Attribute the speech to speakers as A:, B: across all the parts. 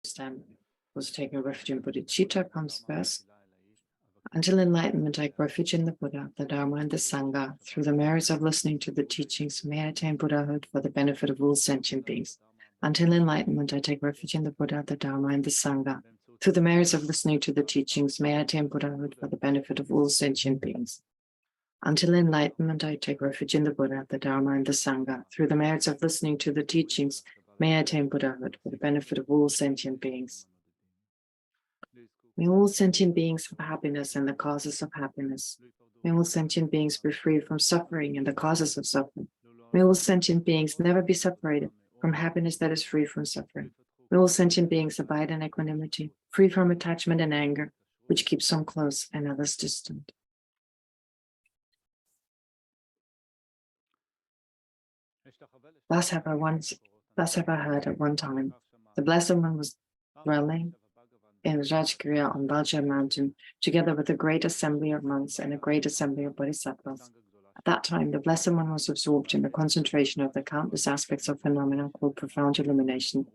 A: stand was taking refuge in bodhicitta comes first. Until enlightenment, I take refuge in the Buddha, the Dharma, and the Sangha. Through the merits of listening to the teachings, may I attain Buddhahood for the benefit of all sentient beings. Until enlightenment, I take refuge in the Buddha, the Dharma, and the Sangha. Through the merits of listening to the teachings, may I attain Buddhahood for the benefit of all sentient beings. Until enlightenment, I take refuge in the Buddha, the Dharma, and the Sangha. Through the merits of listening to the teachings, may I attain Buddhahood for the benefit of all sentient beings. May all sentient beings have happiness and the causes of happiness. May all sentient beings be free from suffering and the causes of suffering. May all sentient beings never be separated from happiness that is free from suffering. May all sentient beings abide in equanimity, free from attachment and anger, which keeps some close and others distant. Thus have I heard at one time, the Blessed One was dwelling in Rajgriha on Balja mountain, together with a great assembly of monks and a great assembly of bodhisattvas. At that time, the Blessed One was absorbed in the concentration of the countless aspects of phenomena called profound illumination.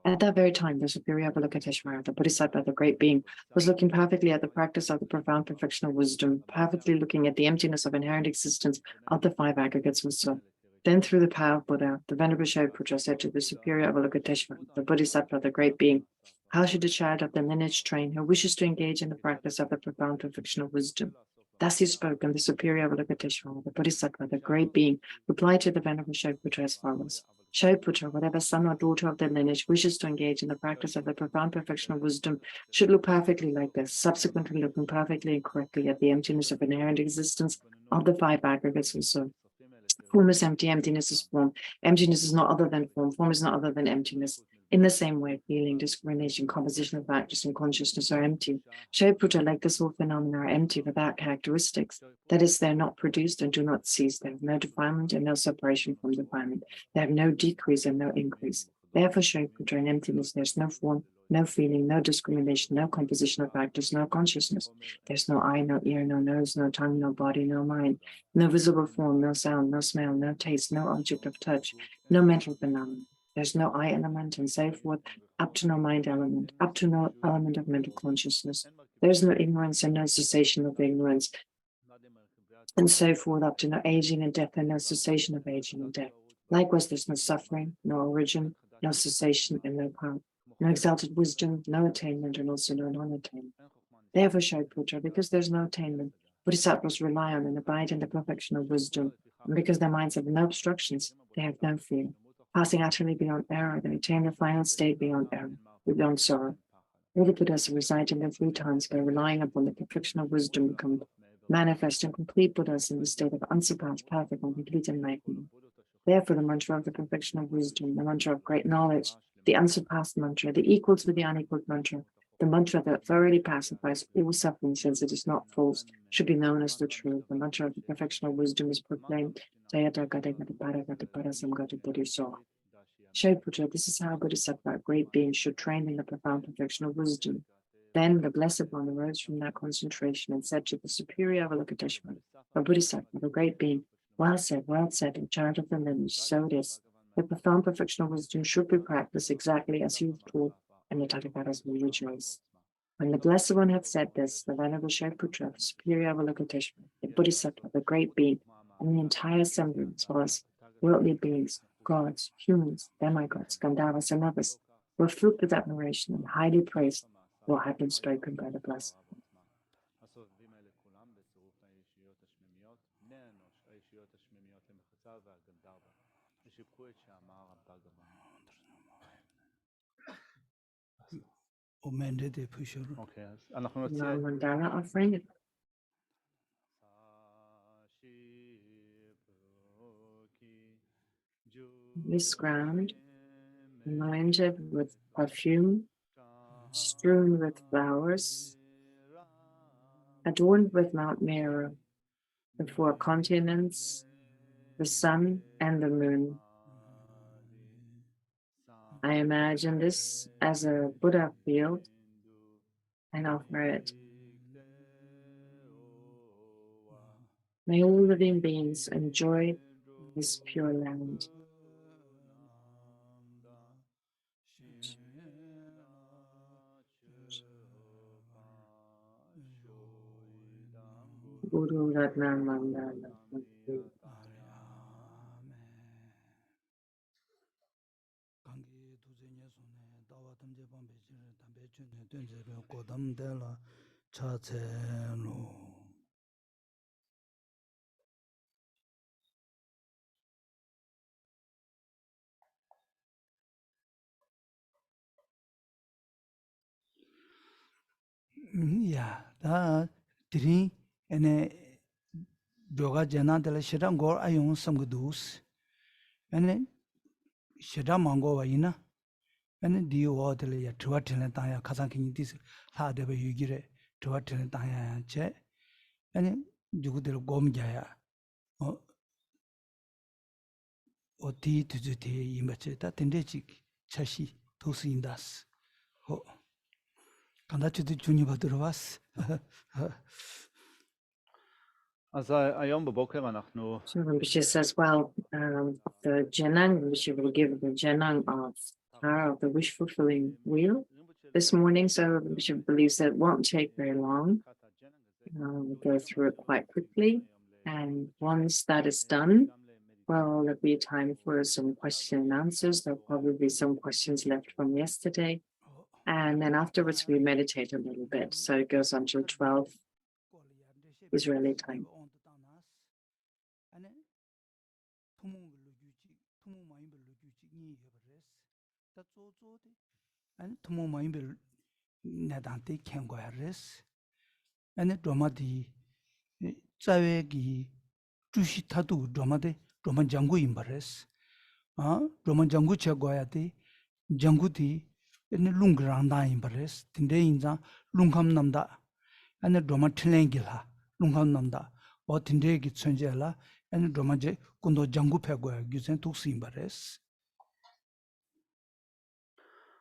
A: At that very time, the superior Avalokiteshvara, the Bodhisattva, the great being, was looking perfectly at the practice of the profound perfection of wisdom, perfectly looking at the emptiness of inherent existence of the five aggregates of Soul. Then, through the power of Buddha, the Venerable Shariputra said to the superior Avalokiteshvara, the Bodhisattva, the great being, how should a child of the lineage train who wishes to engage in the practice of the profound perfection of wisdom? Thus he spoke, and the superior Avalokiteshvara, the Bodhisattva, the great being, replied to the Venerable Shariputra as follows. Shariputra, whatever son or daughter of the lineage wishes to engage in the practice of the profound perfection of wisdom should look perfectly like this, subsequently looking perfectly and correctly at the emptiness of inherent existence of the five aggregates of Soul. Form is empty, emptiness is form. Emptiness is not other than form, form is not other than emptiness. In the same way, feeling, discrimination, composition of factors, and consciousness are empty. Shariputra, like this, all phenomena are empty without characteristics. That is, they are not produced and do not cease. They have no defilement and no separation from defilement. They have no decrease and no increase. Therefore, Shariputra, in emptiness, there is no form, no feeling, no discrimination, no composition of factors, no consciousness. There's no eye, no ear, no nose, no tongue, no body, no mind, no visible form, no sound, no smell, no taste, no object of touch, no mental phenomenon. There's no I element and so forth, up to no mind element, up to no element of mental consciousness. There's no ignorance and no cessation of ignorance, and so forth, up to no aging and death and no cessation of aging and death. Likewise, there's no suffering, no origin, no cessation, and no power, no exalted wisdom, no attainment, and also no non-attainment. Therefore, Shariputra, because there's no attainment, Bodhisattvas rely on and abide in the perfection of wisdom, and because their minds have no obstructions, they have no fear. Passing utterly beyond error, they attain the final state beyond error, beyond sorrow. All the Buddhas who reside in the three times by relying upon the perfection of wisdom become manifest and complete Buddhas in the state of unsurpassed, perfect, and complete enlightenment. Therefore, the mantra of the perfection of wisdom, the mantra of great knowledge, the unsurpassed mantra, the equal to the unequaled mantra, the mantra that thoroughly pacifies all suffering since it is not false, should be known as the truth. The mantra of the perfection of wisdom is proclaimed. Shariputra, this is how Bodhisattva, a great being, should train in the profound perfection of wisdom. Then the Blessed One arose from that concentration and said to the superior Avalokiteshvara, O Bodhisattva, the great being, well said, O child of the lineage, so it is. The profound perfection of wisdom should be practiced exactly as you have taught, and the Tathagatas will rejoice. When the Blessed One had said this, the Venerable Shariputra, the superior Avalokiteshvara, the Bodhisattva, the great being, and the entire assembly, as well as worldly beings, gods, humans, demigods, Gandharvas, and others, were filled with admiration and highly praised what had been spoken by the Blessed One. Now, mandala offering. This ground, anointed with perfume, strewn with flowers, adorned with Mount Meru, the four continents, the sun and the moon. I imagine this as a Buddha field and offer it. May all living beings enjoy this pure land. Guru Ratna Mandala.
B: Yeah, that three and Doga Jana de la Shirangor Ayon Samgadus and Shida Mango Vaina and Dio de la Tuatinataya Kazankin this hard ever you get it Tuatinataya che and Jugudel Gomjaya or tea to the tea imacheta tendechik chashi tosindas. Oh, can that to the junior Badrovas?
A: So Rinpoche says, well, the Jenang, Rinpoche will give the Jenang of Tara, of the wish-fulfilling wheel this morning. So Rinpoche believes that it won't take very long. We'll go through it quite quickly. And once that is done, well, there'll be time for some question and answers. There'll probably be some questions left from yesterday. And then afterwards, we meditate a little bit. So it goes until 12 Israeli time.
B: And Tomo Maimbil Nadante can go res. And the drama di Zawegi Jushi Tatu drama de Roman Jangu imbares. Roman Jangu Chagoyati, Janguti, and the Lungranda imbares, Tinde Lungam Namda, and the drama Tilangila, Lungam Namda, or Tinde Gitsunjela, and the drama Kundo Jangu Pegua, Gusen to Simbares.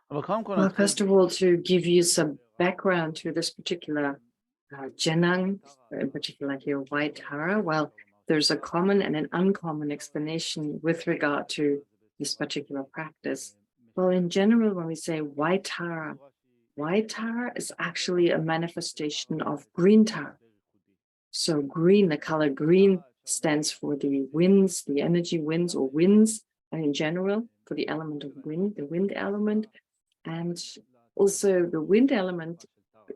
A: Well, first of all, to give you some background to this particular Jenang, in particular here, White Tara, well, there's a common and an uncommon explanation with regard to this particular practice. Well, in general, when we say White Tara is actually a manifestation of green Tara. So green, the color green stands for the winds, the energy winds or winds, and in general, for the element of wind, the wind element. And also the wind element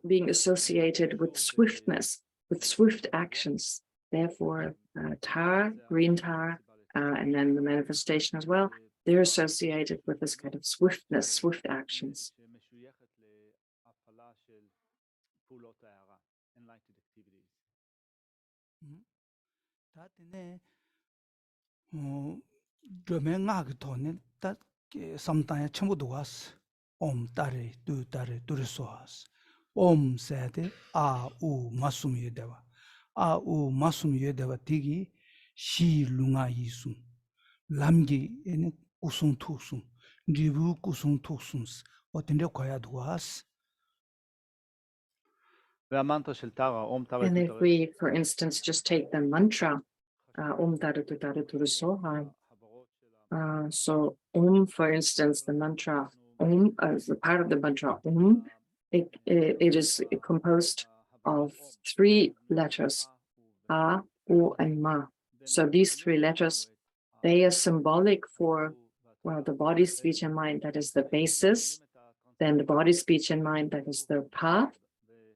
A: being associated with swiftness, with swift actions. Therefore, Tara, green Tara, and then the manifestation as well, they're associated with this kind of swiftness, swift actions.
B: Om tare soas. Om sede a u masum yedeva. A u masum yedeva tigi shi lunga yisum. Lamgi ene kusum tuksum. Dribu kusum tuksums. Otende koya duas.
A: And if we, for instance, just take the mantra, Om Tare Tare Soha. So Om, for instance, the mantra Om, as a part of the mantra Om, it is composed of 3 letters, A, U, and Ma. So these 3 letters, they are symbolic for, well, the body, speech, and mind, that is the basis, then the body, speech, and mind, that is the path,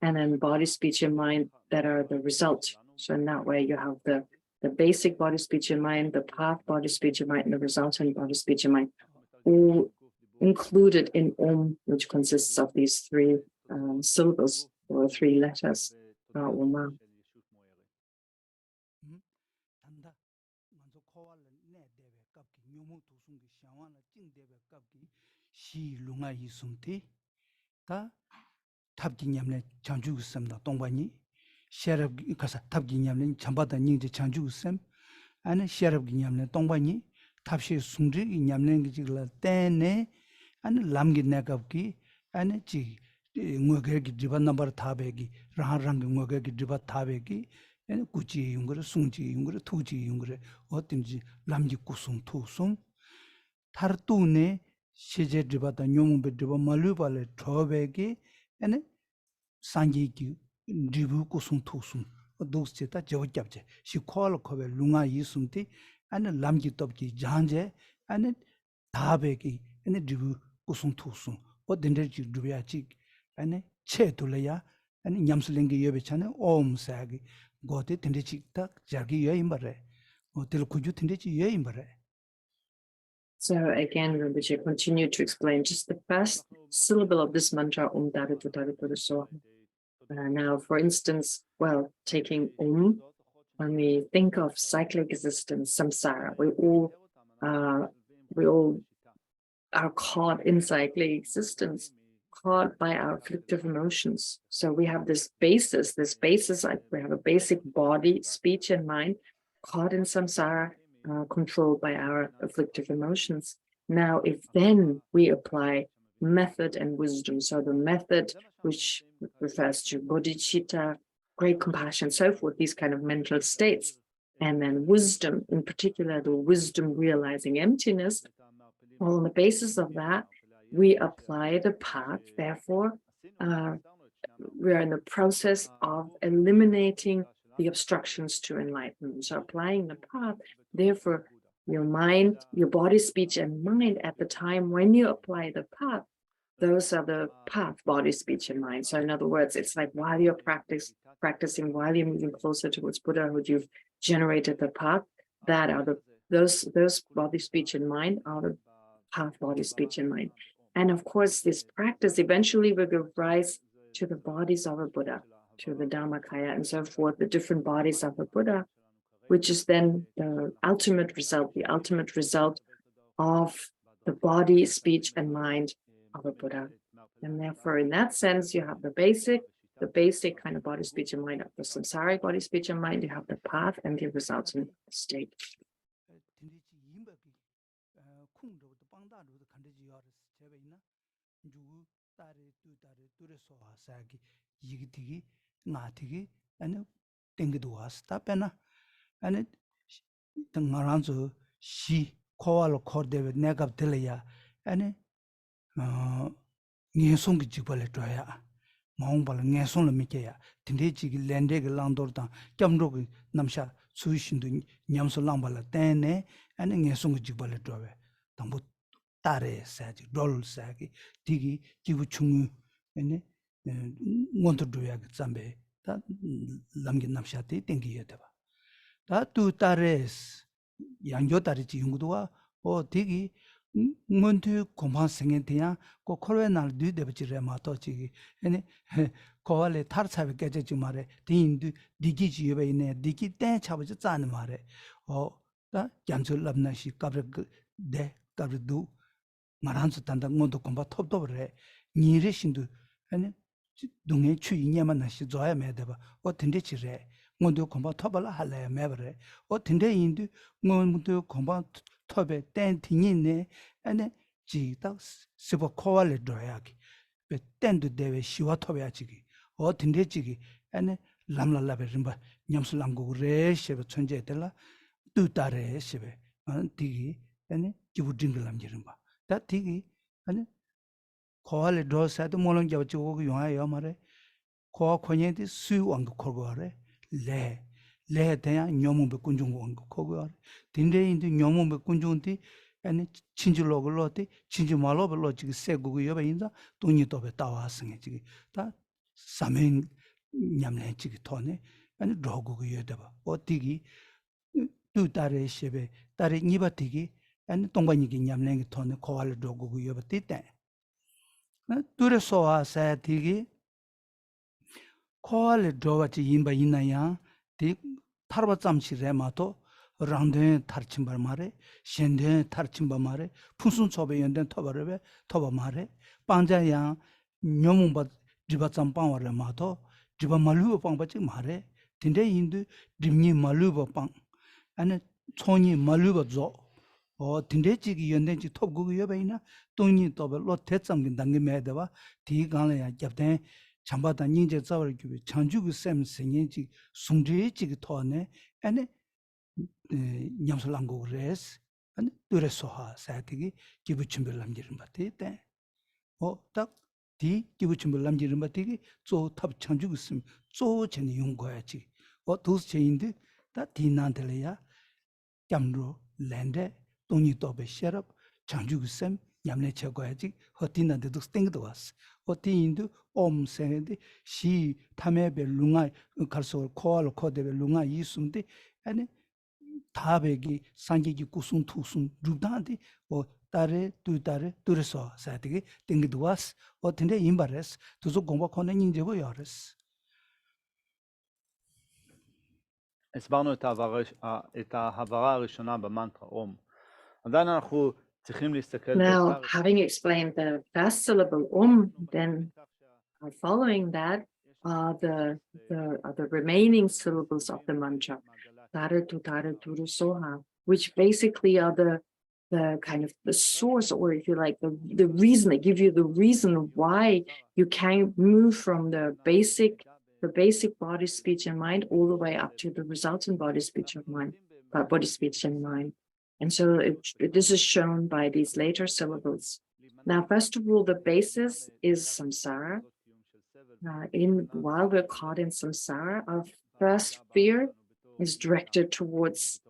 A: and then body, speech, and mind, that are the result. So in that way, you have the basic body, speech, and mind, the path, body, speech, and mind, and the resultant body, speech, and mind, all included in Om, which consists of these 3 syllables or 3 letters, Om.
B: Sharab kasa tabgi nyamlen chambada nyingde chanju usem ane sharab gi nyamlen tongbani tabshe sungri gi nyamlen gi jigla tene ane lamgi nakab ki ane chi ngoge gi diba number thabe gi rang ngoge gi diba thabe gi ane kuchi yungre sungji yungre thuji yungre otinji lamgi kusum thusum tartune sheje diba ta nyombe diba malubale thobe gi ane sangi gi dribu kusum thusum 독스다 저격제 시콜 코베 룽아 이숨티 아니 람기 톱기 장제 아니 다베기 아니 디부 구숭 투숭 어딘데지 두야지 아니 체둘래야 아니 냠슬랭게 여베차네 옴사기 고데 딘데지 딱 자기 여임바레 어딜 구주 딘데지 여임바레.
A: So again, Rinpoche continued to explain just the first syllable of this mantra, Dada Dada Dada Soha. Now, for instance, well, taking when we think of cyclic existence, samsara, we all are caught in cyclic existence, caught by our afflictive emotions. So we have this basis, like we have a basic body, speech, and mind caught in samsara, controlled by our afflictive emotions. Now, if then we apply method and wisdom, so the method which refers to bodhicitta, great compassion, so forth, these kind of mental states, and then wisdom, in particular, the wisdom realizing emptiness, well, on the basis of that, we apply the path. Therefore, we are in the process of eliminating the obstructions to enlightenment. So applying the path, therefore, your mind, your body, speech, and mind at the time when you apply the path, those are the path, body, speech, and mind. So in other words, it's like while you're practicing, while you're moving closer towards Buddhahood, you've generated the path. That are those body, speech, and mind are the path, body, speech, and mind. And of course, this practice eventually will give rise to the bodies of a Buddha, to the Dharmakaya, and so forth, the different bodies of a Buddha, which is then the ultimate result of the body, speech, and mind of a Buddha. And therefore, in that sense, you have the basic kind of body, speech, and mind of the samsaric body, speech, and mind. You have the path and the resultant state.
B: And ngaranzo shi koal korde negab delaya and ngesong jibale toya maungbal ngesong la mikeya tinde ji lende ge landor ta kamro namsha suishindu nyamso langbala tene and ngesong jibale towe tambo tare saji dol sagi digi jibu chungu ene ngonto doya zambe ta lamgi namsha te tengi yedaba 다 두 딸에스 양조 딸이지 용도와 되기 문투 공방 생엔티야 고 코로나를 뒤대버지래 마토지 아니 고알에 타르차베 깨지지 말에 디인도 디기지 옆에 있네 디기 때 잡아지 짜는 말에 다 양절 납나시 까브르 네 까브르도 말한수 단다 모두 공부 톱톱을 니르신도 아니 동네 추이냐만 나시 좋아야 매대봐 텐데지래 모두 공부 톱을 할래 매버래 텐데 인도 모두 공부 톱에 땡팅이네 아니 지딱 스버 코알레 줘야기 베 땡도 대회 시와 톱야지기 텐데지기 아니 람랄라베 림바 냠슬랑고레 셰베 천제들라 두따레 셰베 디기 아니 기부딩글람지름바 다 디기 아니 코알레 도사도 몰랑 잡지고 용하여 말에 코 코녀디 수왕고 코고래 레 대야 녀몽베 군중고 코고래 딘데인도 녀몽베 군중디 아니 친줄로글로티 친주말로블로 지기 세고고 여베 인다 돈이 도베 따와승에 지기 다 사멘 냠내 지기 토네 아니 로고고 여데바 어디기 두따레 셰베 따레 니바티기 아니 동반이기 냠내기 토네 코알레 로고고 여베 띠때 두레소와 사티기 코알레 도와치 임바 있나야 디 타르바 잠시레마토 랑데 타르침바 마레 셴데 타르침바 마레 푸순 초베 연데 토바르베 토바 마레 빵자야 녀몽바 디바 잠빵와레 마토 디바 말루 빵바치 마레 딘데 인도 dim니 말루바 빵 아니 촌이 말루바 조 딘데지기 연den지 톱고고 여베이나 동니 또베 로테sam긴 당게 매데와 디간래야 잡데 잠바다 닌제 자월 규비 창주고 셈 생인지 숭제지기 토네 아니 냠슬랑고 레스 아니 두레소하 사티기 기부침벨람지름 바테데 딱디 기부침벨람지름 바티기 조 탑 창주고 셈 조전이 용거야지 those change that Tinantelia, Jamro, Lande, Tony Tobe Sherab, Chanju Sem, Yamne Chagoaji, Hotina de Sting to us. Hotindu, Sendi, she Tamebe Lunga, Calso, Call, Codebe Lunga, Yisundi, and Tabegi, Sangi Kusun Tusun, Rudandi, or Tare, Tureso, Satigi, Ting to us, or Tinde Imbares, to Zogomba Conan in the Voyores.
C: הסברנו את ההבהרה הראשונה במנטרה אום. עדיין אנחנו צריכים להסתכל
A: Now, having explained the first syllable then following that are the remaining syllables of the mantra, Tare Turu Soha, which basically are the kind of the source, or if you like, the reason, they give you the reason why you can't move from the basic body, speech, and mind all the way up to the resultant body, speech, and mind, body, speech, and mind. And so this is shown by these later syllables. Now, first of all, the basis is samsara. While we're caught in samsara, our first fear is directed towards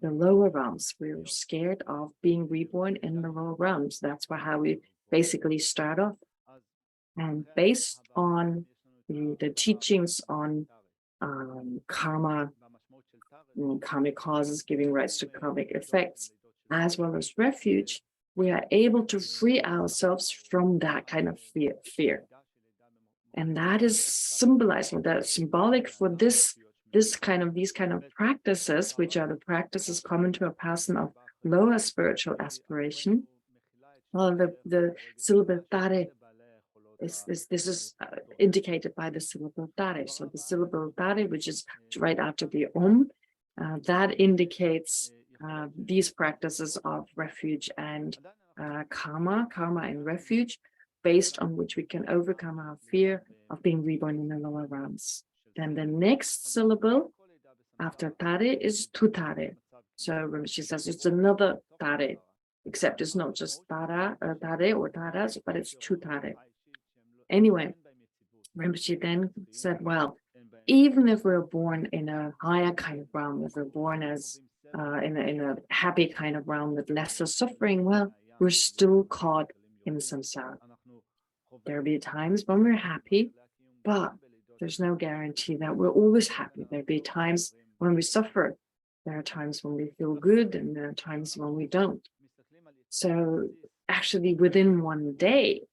A: the lower realms. We're scared of being reborn in the lower realms. That's how we basically start off. And based on the teachings on karma, karmic causes giving rise to karmic effects, as well as refuge, we are able to free ourselves from that kind of fear. And that is symbolizing, that's symbolic for these kind of practices, which are the practices common to a person of lower spiritual aspiration. Well, the syllable tare this is indicated by the syllable tare. So the syllable tare, which is right after the that indicates these practices of refuge and karma and refuge, based on which we can overcome our fear of being reborn in the lower realms. Then the next syllable after tare is tutare. So Rinpoche says it's another tare, except it's not just tare or taras, but it's tutare. Anyway, Rinpoche then said, well, even if we're born in a higher kind of realm, if we're born as in a happy kind of realm with lesser suffering, well, we're still caught in samsara. There'll be times when we're happy, but there's no guarantee that we're always happy. There'll be times when we suffer. There are times when we feel good, and there are times when we don't. So actually, within one day,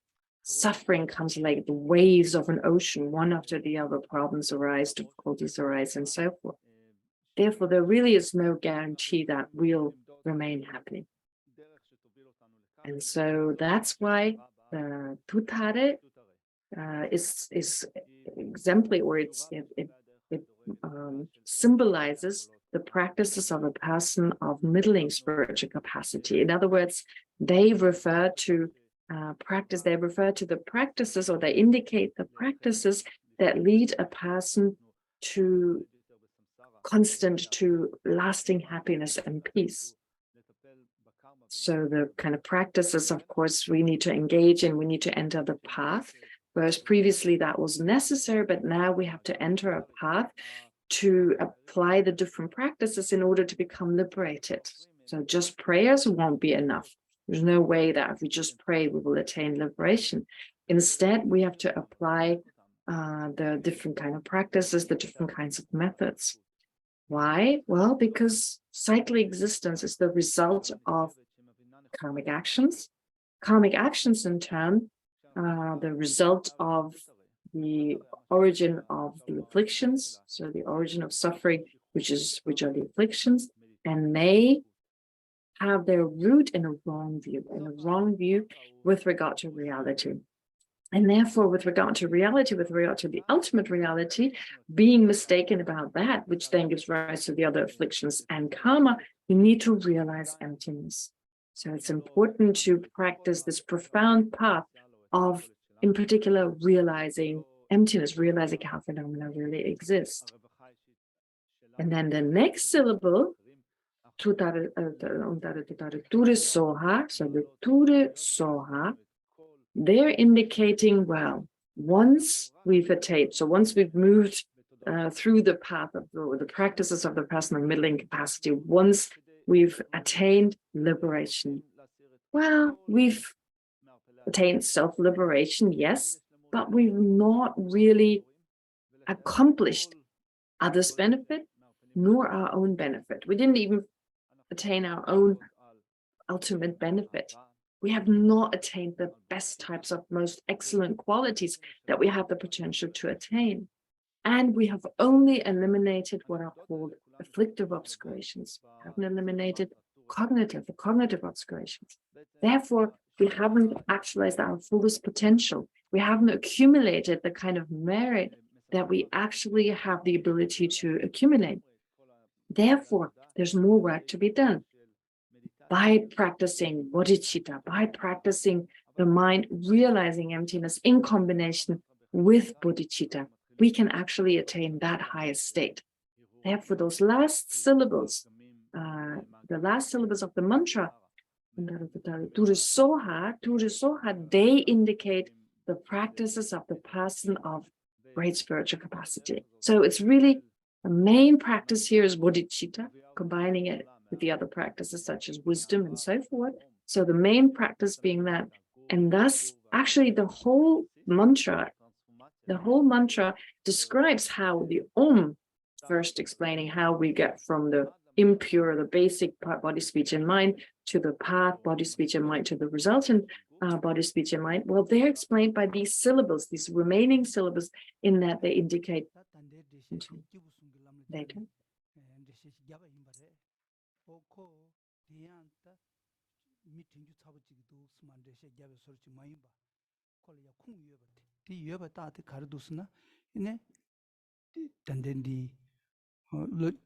A: suffering comes like the waves of an ocean, one after the other. Problems arise, difficulties arise, and so forth. Therefore, there really is no guarantee that we'll remain happy. And so that's why the tutare is exemplary, or it symbolizes the practices of a person of middling spiritual capacity. In other words, they refer to the practices, or they indicate the practices that lead a person to lasting happiness and peace. So the kind of practices, of course, we need to engage in, we need to enter the path, whereas previously that was necessary, but now we have to enter a path to apply the different practices in order to become liberated. So just prayers won't be enough. There's no way that if we just pray, we will attain liberation. Instead, we have to apply the different kind of practices, the different kinds of methods. Why? Well, because cyclic existence is the result of karmic actions. Karmic actions, in turn, the result of the origin of the afflictions, so the origin of suffering, which are the afflictions, and they have their root in a wrong view with regard to reality. And therefore, with regard to reality, with regard to the ultimate reality, being mistaken about that, which then gives rise to the other afflictions and karma, you need to realize emptiness. So it's important to practice this profound path of, in particular, realizing emptiness, realizing how phenomena really exist. And then the next syllable, ture soha, so the ture soha, they're indicating, well, once we've attained, so once we've moved through the path of the practices of the personal middling capacity, once we've attained liberation. Well, we've attained self-liberation, yes, but we've not really accomplished others' benefit nor our own benefit. We didn't even attain our own ultimate benefit. We have not attained the best types of most excellent qualities that we have the potential to attain. And we have only eliminated what are called afflictive obscurations, haven't eliminated the cognitive obscurations. Therefore, we haven't actualized our fullest potential. We haven't accumulated the kind of merit that we actually have the ability to accumulate. Therefore, there's more work to be done. By practicing bodhicitta, by practicing the mind realizing emptiness in combination with bodhicitta, we can actually attain that highest state. Therefore, those last syllables, the last syllables of the mantra, Turusoha, they indicate the practices of the person of great spiritual capacity. So it's really the main practice here is bodhicitta, combining it with the other practices such as wisdom and so forth. So the main practice being that, and thus actually the whole mantra describes how the Om, first explaining how we get from the impure, the basic part, body, speech, and mind, to the path, body, speech, and mind, to the resultant body, speech, and mind. Well, they're explained by these syllables, these remaining syllables, in that they indicate later.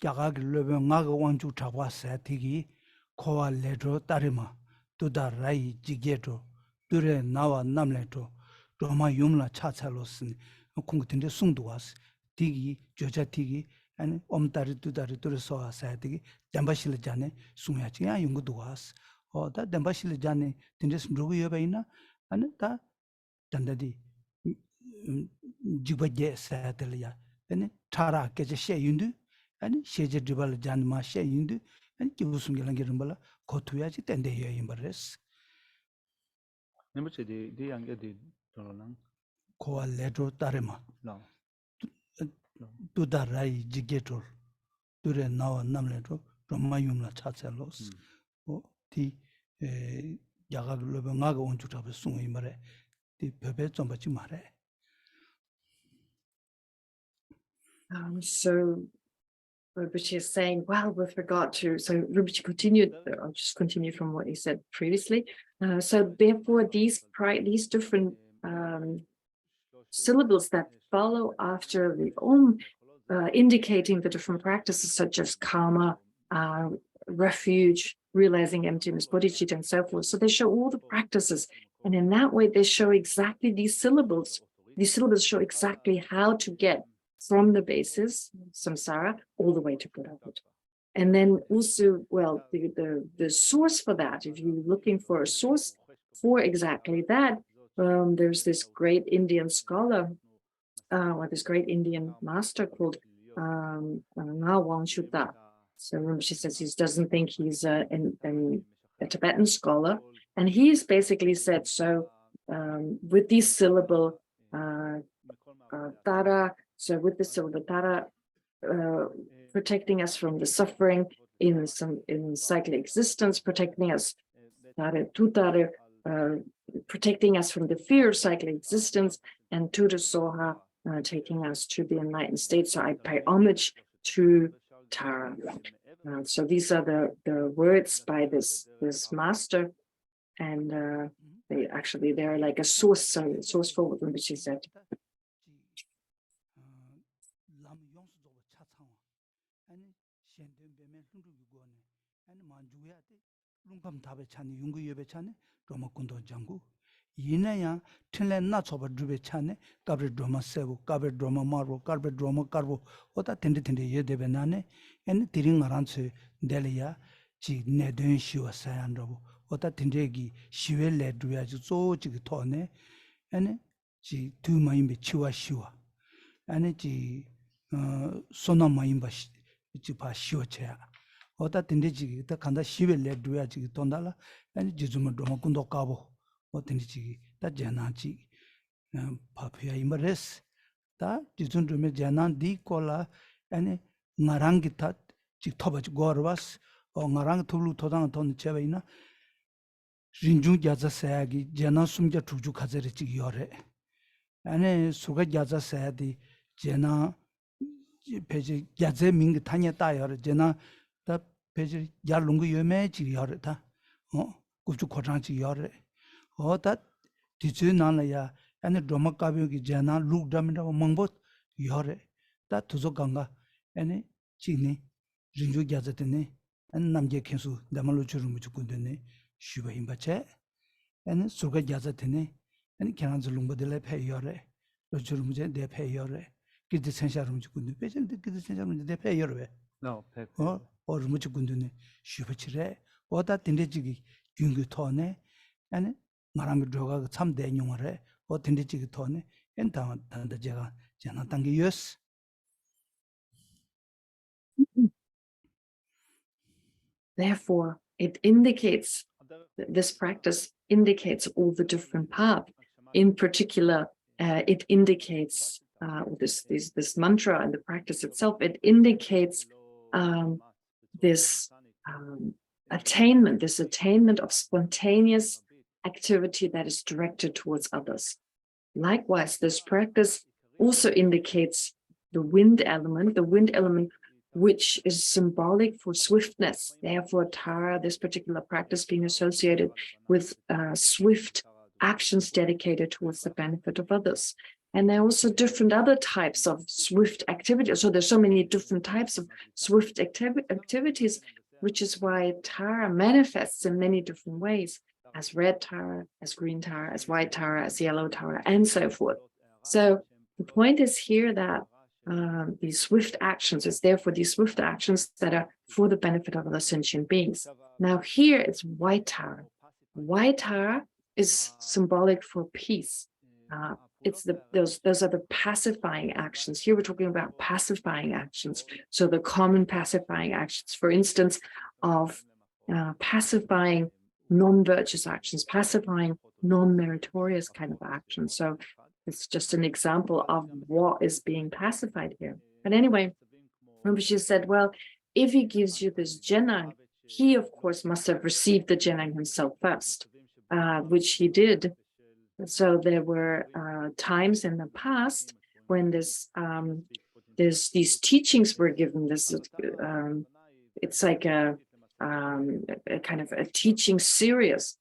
B: 야가기 나가 원주 잡아 세티기 코와 레드로 따르마 두다 라이 지게도 두레 나와 남레도 로마 용라 차차로스 공부된데 숭도 왔어 디기 저자 디기 아니 엄다리 두다리 두르서 세티기 담바실 자네 숭야지 야 용도 왔어 다 담바실 자네 된데스 누구 여바이나 아니 다 단다디 지바제 세텔이야 아니 차라 깨제 셰윤드 아니 셰제 디발 잔마 셰윤드 아니 기부숨게랑 게름발라 고투야지 땡데여 임버레스
C: Rinpoche di anche di Torolang.
B: 코와 레도 따르마
C: No.
B: 두다라이 지게톨 두레 나와 남레도 로마용라 차찰로스 디 야가를 나가 온주 잡을 숭이 말에 디 베베 좀 받지 말해.
A: So Rinpoche is saying, well, with regard to, so Rinpoche continued, I'll just continue from what he said previously. So therefore, these different syllables that follow after the Om, indicating the different practices such as karma, refuge, realizing emptiness, bodhicitta, and so forth. So they show all the practices. And in that way, they show exactly these syllables. These syllables show exactly how to get from the basis, samsara, all the way to Buddhahood. And then also, well, the source for that, if you're looking for a source for exactly that, there's this great Indian scholar, or this great Indian master called Ngawang Shuddha. So Rinpoche says he doesn't think he's a Tibetan scholar. And he's basically said, so with these syllable tara, so with the syllable tara, protecting us from the suffering in cyclic existence, protecting us, protecting us from the fear of cyclic existence, and soha, taking us to the enlightened state. So I pay homage to Tara. So these are the words by this master, and they're like a source for what Rinpoche said.
B: 이나야 틀렌나 초바 주베 차네 까브르 드라마 세고 까브르 드라마 마르고 까브르 드라마 까르고 오다 텐데 예데베나네 엔 디링마란츠 델리아 지 네든 시와 사얀로 오다 텐데기 시웰레 두야지 쪼지 토네 엔 지 두마임베 치와 시와 아니 지 소나 마임바 지파 시오체야 오다 딘디지 다 간다 시벨레 두야지 돈달라 아니 지주면 좀 군도 까보 딘디지 다 제나지 파피야 임레스 다 지준 좀 제나 디콜라 아니 나랑기 다 직토바지 고르바스 나랑 툴루 토당 돈 제베이나 rinjung gyaza saya gi jena sumja tukju khazari chigi yore. Ane suga gyaza saya di jena pechi gyaze mingi tanya ta yore, jena ta pechi gyar lungu yome chigi yore ta, kubchu khochang chigi yore. Ta tichu nana ya, ane droma kabyo gi jena luk dhamira wa mangbo yore. Ta tuzo ganga, ane chigni rinjung gyaza tene, ane namge kensu dhamalo churungu chukundene, Shuba Himbache, and Suga Yazatine, and Kanans Lumba de la Payore, Rochurumje de Payore, get the Sensarum Kundu, patient, get the Sensarum de Payore,
C: No,
B: or Muchukundune, Shubachire, or that Tindiji, Jungutone, and Marang Droga, some day Numare, or Tindiji Tone, and down the Jaga, Janatangius.
A: Therefore, it indicates, this practice indicates all the different paths. In particular, it indicates this mantra and the practice itself, it indicates this attainment of spontaneous activity that is directed towards others. Likewise, this practice also indicates the wind element which is symbolic for swiftness. Therefore, Tara, this particular practice being associated with swift actions dedicated towards the benefit of others. And there are also different other types of swift activities. So there's so many different types of swift activities, which is why Tara manifests in many different ways, as red Tara, as green Tara, as white Tara, as yellow Tara, and so forth. So the point is here that these swift actions is therefore these swift actions that are for the benefit of other sentient beings. Now here it's white Tara. White Tara is symbolic for peace. Those are the pacifying actions. Here we're talking about pacifying actions. So the common pacifying actions, for instance, of pacifying non-virtuous actions, pacifying non-meritorious kind of actions. So it's just an example of what is being pacified here. But anyway, Rinpoche said, well, if he gives you this Jenang, he, of course, must have received the Jenang himself first, which he did. So there were times in the past when these teachings were given. It's like a kind of a teaching series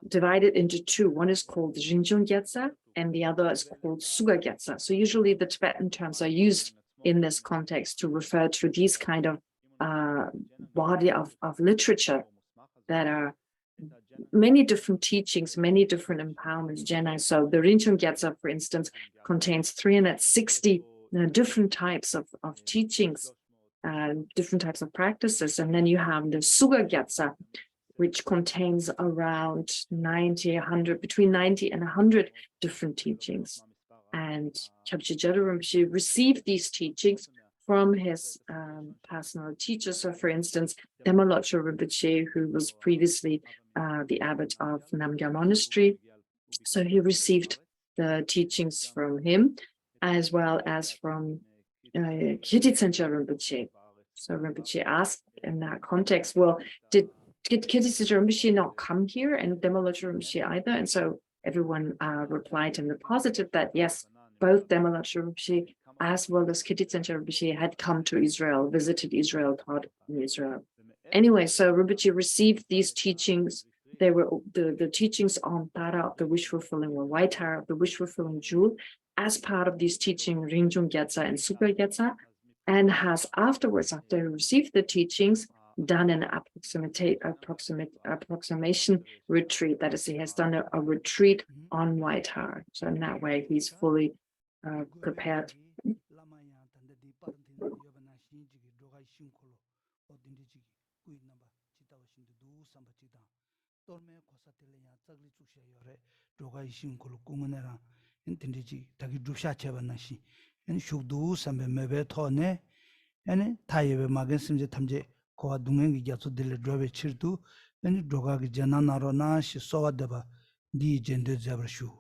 A: divided into two. One is called Rinjung Gyatsa, and the other is called Suga Gyatsa. So usually the Tibetan terms are used in this context to refer to these kind of body of literature that are many different teachings, many different empowerments, Jenang. So the Rinjung Gyatsa, for instance, contains 360 different types of teachings, different types of practices. And then you have the Suga Gyatsa, which contains around 90, 100, between 90 and 100 different teachings. And Jhado Rinpoche received these teachings from his personal teachers. So for instance, Demalocho Rinpoche, who was previously the abbot of Namgyal Monastery. So he received the teachings from him, as well as from Kirti Rinpoche. So Rinpoche asked in that context, well, did Kirti Rinpoche not come here, and Demalocho Rinpoche either? And so everyone replied in the positive that yes, both Demalocho Rinpoche as well as Kirti Rinpoche had come to Israel, visited Israel, taught in Israel. Anyway, so Rinpoche received these teachings. They were the teachings on Tara of the wish fulfilling, or white Tara of the wish fulfilling jewel, as part of these teachings, Rinjung Gyatsa and Suga Gyatsa, and has afterwards, after he received the teachings, done an approximation retreat. That is, he has done a retreat on white Tara. So in that way, he's fully prepared.
B: and shukdu sambe mebe thone and tayewe magen simje tamje kowa dungengi gyatso dile drobe chirdu and droga gi jananaro na shi sowa deba di jende zabar shu.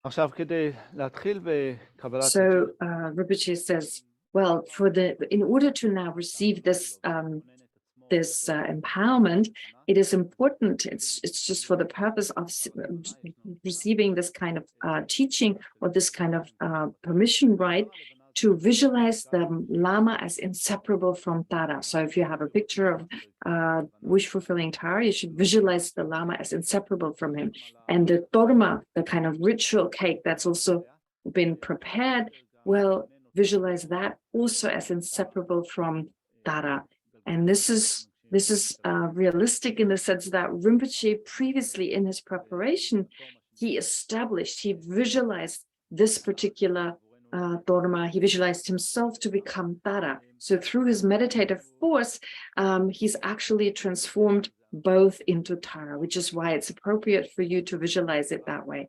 C: עכשיו כדי להתחיל בקבלת
A: So Rinpoche says, well, in order to now receive this empowerment, it is important. It's just for the purpose of receiving this kind of teaching or this kind of permission, right? To visualize the Lama as inseparable from Tara. So if you have a picture of wish-fulfilling Tara, you should visualize the Lama as inseparable from him. And the Torma, the kind of ritual cake that's also been prepared, well, visualize that also as inseparable from Tara. And this is realistic in the sense that Rinpoche previously in his preparation, he visualized this particular Dharma, he visualized himself to become Tara. So through his meditative force, he's actually transformed both into Tara, which is why it's appropriate for you to visualize it that way.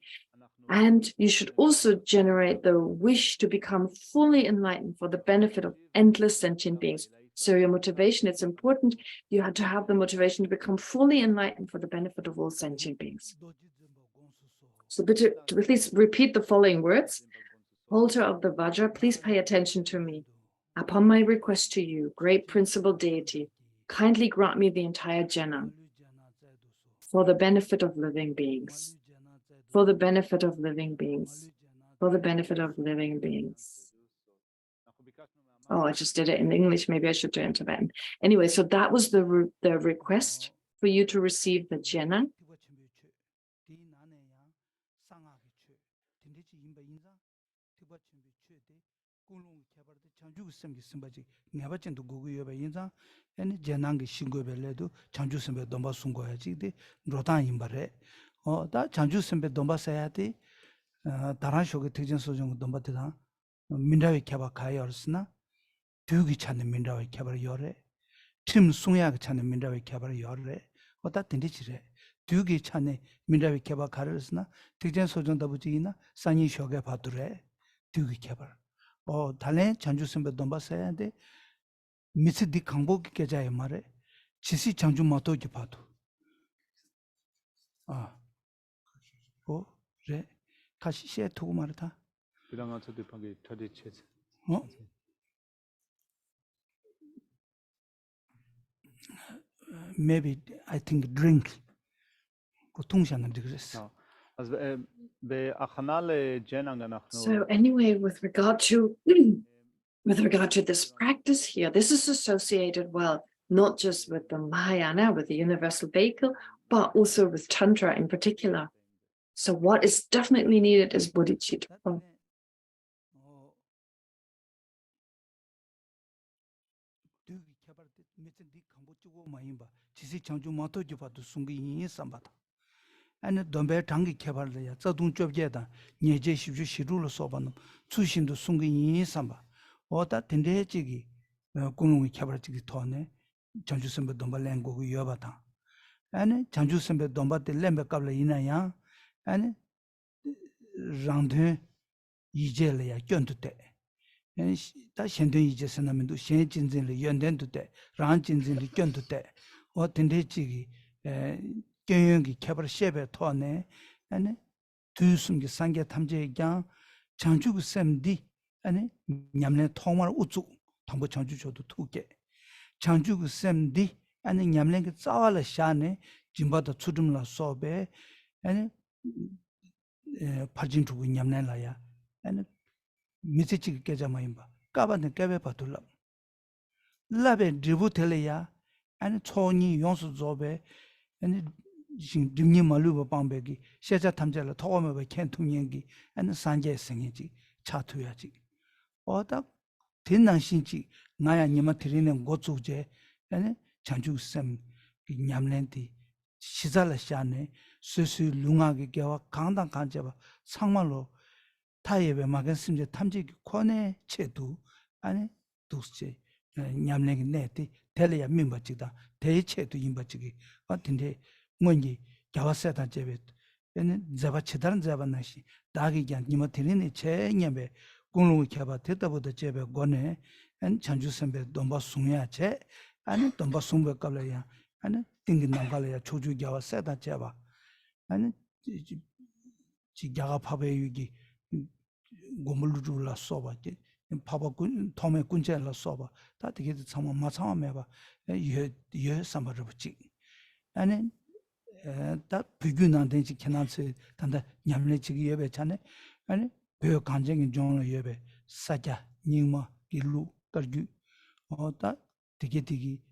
A: And you should also generate the wish to become fully enlightened for the benefit of endless sentient beings. So your motivation, it's important. You have to have the motivation to become fully enlightened for the benefit of all sentient beings. So to please repeat the following words. Holder of the Vajra, please pay attention to me. Upon my request to you, great principal deity, kindly grant me the entire Jena for the benefit of living beings. For the benefit of living beings. For the benefit of living beings. Oh, I just did it in English. Maybe I should do it in Tibetan. Anyway, so that was the request for you to receive the Jena.
B: 두기 찾는 민다의 개발 요래 팀 숭야가 찾는 민다의 개발 요래 어다 된디지래 두기 찾는 민다의 개발 가르스나 특전 소정다 부지이나 산이 쇼게 받으래 두기 개발 달래 전주 선배 돈 봤어야 돼 미스디 강복 계좌에 말에 지시 장주 못도지 봐도 그래 가시시에 두고 말다
C: 그다음에 저도 방에 터지체
B: maybe I think drink 고통시하는데 그랬어.
A: So anyway, with regard to this practice here, this is associated, well, not just with the Mahayana, with the universal vehicle, but also with Tantra in particular. So what is definitely needed is bodhicitta.
B: and dombe tangi kebarle ya zadung chobje da nyeje shibju shirulo soban chusindu sungi yin samba oda tende chigi kunung kebar chigi thone janju sembe domba lengo gu yobata and janju sembe domba de lembe kabla ina ya and rangde yijele ya gyondute and da shende yije sanamendu shen jinjin le yenden dute ran jinjin le gyondute o tende chigi 경영기 개발 셰베 토네 아니 두숨기 상계 탐제장 장주구 샘디 아니 냠내 통말 우주 당부 장주조도 투게 장주구 샘디 아니 냠내게 싸와라 샤네 짐바도 추름라 소베 아니 파진주구 냠내라야 아니 미세치 깨자마임바 까반데 깨베 바둘라 라베 드부텔이야 아니 초니 용수 조베 아니 dimni maluba pambegi sheja tamjala thogome ba khen thungyengi an sanje sengji chathuyaji oda tinang shinji ngaya nyima thirine gochuje ane chanju sem nyamlenti shizala shane susu lunga ge gewa 강당 간제바 상말로 타예베 마겐 심제 탐지 코네 체두 아니 두스제 냠랭이 네티 텔레야 민바지다 대체도 임바지기 같은데 뭔지 야와세다 제베 얘는 자바 치다른 자바 나시 다기 그냥 니마 들리네 제냐베 공롱을 켜봐 됐다보다 제베 권에 안 chanju sembe domba sungya che ane domba sungbe kabla ya ane tingin namkala ya choju gyawa seda cheba ane chi gyaga pabe yugi gomulu la soba ke papa kun tome kunche la soba ta tige tsama ma tsama meba ye samba ruchi ane 다 비교난 된지 캐나스 단다 냠내 지기 예배 차네 아니 그 간쟁이 종로 예배 사자 닝마 길루 거기 어다 되게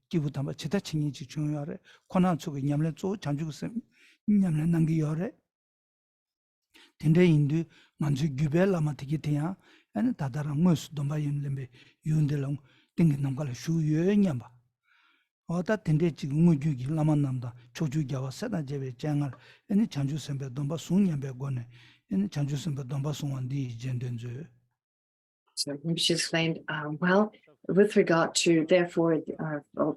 B: 기부터 뭐 제다 칭이지 중요하래 권한 속에 냠내 조 잔주스 냠내 남기 요래 근데 인도 만주 규벨라마 되게 돼야 아니 다다랑 무스 dom바인렘베 윤델롱 땡긴 남갈 슈여 냠바 어다 텐데 지금 우주기 라만남다 조주기와 세다 제베 장을 아니 장주선배 dom바 숭년배 권에 아니 장주선배 dom바 숭원디 젠된즈.
A: So she explained, well, with regard to, therefore,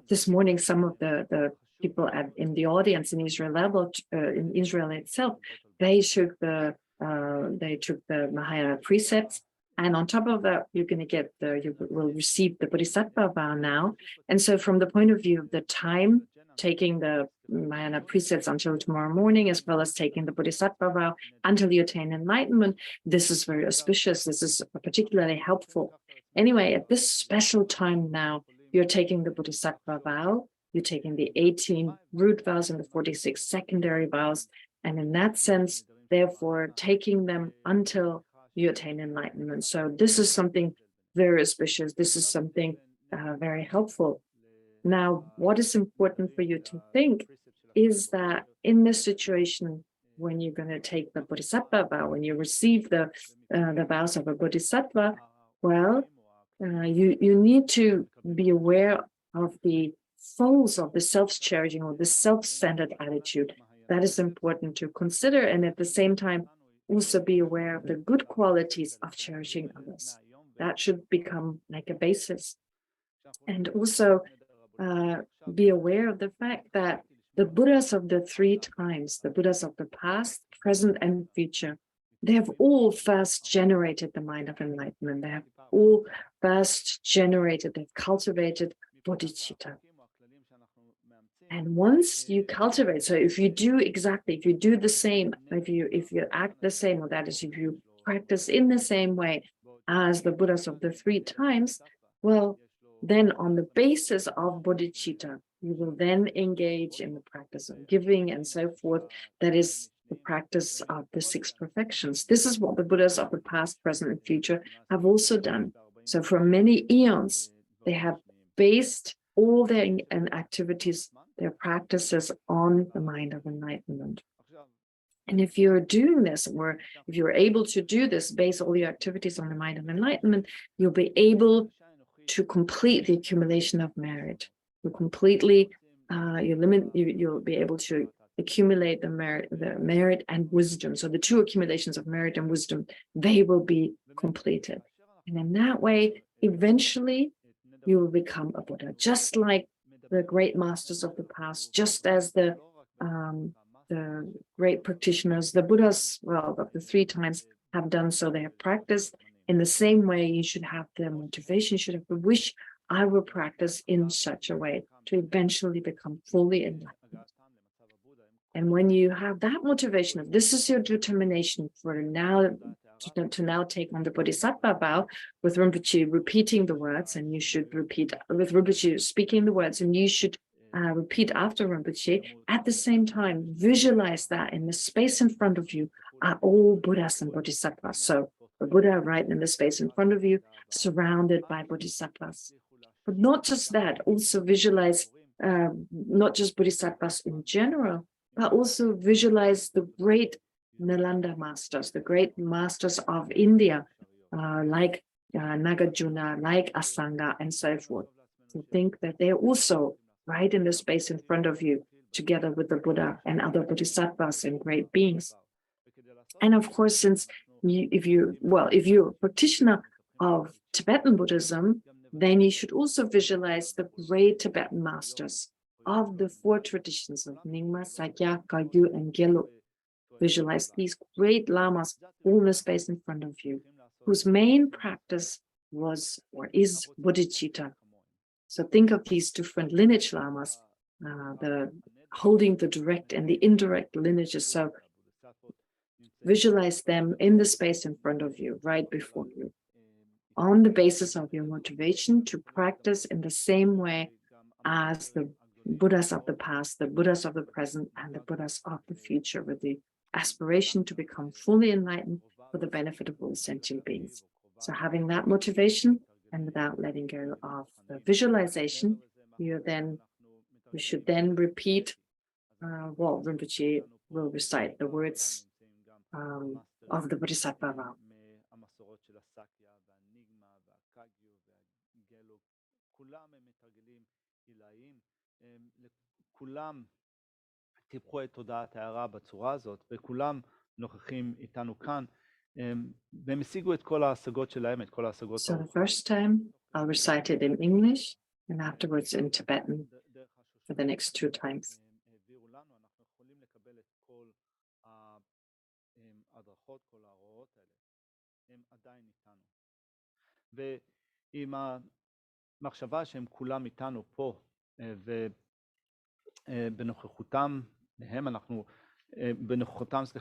A: this morning, some of the people in the audience in Israel level, in Israel itself, they took the Mahayana precepts, and on top of that, you're going to get you will receive the Bodhisattva vow now. And so, from the point of view of the time, taking the Mahayana precepts until tomorrow morning, as well as taking the Bodhisattva vow until you attain enlightenment, this is very auspicious. This is particularly helpful. Anyway, at this special time now, you're taking the Bodhisattva vow, you're taking the 18 root vows and the 46 secondary vows, and in that sense, therefore, taking them until you attain enlightenment. So this is something very auspicious. This is something very helpful. Now, what is important for you to think is that in this situation, when you're going to take the Bodhisattva vow, when you receive the vows of a Bodhisattva, well, you need to be aware of the faults of the self-cherishing or the self-centered attitude. That is important to consider, and at the same time, also be aware of the good qualities of cherishing others. That should become like a basis. And also be aware of the fact that the Buddhas of the three times, the Buddhas of the past, present, and future, they have all first generated the mind of enlightenment. They have all first generated, they've cultivated bodhicitta. And once you cultivate, so if you do the same, if you act the same, or that is, if you practice in the same way as the Buddhas of the three times, well, then on the basis of bodhicitta, you will then engage in the practice of giving and so forth. That is the practice of the six perfections. This is what the Buddhas of the past, present, and future have also done. So for many eons, they have based all their activities, their practices on the mind of enlightenment. And if you're doing this, or if you're able to do this, base all your activities on the mind of enlightenment, you'll be able to complete the accumulation of merit. You'll be able to accumulate the merit and wisdom. So the two accumulations of merit and wisdom, they will be completed. And in that way, eventually, you will become a Buddha, just like the great masters of the past, just as the great practitioners, the Buddhas, well, of the three times have done so. They have practiced in the same way. You should have the motivation, you should have the wish, I will practice in such a way to eventually become fully enlightened. And when you have that motivation, if this is your determination for now, to now take on the Bodhisattva vow, with Rinpoche repeating the words, and you should repeat, with Rinpoche speaking the words, and you should repeat after Rinpoche. At the same time, visualize that in the space in front of you are all Buddhas and Bodhisattvas. So the Buddha right in the space in front of you, surrounded by Bodhisattvas. But not just that, also visualize not just Bodhisattvas in general, but also visualize the great Nalanda masters, the great masters of India, like Nagarjuna, like Asanga, and so forth. So think that they're also right in the space in front of you, together with the Buddha and other Bodhisattvas and great beings. And of course, since if you're a practitioner of Tibetan Buddhism, then you should also visualize the great Tibetan masters of the four traditions of Nyingma, Sakya, Kagyu, and Gelug. visualize these great lamas all in the space in front of you, whose main practice was or is bodhicitta. So think of these different lineage lamas, the holding the direct and the indirect lineages. So visualize them in the space in front of you, right before you, on the basis of your motivation to practice in the same way as the Buddhas of the past, the Buddhas of the present, and the Buddhas of the future, with the aspiration to become fully enlightened for the benefit of all sentient beings. So having that motivation and without letting go of the visualization, we should then repeat what Rinpoche will recite, the words of the Bodhisattva vow.
C: כולם טיפחו את תודעת ההערה בצורה הזאת, וכולם נוכחים איתנו כאן, והם השיגו את כל ההשגות שלהם, את כל ההשגות.
A: So the first time I'll recite it in English and afterwards in Tibetan for the next 2 times.
C: אנחנו יכולים לקבל את כל ההדרכות, כל ההוראות האלה, הם עדיין איתנו. ועם המחשבה שהם כולם איתנו פה, ובנוכחותם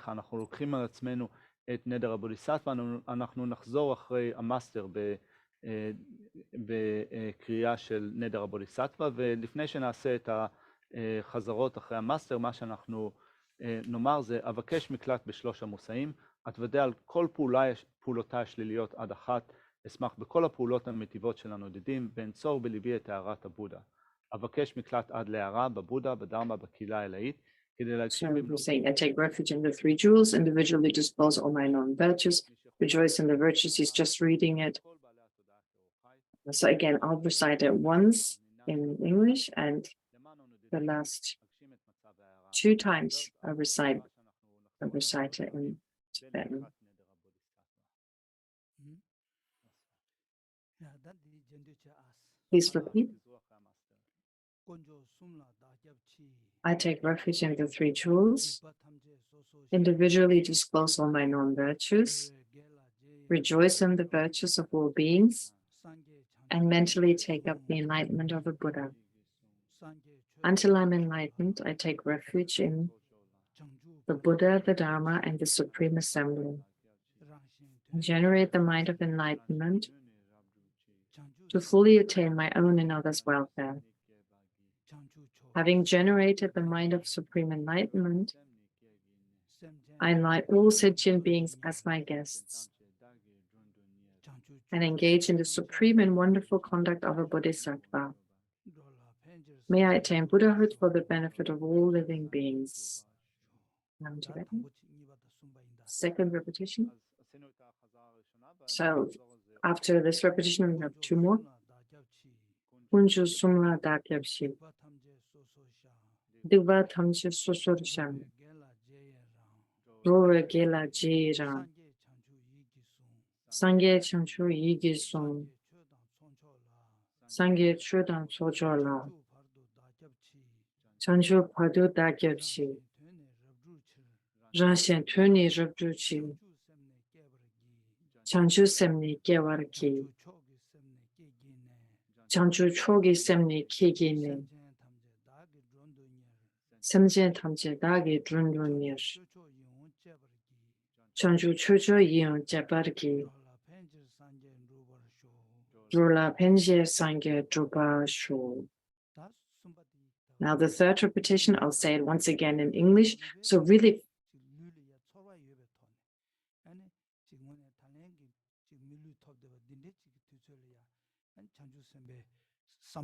C: אנחנו לוקחים על עצמנו את נדר הבודיסטווה, אנחנו נחזור אחרי המאסטר בקריאה של נדר הבודיסטווה, ולפני שנעשה את החזרות אחרי המאסטר, מה שאנחנו נאמר זה, אבקש מקלט בשלוש המושאים, אתוודה על כל פעולותיי השליליות עד אחת, אשמח בכל הפעולות המטיבות של הנודדים, ואנצור בליבי את הערת הבודה. אבקש מקלט עד להערה בבודה, בדרמה, בקהילה האלאית, כדי להגשים...
A: So we're saying, I take refuge in the 3 jewels, individually dispose all my known virtues, rejoice in the virtues. He's just reading it. So again, I'll recite it once in English, and the last 2 times I'll recite it in Tibetan. Please repeat. I take refuge in the 3 jewels, individually disclose all my known virtues, rejoice in the virtues of all beings, and mentally take up the enlightenment of a Buddha. Until I'm enlightened, I take refuge in the Buddha, the Dharma, and the Supreme Assembly. Generate the mind of enlightenment to fully attain my own and others' welfare. Having generated the mind of supreme enlightenment, I invite all sentient beings as my guests and engage in the supreme and wonderful conduct of a bodhisattva. May I attain Buddhahood for the benefit of all living beings. Second repetition. So after this repetition, we have 2 more. Kunju sumla dakyabshi. Diva tamshi susursham. Rora gela jira. Sangye chanchu yigi sum. Sangye chudan sojola. Chanchu padu dakyabshi. Ranshen tuni rabjuchi. Chanchu semni gewarki. Chanchu chogi semni kigini. Semjen tamje dagi drundunir. Chanchu chojo yon jabarki. Rula penje sangye druba shu. Now the 3rd repetition, I'll say it once again in English. So really So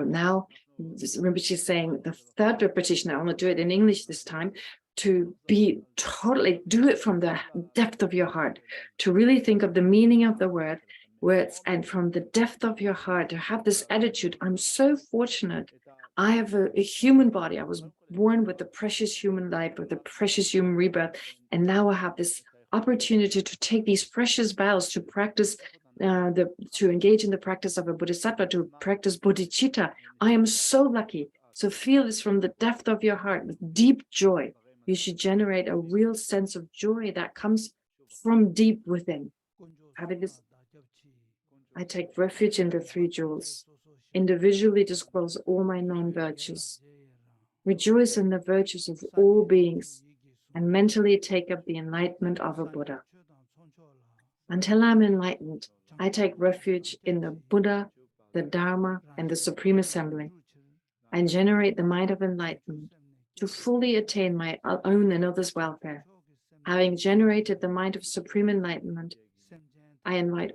A: now Rinpoche is saying the 3rd repetition, I want to do it in English this time, to be totally, do it from the depth of your heart, to really think of the meaning of the words, and from the depth of your heart, to have this attitude. I'm so fortunate. I have a human body. I was born with the precious human life, with the precious human rebirth. And now I have this opportunity to take these precious vows to practice to engage in the practice of a bodhisattva, to practice bodhicitta. I am so lucky. So feel this from the depth of your heart with deep joy. You should generate a real sense of joy that comes from deep within. Having this, I take refuge in the three jewels, individually disclose all my known virtues, rejoice in the virtues of all beings, and mentally take up the enlightenment of a Buddha. Until I'm enlightened, I take refuge in the Buddha, the Dharma, and the Supreme Assembly. I generate the mind of enlightenment to fully attain my own and others' welfare. Having generated the mind of supreme enlightenment, I invite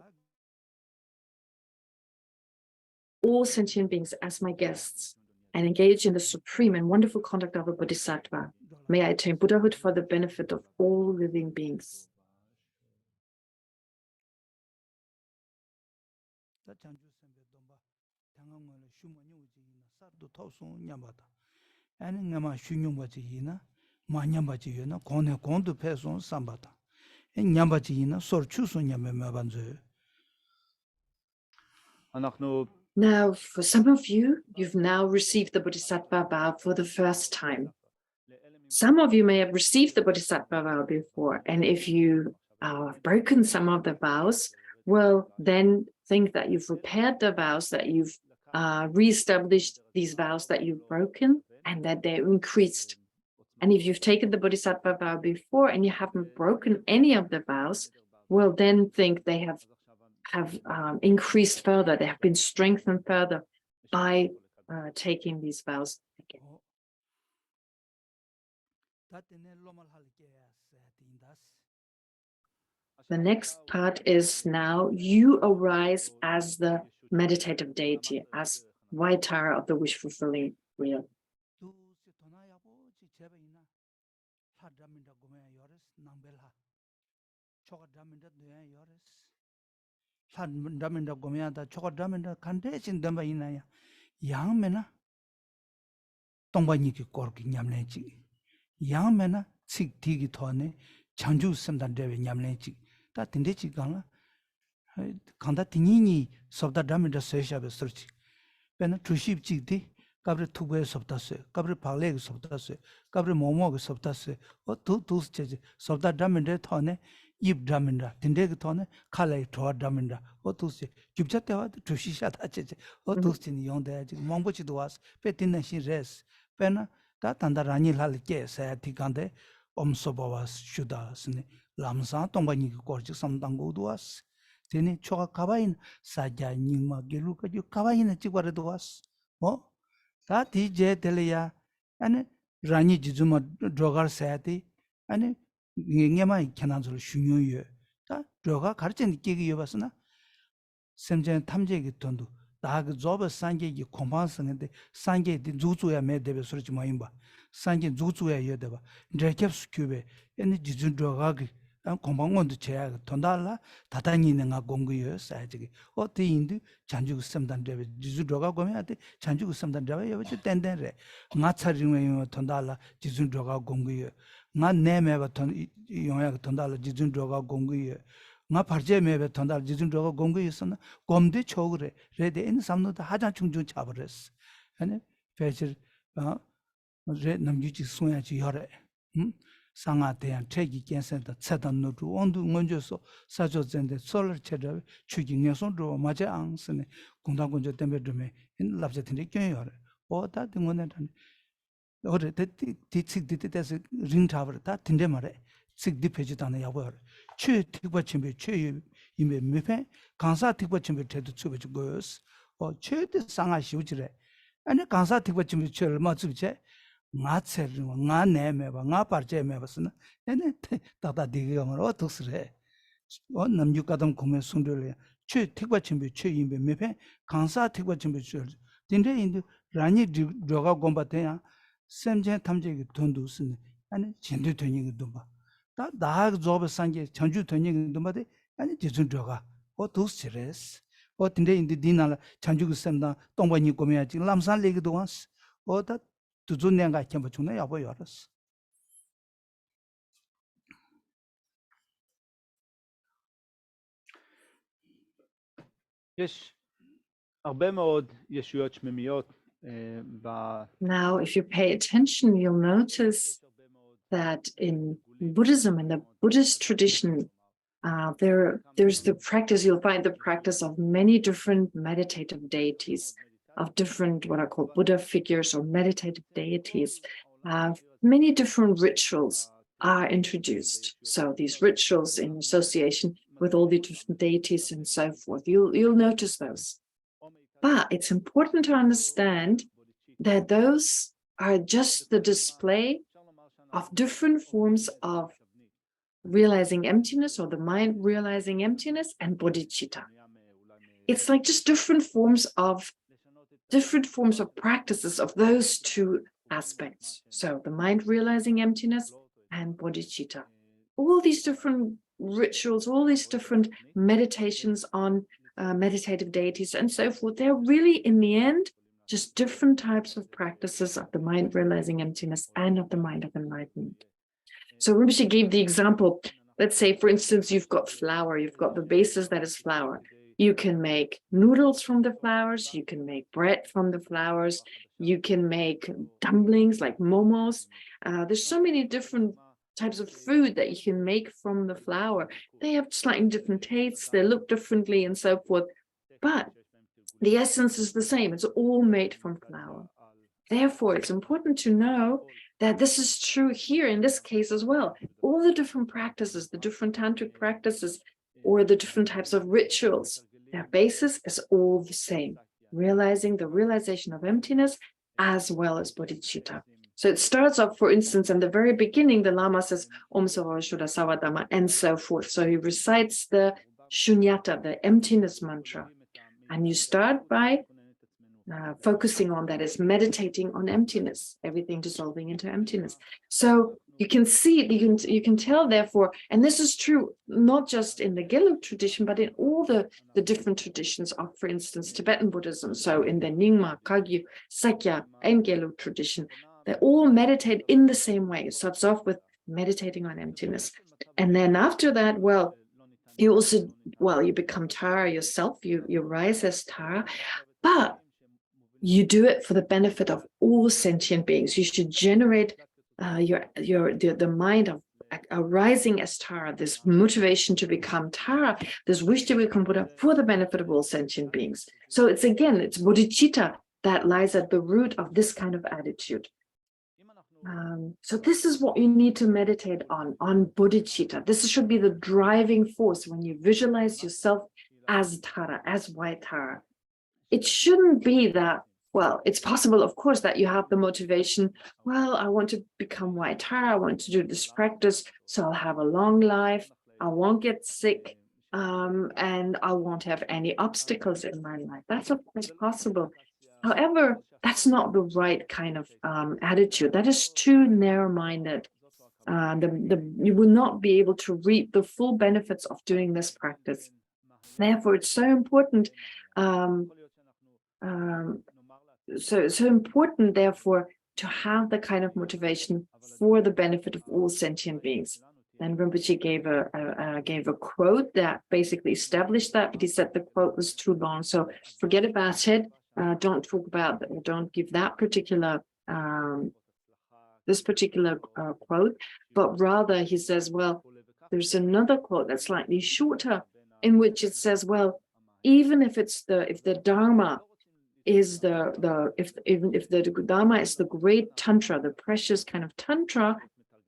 A: all sentient beings as my guests and engage in the supreme and wonderful conduct of a bodhisattva. May I attain Buddhahood for the benefit of all living beings. Now, for some of you, you've now received the Bodhisattva vow for the first time. Some of you may have received the Bodhisattva vow before, and if you have broken some of the vows, well, then think that you've repaired the vows, that you've reestablished these vows that you've broken, and that they're increased. And if you've taken the Bodhisattva vow before and you haven't broken any of the vows, well, then think they have increased further, they have been strengthened further by taking these vows again. The next part is now you arise as the meditative deity, as Vaitara of the wish-fulfilling wheel.
B: Kabre tugwe sobdase, kabre paleg sobdase, kabre momog sobdase, o tu cheje, sobda daminde thone, yib damindra, tindeg thone, kale toa damindra, o tu se, jubjatewa, tushisha cheje, o tu chin yonde, mombochi duas, petina shi res, pena, ta tanda rani lal ke sa tikande, omsobawas shudasne, lamsa tombani korji samdango duas. Tene choka kabain, saja nyingma geluka ju kabain chigware duas, o. 다 디제 텔이야 아니 라니 지주마 drogar 사야디 아니 잉게마 캐나줄 슈뉴여 다 dro가 가르쳐 느끼기 여봤으나 샘전 탐제기 돈도 다그 조버 산게기 콤반스인데 산게디 주주야 매데베 소리지 마임바 산게 주주야 여데바 드레캡스 큐베 아니 지주 dro가기 공방원도 제야 돈달라 다다니는 가 공부여 사야지 어디 인도 잔주고 쌈단데 지주 dro가 고면한테 잔주고 쌈단데 여기 땡땡래 마차링에 돈달라 지주 dro가 공부여 나 내매가 돈 용야 돈달라 지주 dro가 공부여 나 파르제메베 돈달 지주 dro가 공부였으나 곰데 초그래 레데 인 삼노다 하장 충중 잡으랬어 아니 배실 레 남주지 소야지 여래 상아대한 책이 괜찮다 차단노도 온도 먼저서 사조전데 솔을 쳐져 추기녀선도 맞아 안스네 공당군저 때문에 인 랍제tin데 겨요 어다 등원에 어레 디치디디데스 린타버 다 tin데 말에 식디 페지다네 야버 최 특과침배 최 이메 메페 강사 특과침배 태도 추베지 거스 최대 상아 시우지래 아니 강사 특과침배 최 얼마 주제 나체르 나 내매바 나 파르제메바스나 에네 다다 디게가면 어떻스래 남주가담 구매 순들래 최 특과침배 최 임베 메페 강사 특과침배 최 딘데 인도 라니 dro가 곰바테야 샘제 탐제기 돈도 쓰네 아니 진도 되는 것도 봐다 나가 조버 상게 전주 되는 것도 봐데 아니 지준 dro가 어떻스레스 딘데 인도 디나라 전주고 샘다 동반이 고매야지 람산 레기도 왔어 어다 두준내가 캠버 중에 여보 열었어.
C: יש הרבה מאוד ישויות שממיות
A: Now, if you pay attention, you'll notice that in Buddhism, in the Buddhist tradition, there's the practice, you'll find the practice of many different meditative deities, of different what are called Buddha figures or meditative deities. Many different rituals are introduced. So these rituals in association with all the different deities and so forth, you'll notice those. But it's important to understand that those are just the display of different forms of realizing emptiness, or the mind realizing emptiness, and bodhicitta. It's like just different forms of practices of those two aspects. So the mind realizing emptiness and bodhicitta. All these different rituals, all these different meditations on meditative deities and so forth, they're really in the end just different types of practices of the mind realizing emptiness and of the mind of enlightenment. So Rinpoche gave the example, let's say, for instance, you've got flour, you've got the basis that is flour. You can make noodles from the flowers, you can make bread from the flowers, you can make dumplings like momos. There's so many different types of food that you can make from the flour. They have slightly different tastes, they look differently and so forth, but the essence is the same. It's all made from flour. Therefore, it's important to know that this is true here in this case as well. All the different practices, the different tantric practices, or the different types of rituals, their basis is all the same, realizing the realization of emptiness as well as bodhicitta. So it starts off, for instance, in the very beginning, the Lama says, Om Sava Shuddha Savadama, and so forth. So he recites the Shunyata, the emptiness mantra. And you start by focusing on that, is meditating on emptiness, everything dissolving into emptiness. So you can see, you can tell, therefore, and this is true not just in the Gelug tradition, but in all the different traditions of, for instance, Tibetan Buddhism. So in the Nyingma, Kagyu, Sakya, and Gelug tradition, they all meditate in the same way. It starts off with meditating on emptiness. And then after that, well, you also, you become Tara yourself, you rise as Tara, but you do it for the benefit of all sentient beings. You should generate the mind of arising as Tara, this motivation to become Tara, this wish to become Buddha for the benefit of all sentient beings. So it's bodhicitta that lies at the root of this kind of attitude. So this is what you need to meditate on bodhicitta. This should be the driving force when you visualize yourself as Tara, as white Tara. It shouldn't be that, it's possible, of course, that you have the motivation, I want to become white Tara, I want to do this practice, so I'll have a long life, I won't get sick, and I won't have any obstacles in my life. That's of course possible. However, that's not the right kind of attitude. That is too narrow-minded. You will not be able to reap the full benefits of doing this practice. Therefore, it's so important. So important, therefore, to have the kind of motivation for the benefit of all sentient beings. Then Rinpoche gave a quote that basically established that, but he said the quote was too long, so forget about it. Don't talk about that. Don't give that particular this particular quote, but rather he says, there's another quote that's slightly shorter, in which it says, even if the Dharma is if the Dharma is the great tantra, the precious kind of tantra,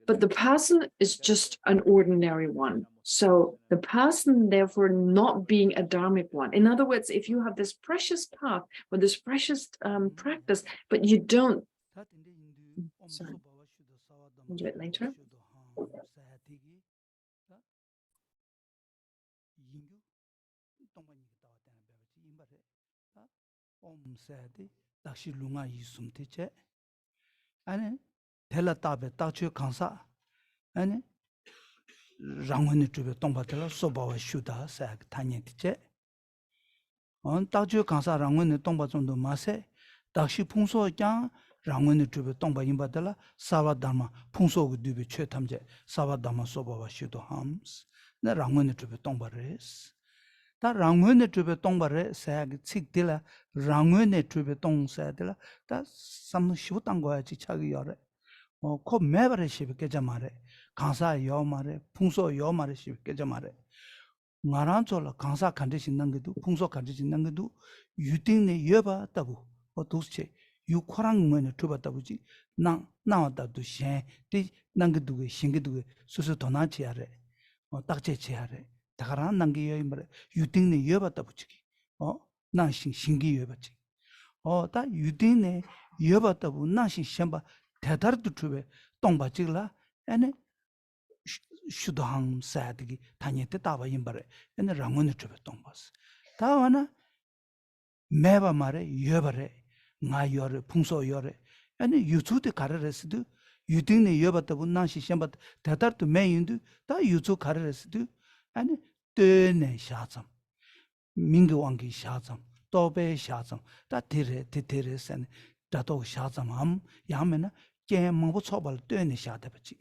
A: but the person is just an ordinary one. So the person, therefore, not being a dharmic one. In other words, if you have this precious path or this precious practice, but you don't, sorry, we'll do it later.
B: Tela tabe tachu kansa ane rangwani chube tongpa tela sobawa shuda sa tanya tiche on tachu kansa rangwani tongpa zondo mase dakshi pungso kyang rangwani chube tongpa imba tela sawa dharma pungso gu dube che tamje sawa dharma sobawa shudo hams na rangwani chube tongpa res 다 랑원의 주베 동바레 사야기 칙딜라 랑원의 주베 동사야딜라 다 삼는 시부탄 거야 지차기 열에 코 매버레 시비게 자마레 강사 요 말에 풍소 요 말에 시비게 자마레 나란 졸라 강사 간지신 난게도 풍소 간지신 난게도 유딩네 여바 따부 도스체 유코랑 뭐네 주바따부지 나 나왔다도 셴디 난게도 신게도 수수 도나치야레 딱제치야레 다가란 난게 여이 말에 유딩네 여바따 부지기 나신 신기 여바지 다 유딩네 여바따부 나신 셴바 대다르도 주베 똥바지라 에네 슈도항 사드기 다니테 따바 임바레 에네 랑원의 주베 똥바스 다와나 매바 말에 여바레 나 여레 풍소 여레 에네 유튜드 가르레스도 유딩네 여바따부 나신 셴바 대다르도 매인도 다 유튜브 가르레스도 아니 뜨네 샤점 민교왕기 샤점 또베 샤점 다 디레센 다도 샤점 함 야면은 게 뭐부 초발 뜨네 샤다버지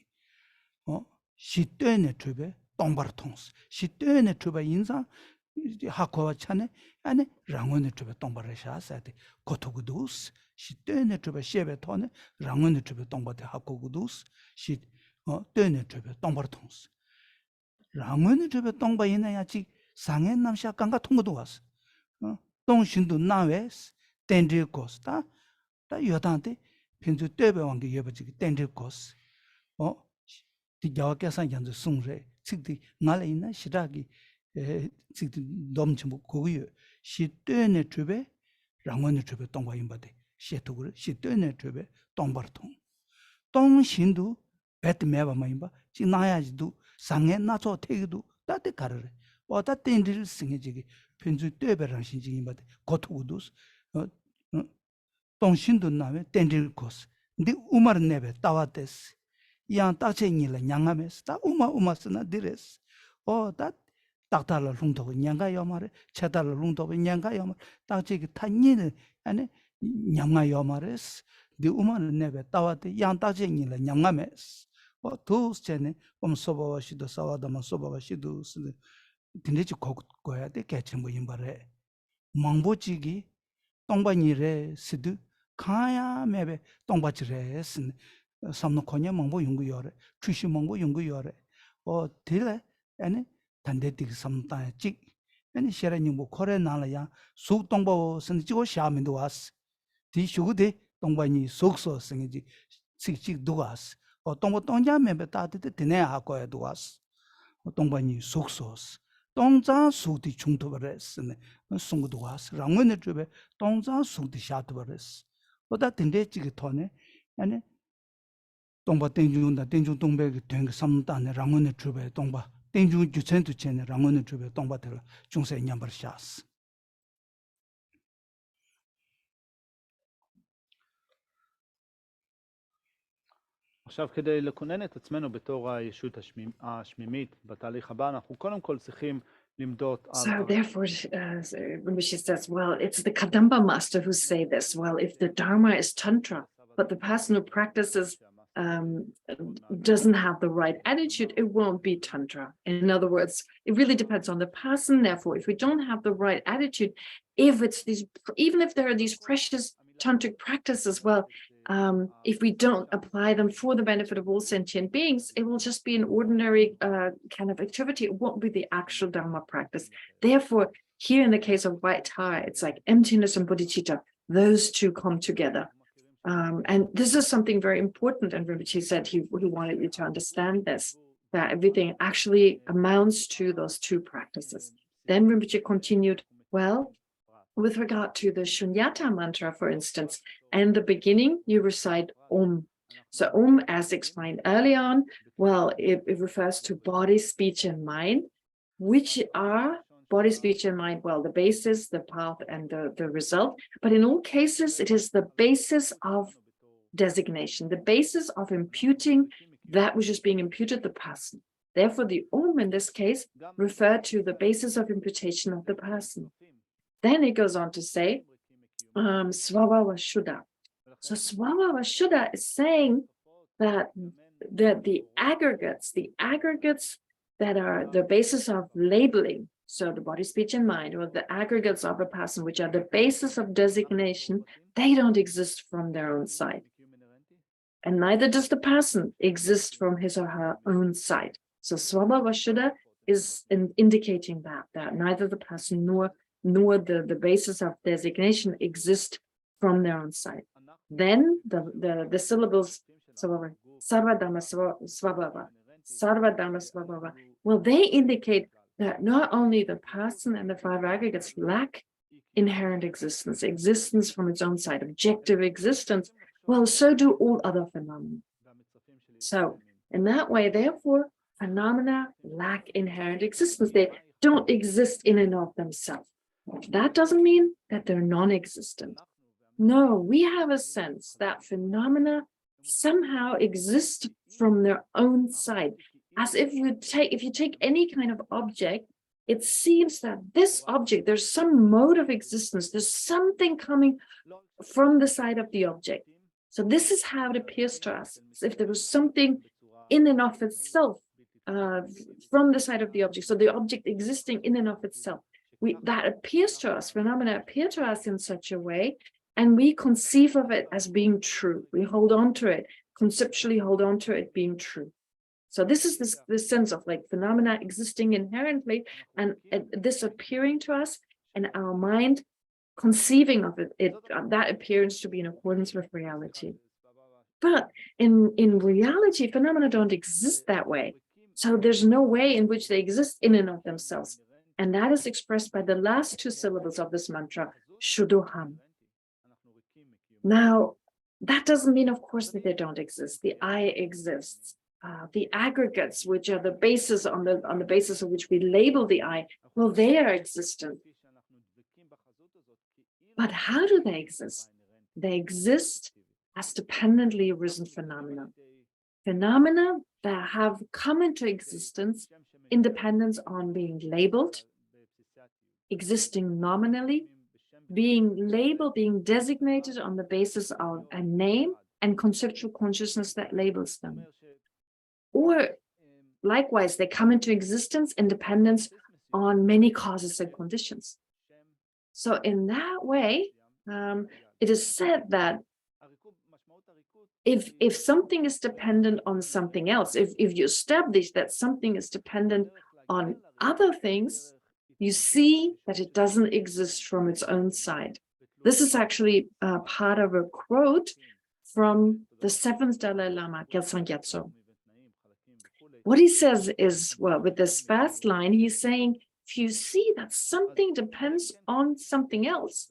B: 시 뜨네 트베 동바르통스 시 뜨네 트베 인상 하코와 차네 아니 랑원의 트베 동바르 샤사데 고토구두스 시 뜨네 트베 셰베 토네 랑원의 트베 동바데 하코구두스 시 뜨네 트베 동바르통스 랑원의 주변 동바이나야 지 상해 남샤 강가 통고도 왔어. 동신도 나외스 땡질 코스다. 다 여단데 편주 대배왕게 여버지 땡질 코스. 디야와께서 연주 송래 직디 나래이나 시라기 직디 넘침고 고유 시뜨네 주변 랑원의 주변 동바인바데 시토글 시뜨네 주변 동바르통. 동신도 배트매바마인바 지 나야지도 상해 나초 태기도 따뜻 가르래 어다 땡들 생기지 편주 떼베랑 신지기 바데 고토우도 동신도 나면 땡들 코스 근데 우마르 네베 따와데스 양 따체니라 냥하메스 다 우마스나 디레스 다 딱달라 룽도 냥가요 말에 체달라 룽도 냥가요 말 따체기 탄니는 아니 냥가요 말에스 디 우마르 네베 따와데 양 따체니라 냥하메스 도스체네 소바와시도 사와다마 소바와시도 근데지 거야 돼 개체 뭐 임바래 망보지기 똥바니레 스드 카야 매베 똥바지레 쓴 삼노코냐 망보 연구요래 추시 망보 연구요래 딜레 아니 단대디 삼다 직 아니 셔라니 뭐 코레 나라야 수 똥보 쓴 지고 샤면도 왔어 디 쇼데 똥바니 속소 생이지 직직 누가 왔어 동보 동자매베 따뜻해 되네 하고야 도왔어 동반이 속소스 동자 수디 중도버렸으네 송도 왔어 랑원의 주베 동자 수디 샤도버렸어 보다 된대지기 토네 아니 동바 땡중다 땡중 동백이 된게 삼단에 랑원의 주베 동바 땡중 주천도 전에 랑원의 주베 동바들 중세 냠버샤스
C: עכשיו כדי לכונן את עצמנו בתור הישות השמימית בתהליך הבא, אנחנו קודם כל צריכים למדוד
A: So therefore, Rinpoche says, well, it's the Kadamba master who say this. Well, if the Dharma is Tantra, but the person who practices doesn't have the right attitude, it won't be Tantra. In other words, it really depends on the person. Therefore, if we don't have the right attitude, even if there are these precious tantric practices, well, if we don't apply them for the benefit of all sentient beings, it will just be an ordinary kind of activity. It won't be the actual Dharma practice. Therefore, here in the case of white tie, it's like emptiness and bodhicitta, those two come together. And this is something very important. And Rinpoche said he wanted you to understand this, that everything actually amounts to those two practices. Then Rinpoche continued, well, with regard to the Shunyata mantra, for instance, in the beginning, you recite Om. So Om, as explained early on, well, it refers to body, speech, and mind, which are body, speech, and mind, well, the basis, the path, and the result. But in all cases, it is the basis of designation, the basis of imputing that which is being imputed the person. Therefore, the Om in this case referred to the basis of imputation of the person. Then it goes on to say, Svabhava Shuddha. So Svabhava Shuddha is saying that the aggregates that are the basis of labeling, So the body, speech, and mind, or the aggregates of a person, which are the basis of designation, they don't exist from their own side. And neither does the person exist from his or her own side. So Swabhava Shuddha is indicating that neither the person nor the basis of designation exist from their own side. Then the syllables Sarva Dhamma Swabhava, Sarva Dhamma Swabhava, well, they indicate that not only the person and the five aggregates lack inherent existence from its own side, objective existence, well, so do all other phenomena. So in that way, therefore, phenomena lack inherent existence. They don't exist in and of themselves. That doesn't mean that they're non-existent. No, we have a sense that phenomena somehow exist from their own side. As if you take any kind of object, it seems that this object, there's some mode of existence, there's something coming from the side of the object. So this is how it appears to us, as if there was something in and of itself from the side of the object. So the object existing in and of itself. That appears to us, phenomena appear to us in such a way, and we conceive of it as being true. We hold on to it, conceptually hold on to it being true. So this is this sense of like phenomena existing inherently and this appearing to us, and our mind conceiving of it that appearance to be in accordance with reality. But in reality, phenomena don't exist that way. So there's no way in which they exist in and of themselves. And that is expressed by the last two syllables of this mantra, Shuddham. Now, that doesn't mean, of course, that they don't exist. The I exists. The aggregates, which are the basis on the basis of which we label the I, well, they are existent. But how do they exist? They exist as dependently arisen phenomena. Phenomena that have come into existence in dependence on being labeled, existing nominally, being labeled, being designated on the basis of a name and conceptual consciousness that labels them. Or likewise, they come into existence in dependence on many causes and conditions. So in that way, it is said that if something is dependent on something else, if you establish that something is dependent on other things, you see that it doesn't exist from its own side. This is actually part of a quote from the 7th Dalai Lama, Gyaltsen Gyatso. What he says is, well, with this fast line, he's saying, if you see that something depends on something else,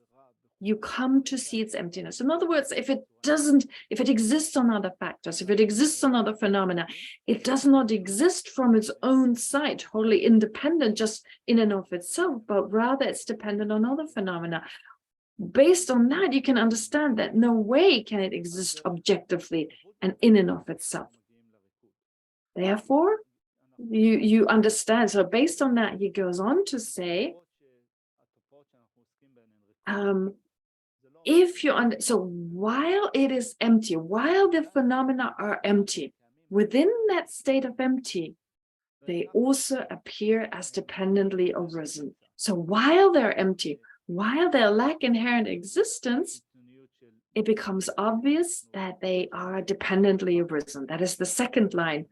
A: you come to see its emptiness. In other words, if it exists on other factors, if it exists on other phenomena, it does not exist from its own side, totally independent, just in and of itself, but rather it's dependent on other phenomena. Based on that, you can understand that no way can it exist objectively and in and of itself. Therefore, you understand. So based on that, he goes on to say, so while it is empty, while the phenomena are empty, within that state of empty, they also appear as dependently arisen. So while they're empty, while they lack inherent existence, it becomes obvious that they are dependently arisen. That is the second line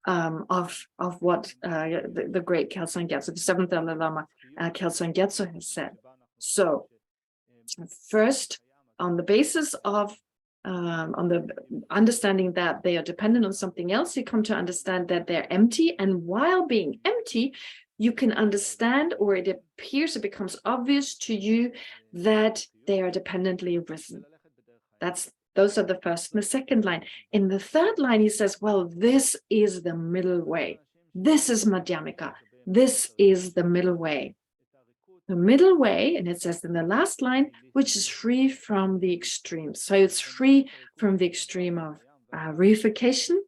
A: of what the great Gyaltsen Gyatso, the 7th Dalai Lama, Gyaltsen Gyatso has said. So first, on the basis of on the understanding that they are dependent on something else, you come to understand that they're empty, and while being empty, you can understand, or it appears, it becomes obvious to you that they are dependently arisen. Those are the first and the second line. In the third line, he says, well, this is the middle way. This is Madhyamika. This is the middle way. The middle way, and it says in the last line, which is free from the extremes. So it's free from the extreme of reification,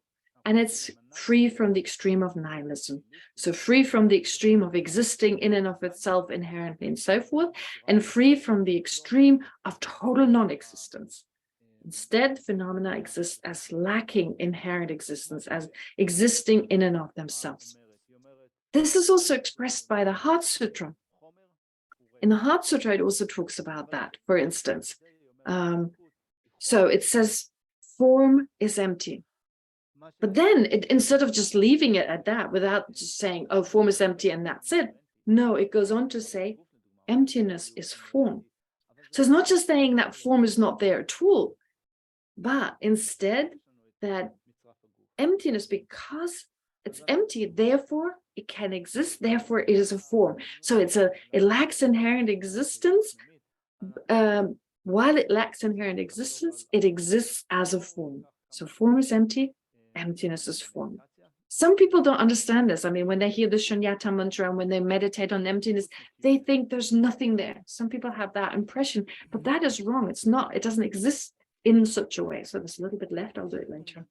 A: and it's free from the extreme of nihilism. So free from the extreme of existing in and of itself inherently and so forth, and free from the extreme of total non-existence. Instead, phenomena exist as lacking inherent existence, as existing in and of themselves. This is also expressed by the Heart Sutra. In the Heart Sutra, it also talks about that, for instance. So it says, form is empty. But then instead of just leaving it at that, without just saying, oh, form is empty and that's it. No, it goes on to say, emptiness is form. So it's not just saying that form is not there at all, but instead that emptiness, because it's empty, therefore it can exist, therefore it is a form. So it lacks inherent existence. While it lacks inherent existence, it exists as a form. So form is empty, emptiness is form. Some people don't understand this. I mean, when they hear the Shunyata mantra and when they meditate on emptiness, they think there's nothing there. Some people have that impression, but that is wrong. It's not. It doesn't exist in such a way. So there's a little bit left. I'll do it later.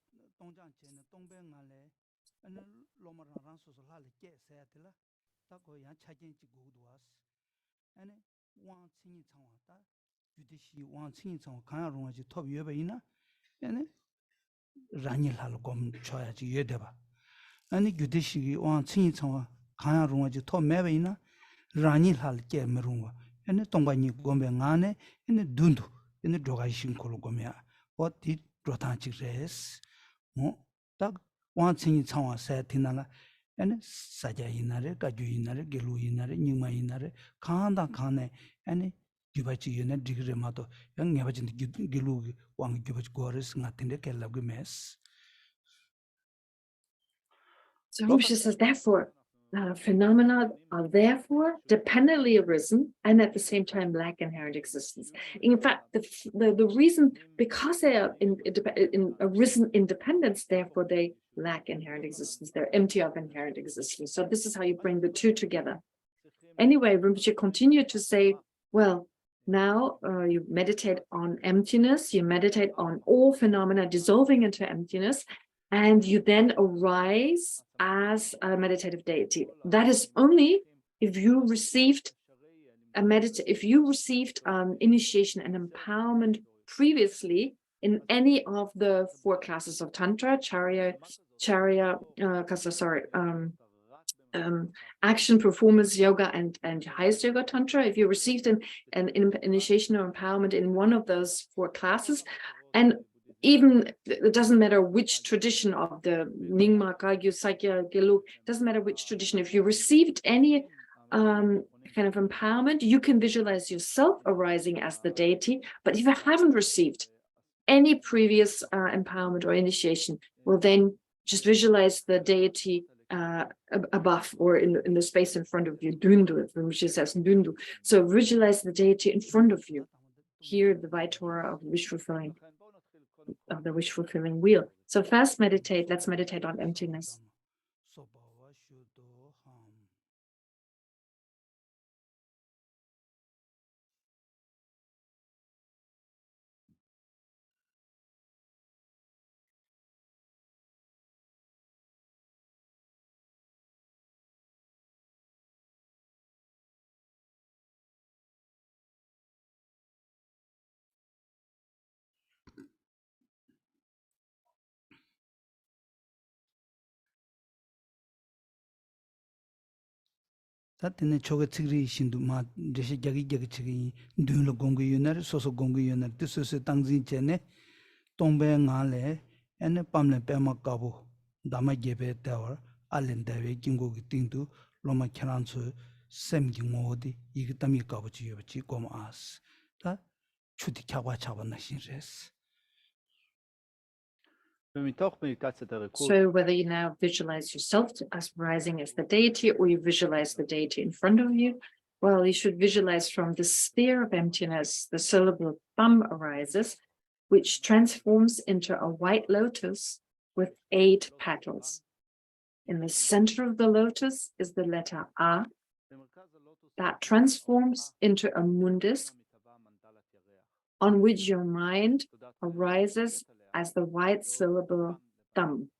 B: 아니 규대식이 왕칭이 청와 강야롱아지 토매베이나 라니할 게메롱와 에네 동반이 고메가네 에네 둔두 에네 도가이신 콜고메야 어디 로탄치레스 딱 왕칭이 청와 세티나라 에네 사자이나레 가주이나레 게루이나레 닝마이나레 칸다 칸네 에네 규바치 유네 디그레마도 양내바진 게루 왕 규바치 고르스 나텐데 켈라그메스.
A: So Rinpoche says, therefore, phenomena are therefore dependently arisen and at the same time lack inherent existence. In fact, the reason, because they are in arisen independence, therefore they lack inherent existence. They're empty of inherent existence. So this is how you bring the two together. Anyway, Rinpoche continued to say, well, now you meditate on emptiness, you meditate on all phenomena dissolving into emptiness, and you then arise as a meditative deity. That is only if you received initiation and empowerment previously in any of the 4 classes of Tantra, action, performance, yoga, and highest yoga Tantra. If you received an initiation or empowerment in one of those 4 classes, and even it doesn't matter which tradition of the Nyingma, Kagyu, Sakya, Gelug, doesn't matter which tradition. If you received any kind of empowerment, you can visualize yourself arising as the deity. But if you haven't received any previous empowerment or initiation, well, then just visualize the deity above or in the space in front of you, Dundu, which says Dundu. So visualize the deity in front of you. Here, the Vaitora of the wish-fulfilling wheel. So first meditate, let's meditate on emptiness.
B: 다때네 초가 측리 신도 마 대시 자기 측이 눈로 공부 유나를 소소 공부 유나 뜻소서 당진제네 동배가래 에네 밤래 빼막가고 담아 geb에 대어 알렌다베 긴고기 띵도 로마 캐란츠 샘기 모디 이게 담이 가보지 여지 고마스 다 추디 캬과 차번나 신레스.
A: So whether you now visualize yourself as rising as the deity or you visualize the deity in front of you, well, you should visualize from the sphere of emptiness, the syllable thumb arises, which transforms into a white lotus with 8 petals. In the center of the lotus is the letter A that transforms into a mundus on which your mind arises as the white syllable thumb.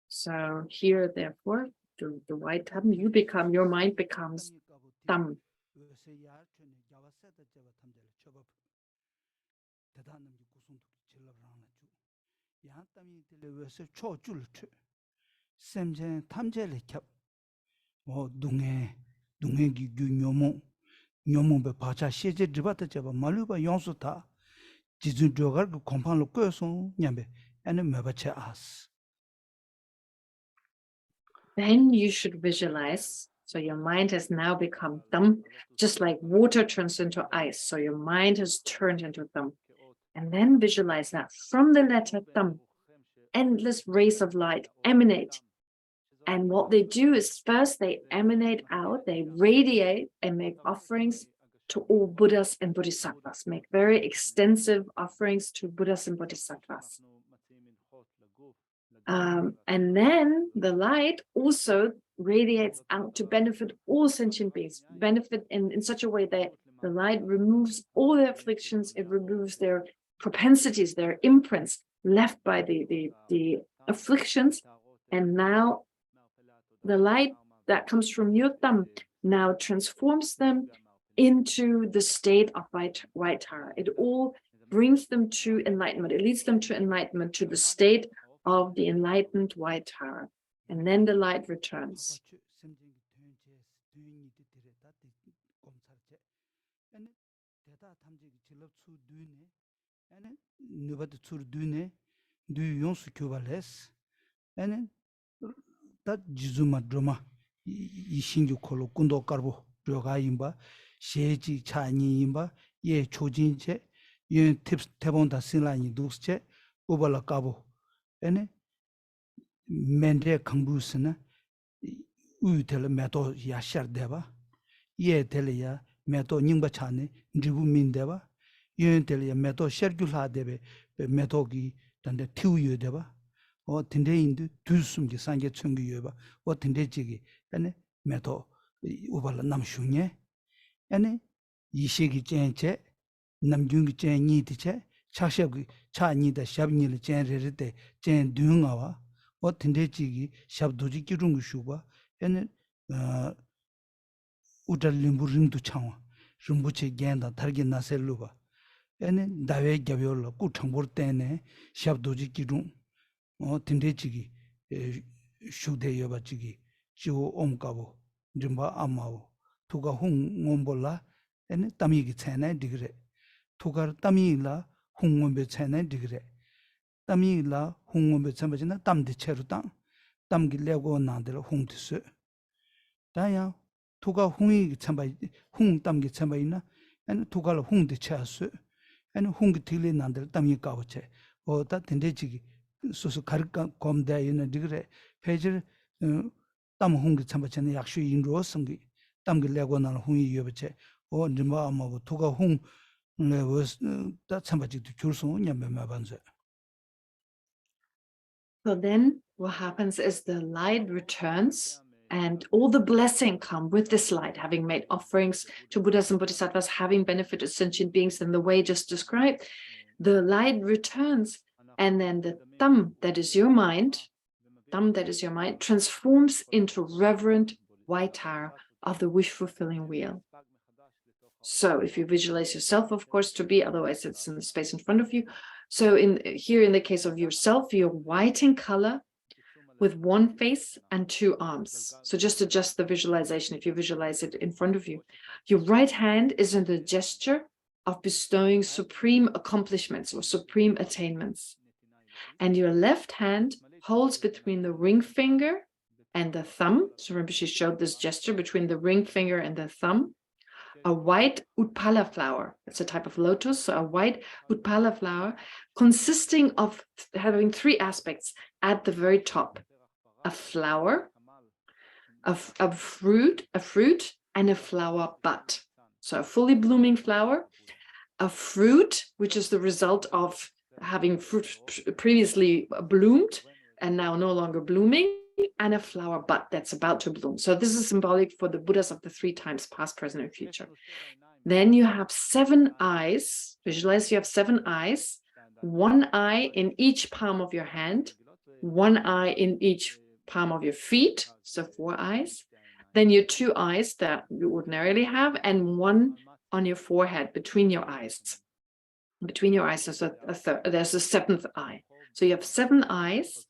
A: So here, therefore, the white thumb, your mind becomes thumb.
B: 샘제 탐제를 캡 동해기 뇽몽베 바차 시제 드바트 잡아 말루바 용수타 지준 조갈 그 콤판로 끄서 냠베 아니 메바체 아스.
A: Then you should visualize. So your mind has now become thumb, just like water turns into ice. So your mind has turned into thumb. And then visualize that from the letter thumb, endless rays of light emanate. And what they do is first they emanate out, they radiate and make offerings to all Buddhas and Bodhisattvas, make very extensive offerings to Buddhas and Bodhisattvas. And then the light also radiates out to benefit all sentient beings, benefit in such a way that the light removes all their afflictions, it removes their propensities, their imprints left by the afflictions. And now the light that comes from your thumb now transforms them into the state of white Tara. It all brings them to enlightenment. It leads them to enlightenment, to the state of the enlightened white Tara. And then the light returns.
B: 다 지주마 드라마 이 신주 콜로 군도 깔고 들어가 임바 세지 차니 임바 예 초진체 예 팁스 태본다 신라니 두스체 오발라 까보 에네 멘데 강부스나 우텔 메토 야샤르데바 예 텔이야 메토 닝바 차네 리부민데바 예 텔이야 메토 셔귤하데베 메토기 단데 튜유데바 tindayin dusumgi sanje chungi yoba, tindajigi ane meto ubala namshunye, ane yishigi chenche, namjungi chen niti che, chakshabgi cha nida shabnili chen rerite chen dungawa, tindajigi shabduji kirungu shuba, ane udal limbu rindu changwa, Rinpoche genda targi nase luba, ane dawe gyabyola ku changbor tene shabduji kirung, tindechigi shukde yoba chigi chiwo omkabo rimba amawo tuga hung ngombola ene tamigi chena digre tugar tamila hung ngombe chena digre tamila hung ngombe chambajina tamde cherutang tamgi lego nandela hung tisu daya tuga hungi chambai hung tamgi chambaina ene tugal hung de chasu ene hung tili nandela tamgi kaboche ta tindechigi 소소 가르까 검대 있는 디그레 페이지 담홍기 참바체는 약수 인로 성기 담기 내고 나는 홍이 여버체 님바 아마고 투가 홍 레고 다 참바지도 줄수 냠매마 반세.
A: So then what happens is the light returns and all the blessing come with this light, having made offerings to Buddhas and Bodhisattvas, having benefited sentient beings in the way just described. The light returns. And then the thumb, that is your mind, transforms into reverent white Tara of the wish-fulfilling wheel. So if you visualize yourself, of course, to be, otherwise it's in the space in front of you. So here in the case of yourself, you're white in color with one face and two arms. So just adjust the visualization if you visualize it in front of you. Your right hand is in the gesture of bestowing supreme accomplishments or supreme attainments. And your left hand holds between the ring finger and the thumb. So Rinpoche showed this gesture between the ring finger and the thumb. A white utpala flower. It's a type of lotus. So a white utpala flower consisting of having three aspects at the very top. A flower, a fruit, and a flower bud. So a fully blooming flower, a fruit, which is the result of having fruit previously bloomed and now no longer blooming, and a flower bud that's about to bloom. So this is symbolic for the Buddhas of the 3 times, past, present, and future. Then you have 7 eyes. Visualize you have 7 eyes, 1 eye in each palm of your hand, 1 eye in each palm of your feet, so 4 eyes. Then your 2 eyes that you ordinarily have, and 1 on your forehead between your eyes. Between your eyes, there's a 7th eye. So you have 7 eyes,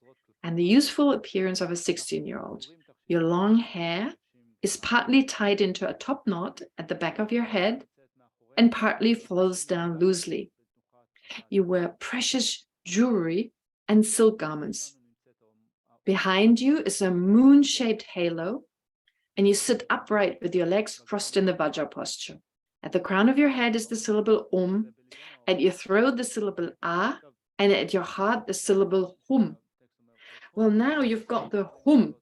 A: and the youthful appearance of a 16-year-old. Your long hair is partly tied into a top knot at the back of your head and partly falls down loosely. You wear precious jewelry and silk garments. Behind you is a moon-shaped halo, and you sit upright with your legs crossed in the Vajra posture. At the crown of your head is the syllable Om, at your throat the syllable A, and at your heart the syllable Hum. Well, now you've got the Hum,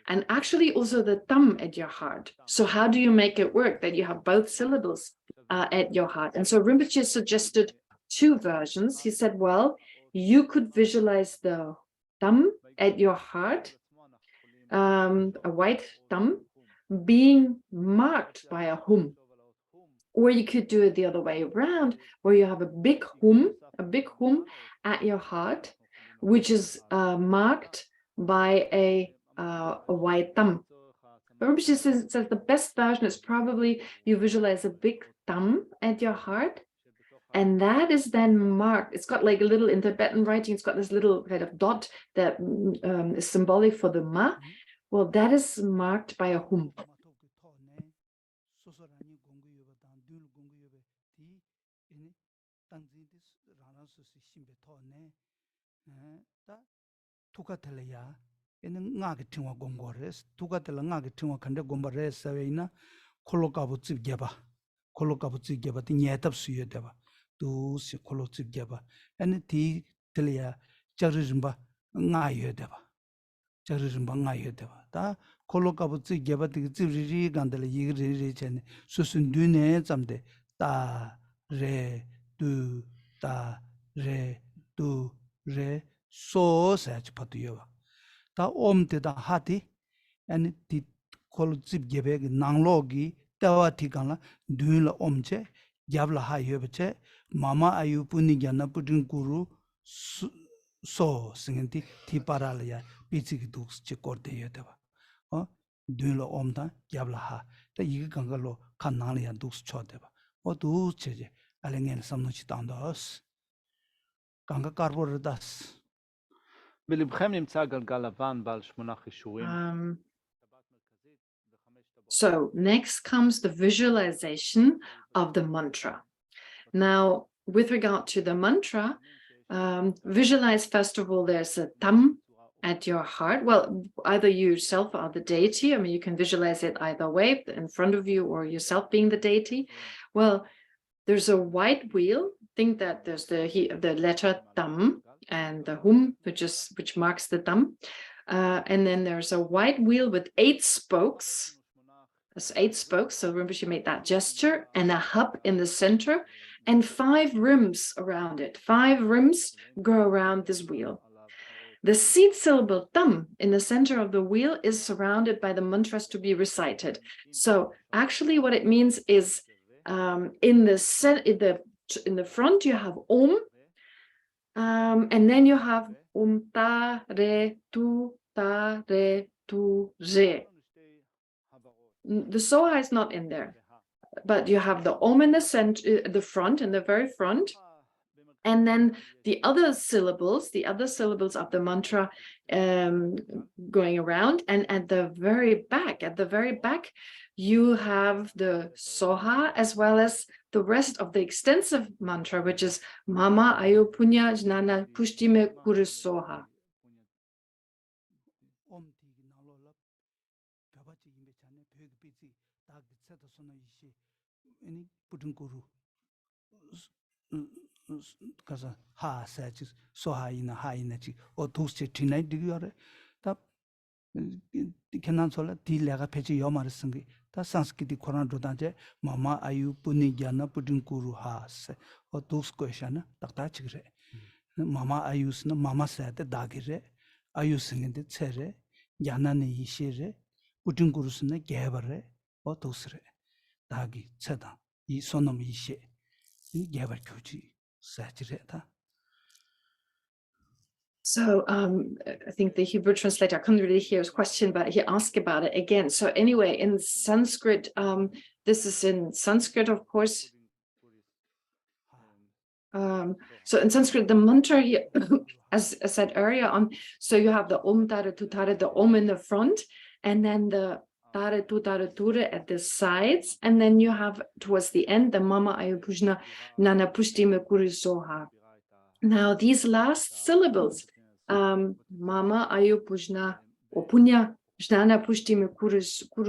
A: and actually also the Tam at your heart. So how do you make it work that you have both syllables at your heart? And so Rinpoche suggested two versions. He said, well, you could visualize the Tam at your heart, a white Tam, being marked by a Hum. Or you could do it the other way around, where you have a big hum at your heart, which is marked by a white thumb. Rinpoche says the best version is probably you visualize a big thumb at your heart, and that is then marked. It's got like a little, in Tibetan writing, it's got this little kind of dot that is symbolic for the ma. Well, that is marked by a hum.
B: So such patuyo ta om te da hati and the kolzib gebeg nanglogi tawa tikala duila omche yabla ha yobeche mama ayu puni gyana putin guru so singenti ti parala ya pichigi dux che korde yedaba duila omda yabla ha ta yigi gangalo kanala ya dux chodeba o du cheje alengen samnuchi tandos ganga carbor das.
A: So next comes the visualization of the mantra. Now, with regard to the mantra, visualize first of all, there's a tam at your heart. Well, either you yourself or the deity. I mean, you can visualize it either way, in front of you or yourself being the deity. Well, there's a white wheel. Think that there's the letter tam and the hum, which marks the tam. And then there's a white wheel with 8 spokes. There's 8 spokes, so Rinpoche made that gesture, and a hub in the center, and 5 rims around it. 5 rims go around this wheel. The seed syllable tam in the center of the wheel is surrounded by the mantras to be recited. So actually what it means is in the front you have Om, and then you have ta re tu re. The soha is not in there, but you have the Om in the center, the front, in the very front, and then the other syllables of the mantra going around, and at the very back, you have the soha as well as the rest of the extensive mantra, which is Mama Ayo Punya Jnana Pushtime Kuru Soha.
B: Kaza ha sachi so ha ina chi o thus che tinai digore ta kenan sola ti lega pechi yomar sangi ta sanskriti koran rodan je mama ayu puni gyana putin kuru ha se o thus question takta chigre mama ayus na mama sa te dagire ayus ngende chere gyana ne yishere putin kuru sna gebare o thusre dagi cheda I sonom yishe gebar kuji.
A: So I think the Hebrew translator, I couldn't really hear his question, but he asked about it again. So anyway, in Sanskrit, this is in Sanskrit, of course. So in Sanskrit, the mantra here, as I said earlier on, so you have the Om Tara Tu Tara, the Om in the front, and then the Tara Tu Tara Ture at the sides, and then you have towards the end the Mama Ayupujna Nana Pushti Mekuri Soha. Now these last syllables, Mama Ayupujna or Punya Jnana Pushti Mekuri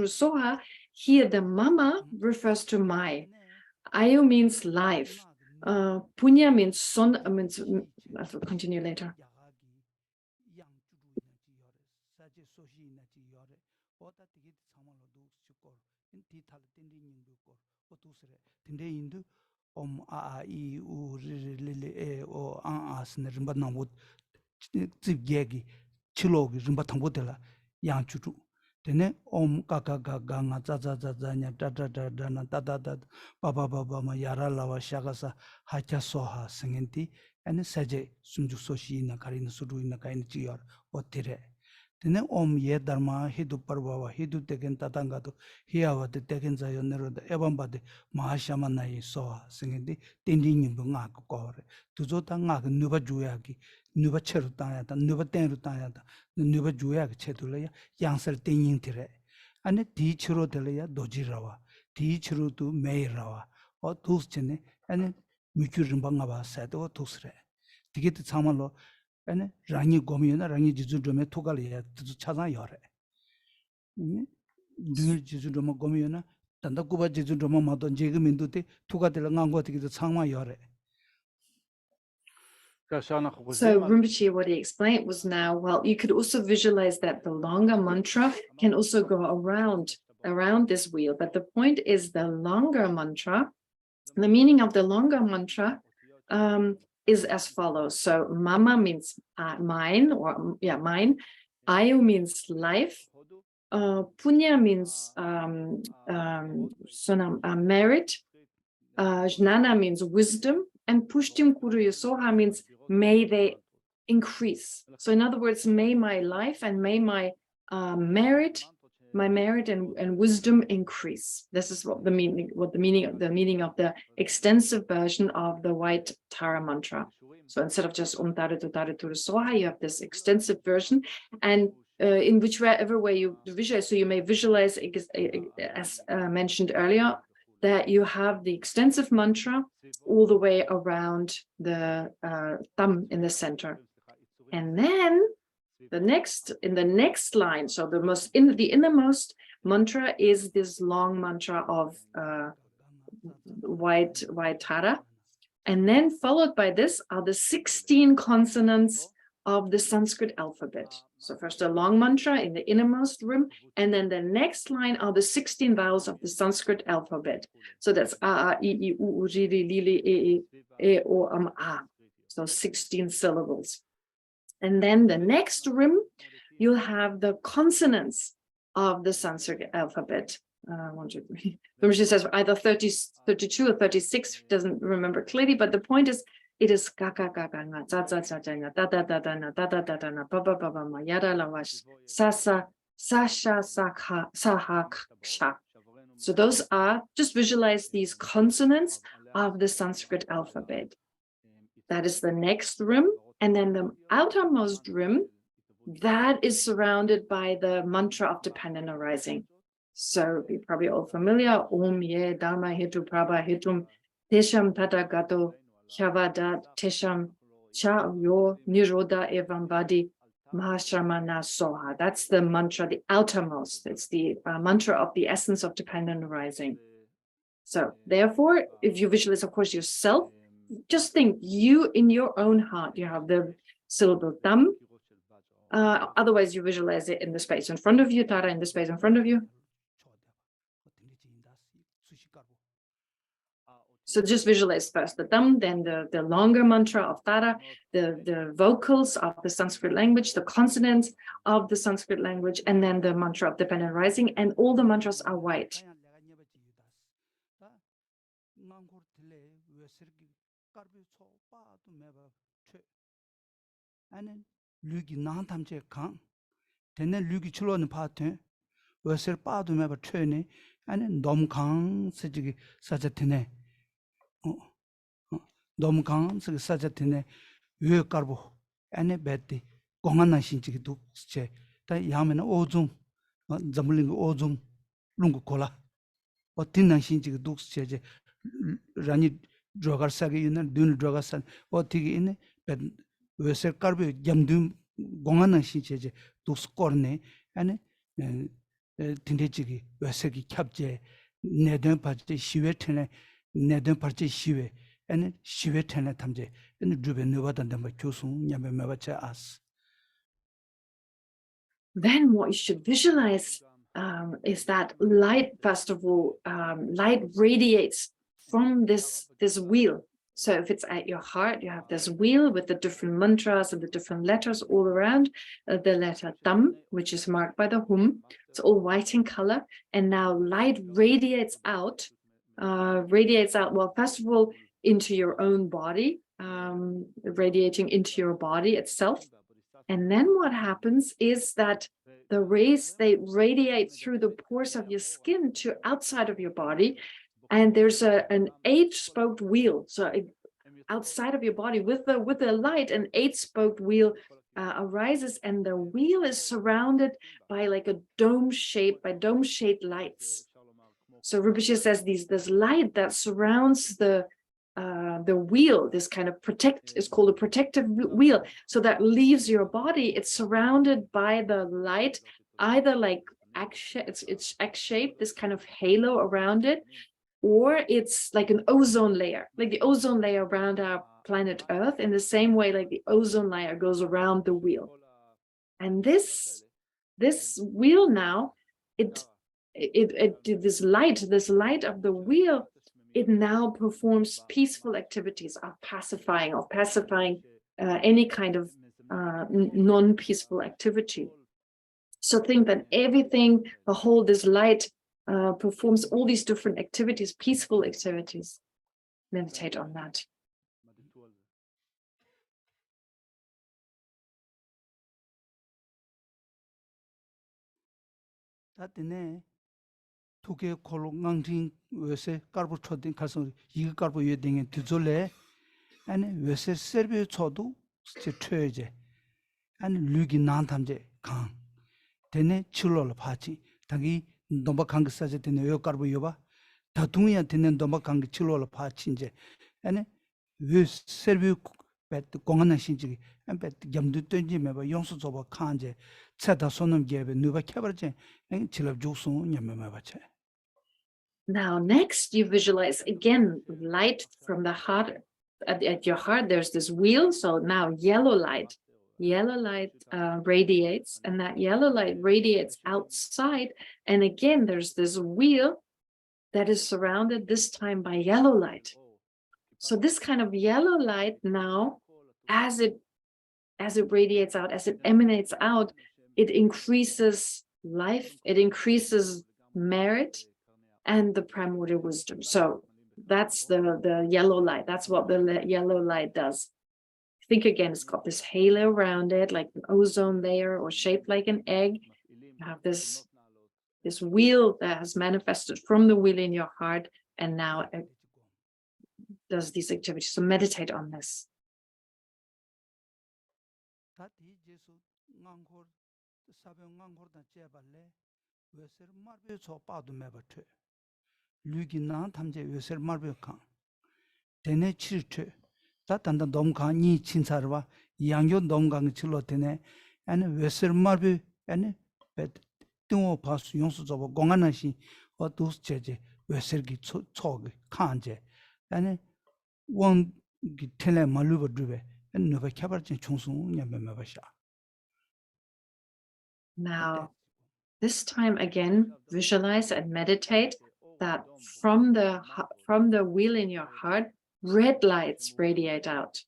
A: Soha, here the Mama refers to my. Ayu means life. Punya means son, means, I will continue later.
B: Tene om kaka gaga nga za za za za nya da da da da na da da da ba ba ba ba ma yara lawa shagasa hacha soha singenti ane saje sumjuk soshi na kari na suru na kai na chiyor otire tene om ye dharma hidu parvawa hidu teken tatanga to hiyawa te teken za yonero da ebam ba de mahashama na yi soha singenti tendi nyimbu nga ko kore tuzo ta nga ka nuba juya ki nuba cheru tanya ta nuba tenru tanya ta nuba juya ki chedula ya yangsar tenying tire ane di chiro tele ya doji rawa di chiro tu mei rawa o tus chene ane mikyu rinpa nga ba saito o tus re digi ti tsama lo ane rangi gomi yo na rangi jizu dhome tukali ya tizu chazan yo re dungi jizu dhoma gomi yo na tanda kuba jizu dhoma mato jegi mindu te tukatila ngango tiki ti tsangma yo re.
A: So Rinpoche, what he explained was now, well, you could also visualize that the longer mantra can also go around this wheel. But the point is the longer mantra, the meaning of the longer mantra is as follows. So mama means mine, or mine. Ayu means life. Punya means merit. Jnana means wisdom. And Pushtim Kuru Soha means may they increase. So in other words, may my life and may my merit and wisdom increase. This is what the meaning of the extensive version of the white Tara mantra. So instead of just Tara Tu Tara Tu Soha, you have this extensive version, and in whichever way you visualize. So you may visualize, as mentioned earlier, that you have the extensive mantra all the way around the thumb in the center. And then in the next line, so the innermost mantra is this long mantra of white Tara. And then followed by this are the 16 consonants of the Sanskrit alphabet. So first a long mantra in the innermost rim, and then the next line are the 16 vowels of the Sanskrit alphabet. So that's a, I, I, u, ri, ri, li, li, e, o, a. So 16 syllables. And then the next rim, you'll have the consonants of the Sanskrit alphabet. 1, 2, 3. Rinpoche says either 32 or 36, doesn't remember clearly, but the point is, it is ka ka ka ka nga za za za za da da da da na da da da da na ba ba ba ba ma yada la wash sa sa sa sha sa ka sa ha sha. So those are, just visualize these consonants of the Sanskrit alphabet. That is the next rim, and then the outermost rim, that is surrounded by the mantra of dependent arising. So you're probably all familiar. Om ye dharma hetu prabha hetum tesham tatagato Hyavadat Tesham Cha Yo Niroda Evam Vadi Mahashramana Soha. That's the mantra, the outermost. It's the mantra of the essence of dependent arising. So therefore, if you visualize, of course, yourself, just think you in your own heart, you have the syllable tam. Otherwise, you visualize it in the space in front of you, Tara in the space in front of you. So just visualize first the thumb, then the longer mantra of Tara, the vocals of the Sanskrit language, the consonants of the Sanskrit language, and then the mantra of dependent rising, and all the mantras are white.
B: 너무 강한 사자티네 왜 깔고 안에 배티 공안나 신지기도 제 다 야면 오중 잠물린 오중 룽고 콜라 어tinnan 신지기도 제 라니 드라가사게 있는 눈 드라가산 어티기 있네 배 왜서 깔고 잠든 공안나 신지제 독스코르네 아니 딘데지기 왜서기 캡제 내던 파지 시웨트네 내던 파지 시웨 and shivetene tamje and drube novatan damba kyosung nyame mebacha as.
A: Then what you should visualize is that light, first of all, light radiates from this wheel. So if it's at your heart, you have this wheel with the different mantras and the different letters all around. The letter Tam, which is marked by the Hum, it's all white in color. And now light radiates out, well, first of all, into your own body, radiating into your body itself. And then what happens is that the rays, they radiate through the pores of your skin to outside of your body. And there's an 8-spoked wheel. So outside of your body with the light, an 8-spoked wheel arises, and the wheel is surrounded by like a dome-shaped lights. So Rinpoche says this light that surrounds the wheel, this kind of is called a protective wheel. So that leaves your body, it's surrounded by the light, either like it's X-shaped, this kind of halo around it, or it's like an ozone layer, like the ozone layer around our planet Earth, in the same way like the ozone layer goes around the wheel. And this wheel now, this light of the wheel, it now performs peaceful activities of pacifying any kind of non-peaceful activity. So think that everything, this light performs all these different activities, peaceful activities. Meditate on that.
B: 두개 콜롱강진 외세 깔부 초딩 가서 이거 깔부 예딩에 뒤졸래 아니 외세 서비스 초도 제 최제 아니 류기 난탐제 강 되네 출로를 파지 당이 넘바 강그 사제 되네 요 깔부 요바 다둥이야 되네 넘바 강그 출로를 파지 이제 아니 왜 서비스 배트 공안한 신지 안 배트 겸도 던지 매바 용수 줘봐 칸제 차다 손놈 개베 누가 켜버지 질럽 죽송 냠매마 바체.
A: Now, next, you visualize again light from the heart. At your heart, there's this wheel. So now yellow light radiates, and that yellow light radiates outside. And again, there's this wheel that is surrounded this time by yellow light. So this kind of yellow light now, as it radiates out, as it emanates out, it increases life, it increases merit, and the primordial wisdom. So that's the yellow light. That's what the yellow light does. Think again, it's got this halo around it, like an ozone layer or shaped like an egg. You have this wheel that has manifested from the wheel in your heart, and now it does these activities. So meditate on this.
B: 류기나 탐제 외설 말벽강 되네 칠트 다단다 넘강이 친사르와 양요 넘강 칠로 되네 아니 외설 말벽 아니 뚱어 파수 용수 접어 공안하시 어두스 제제 외설기 초기 칸제 아니 원기 텔레 말루버 드베 누가 캬버진 총수 냠매마바샤.
A: Now, this time again, visualize and meditate that from the wheel in your heart, red lights radiate out.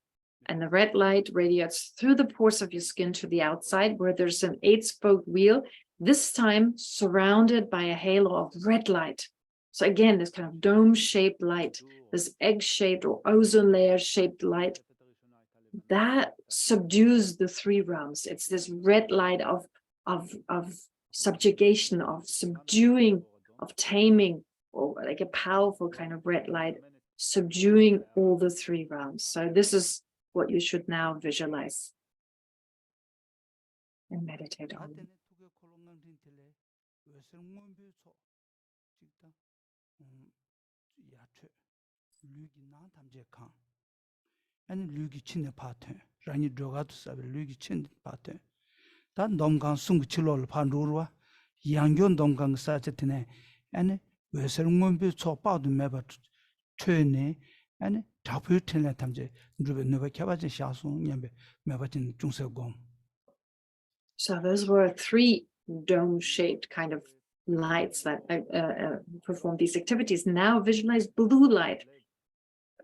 A: And the red light radiates through the pores of your skin to the outside, where there's an 8-spoked wheel, this time surrounded by a halo of red light. So again, this kind of dome-shaped light, this egg-shaped or ozone layer-shaped light, that subdues the 3 realms. It's this red light of subjugation, of subduing, of taming, or like a powerful kind of red light subduing all the three realms. So this is what you should now visualize and meditate on.
B: And Lugi Chin pattern, Rani Drogatus of Lugi Chin pattern. That Domgang Sung Chilol Pandurwa, Yangon Domgang Sajatine, and Western Mumbu Chopad Mebat Tune, and Tapu Tinetamje, Druba Nova Cabajan Shasun, Yambe, Mebatin Jungsegom.
A: So those were three dome-shaped kind of lights that perform these activities. Now visualize blue light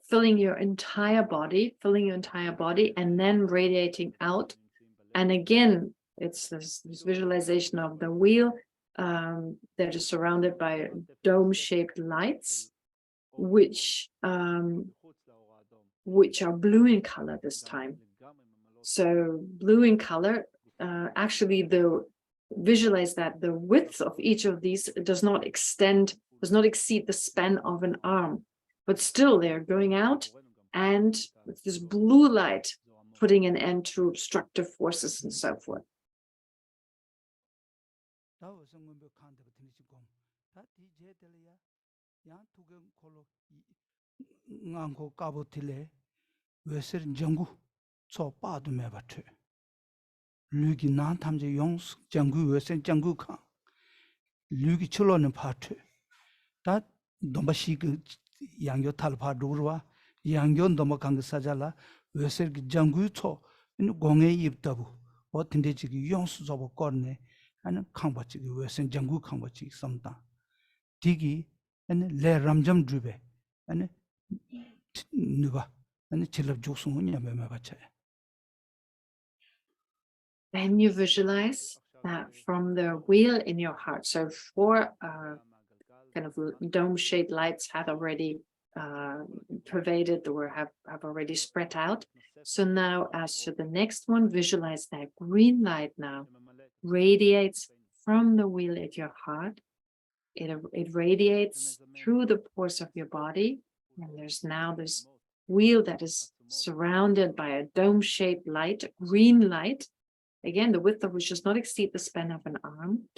A: filling your entire body, and then radiating out. And again, it's this visualization of the wheel that is surrounded by dome-shaped lights, which are blue in color this time. So blue in color, actually, visualize that the width of each of these does not exceed the span of an arm. But still, they're going out, and with this blue light, putting an end to obstructive forces and so forth.
B: Yangyo Talpa Durwa, Yangyon Domakang Sajala, Weser Jangu to, and Gonge Yiptabu, what in the Yons of a corne, and Kambachi, Wesen Jangu Kambachi, sometime. Tigi, and Le Ramjam Drube, and Nuba, and the chill of Josunya Memabache.
A: Then you visualize that from the wheel in your heart. So four kind of dome-shaped lights had already pervaded or have already spread out. So now, as to the next one, visualize that green light now radiates from the wheel at your heart. It radiates through the pores of your body, and there's now this wheel that is surrounded by a dome-shaped light, green light. Again, the width of which does not exceed the span of an arm.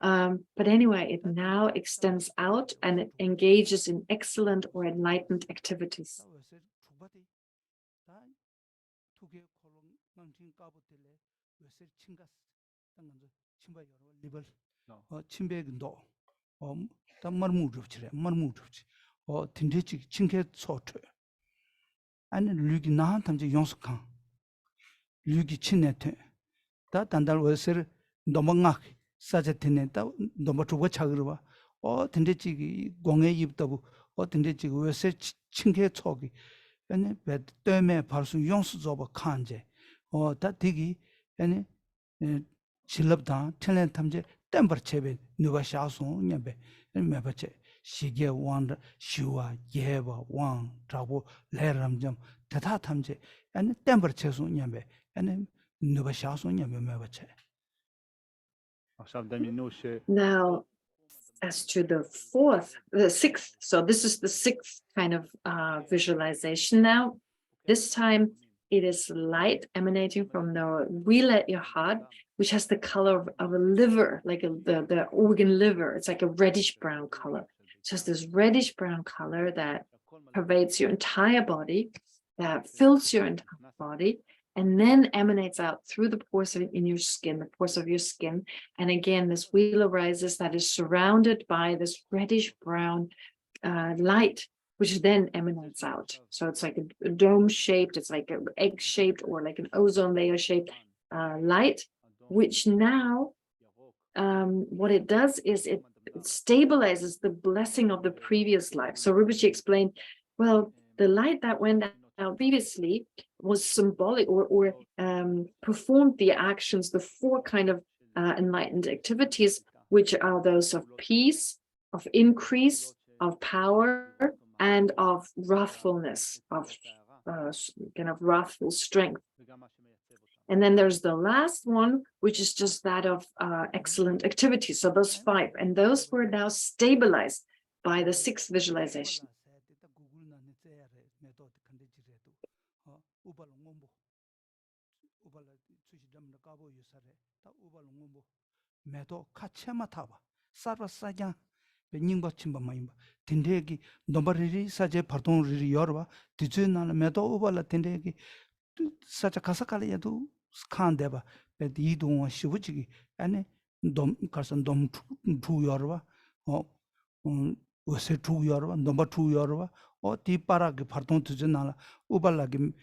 A: But anyway, it now extends out and it engages in excellent or enlightened activities.
B: Sajatine, Domatuba Chagrua, or Tindeci Gonge Yiptabu, or Tindeci Wese Chinke Togi, and bed Dome Parsu Yons of a Kanje, or Tatigi, and Chilabdan, Telentamje, Temper Chebe, Nuva Shasun, Yabe, and Mebache, Shige Wand, Shua, Yeva, Wang, Trabu, Leramjam, Tatatamje, and Temper Chesun Yabe, and Nuva Shasun Yabe Mebache.
A: Now, as to the sixth, so this is the sixth kind of visualization now. This time it is light emanating from the wheel at your heart, which has the color of a liver, like the organ liver. It's like a reddish brown color. So it's this reddish brown color that pervades your entire body, that fills your entire body, and then emanates out through the pores in your skin, the pores of your skin. And again, this wheel arises that is surrounded by this reddish brown light, which then emanates out. So it's like a dome-shaped, it's like an egg-shaped or like an ozone layer-shaped light, which now, what it does is it stabilizes the blessing of the previous life. So Rinpoche explained, well, the light that went out previously was symbolic or performed the actions, the four kind of enlightened activities, which are those of peace, of increase, of power, and of wrathfulness, of kind of wrathful strength. And then there's the last one, which is just that of excellent activity. So those five, and those were now stabilized by the sixth visualization.
B: ubala tsushi dhamna kabo yusare ta ubala ngombo meto kachema thaba sarva sajang be nyingba chimba mayimba tindegi dombariri saje pardon riri yorba tizu nala meto ubala tindegi saja kasakale yadu khan deba be idungwa shivuchigi ane dom karsan dom tu yorba o wase tu yorba domba tu yorba o ti para ge pardon tizu nala ubala ge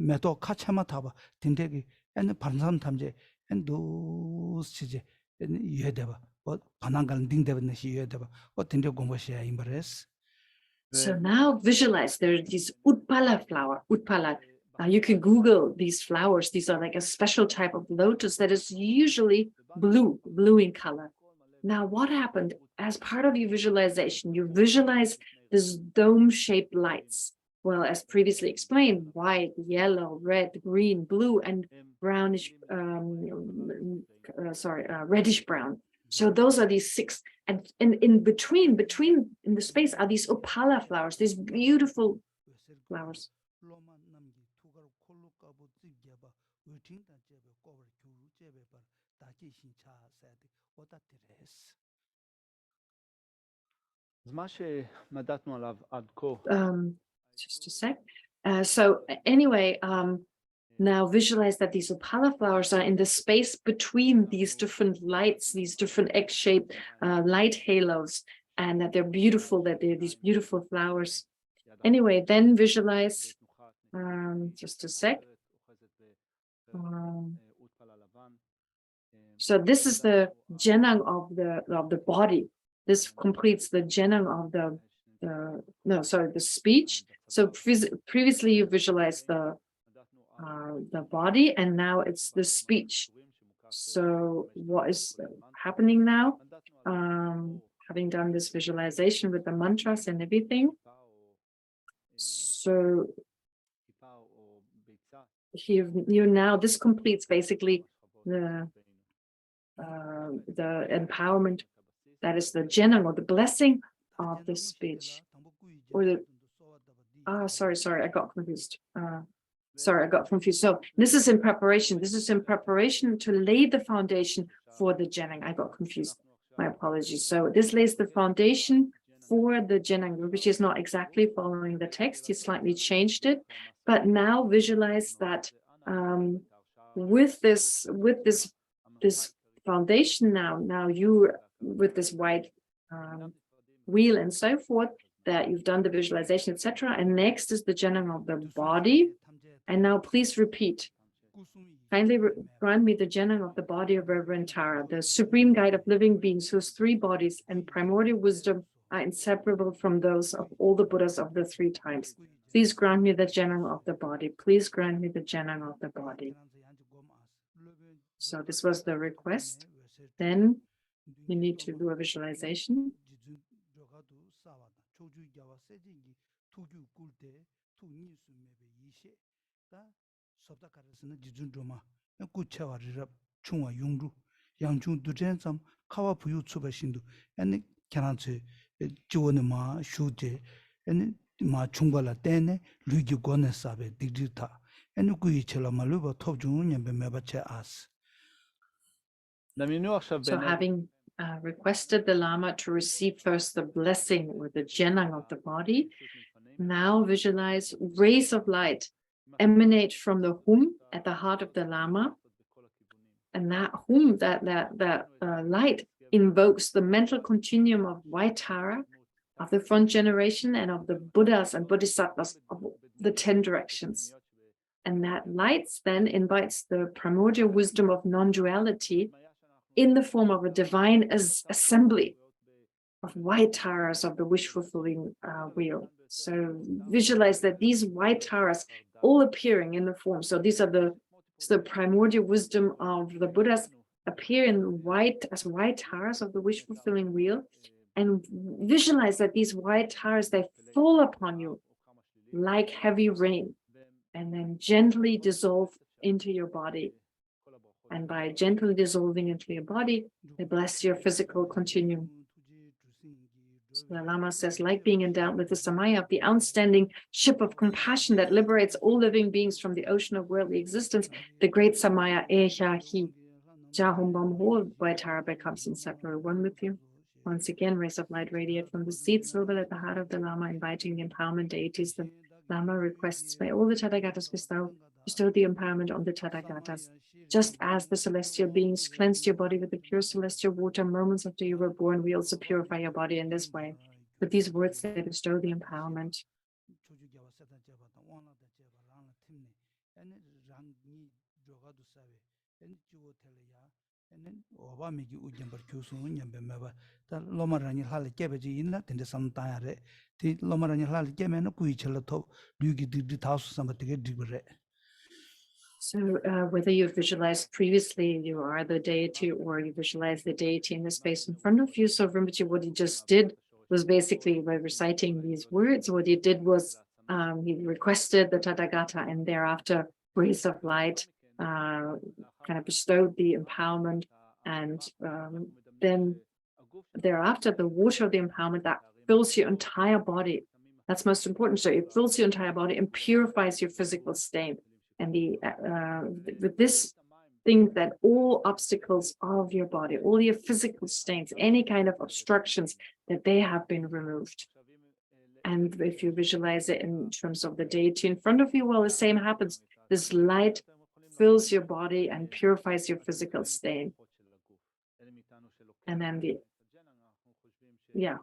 B: meto kachema thaba tindegi ane parnam tamje ane do시제 yedeba o panangal dingdeba nashi yedeba o tinde gombo shya imbares.
A: So now visualize there are these utpala flower, utpala. You can Google these flowers. These are like a special type of lotus that is usually blue in color. Now, what happened as part of your visualization? You visualize this dome-shaped lights. Well, as previously explained, white, yellow, red, green, blue, and brownish, reddish brown. So those are these six, and in between, in the space are these opala flowers, these beautiful flowers. Just a sec. So anyway, now visualize that these opala flowers are in the space between these different lights, these different egg-shaped light halos, and that they're beautiful, that they're these beautiful flowers. Anyway, then visualize, just a sec. So this is the jenang of the body. This completes the jenang of the speech. So previously you visualized the body, and now it's the speech. So what is happening now? Having done this visualization with the mantras and everything, so here you now this completes basically the empowerment, that is the jenang or the blessing of the speech, or the sorry, I got confused. Sorry, I got confused. So this is in preparation. This is in preparation to lay the foundation for the jenang. I got confused. My apologies. So this lays the foundation for the jenang, which is not exactly following the text. He slightly changed it, but now visualize that with this foundation now you with this white wheel and so forth, that you've done the visualization, etc. And next is the jenang of the body. And now please repeat. Kindly grant me the jenang of the body of Reverend Tara, the supreme guide of living beings whose three bodies and primordial wisdom are inseparable from those of all the Buddhas of the three times. Please grant me the jenang of the body. Please grant me the jenang of the body. So this was the request. Then you need to do a visualization. So having requested the Lama to receive first the blessing or the jenang of the body, now visualize rays of light emanate from the hum at the heart of the Lama, and that hum, that light invokes the mental continuum of Vaitara, of the front generation, and of the Buddhas and Bodhisattvas of the 10 directions. And that light then invites the primordial wisdom of non-duality in the form of a divine assembly of Vaitaras of the wish-fulfilling wheel. So visualize that these Vaitaras all appearing in the form. So these are the primordial wisdom of the Buddhas appear in white as Vaitaras of the wish-fulfilling wheel, and visualize that these Vaitaras, they fall upon you like heavy rain, and then gently dissolve into your body. And by gently dissolving into your body, they bless your physical continuum. So the Lama says, like being endowed with the Samaya of the outstanding ship of compassion that liberates all living beings from the ocean of worldly existence, the great Samaya Eha Hi Jahumbam Ho Vaitara becomes inseparable one with you. Once again, rays of light radiate from the seed syllable at the heart of the Lama, inviting the empowerment deities. The Lama requests, may all the Tathagatas bestow the empowerment on the Tathagatas. Just as the celestial beings cleansed your body with the pure celestial water moments after you were born, we also purify your body in this way. With these words, they bestow the empowerment. So whether you visualized previously you are the deity or you visualize the deity in the space in front of you. So Rinpoche, what he just did was basically by reciting these words, what he did was he requested the Tathagata, and thereafter rays of light kind of bestowed the empowerment, and then thereafter the water of the empowerment that fills your entire body. That's most important. So it fills your entire body and purifies your physical state. And with this thing that all obstacles of your body, all your physical stains, any kind of obstructions, that they have been removed. And if you visualize it in terms of the deity in front of you, well, the same happens. This light fills your body and purifies your physical stain. And then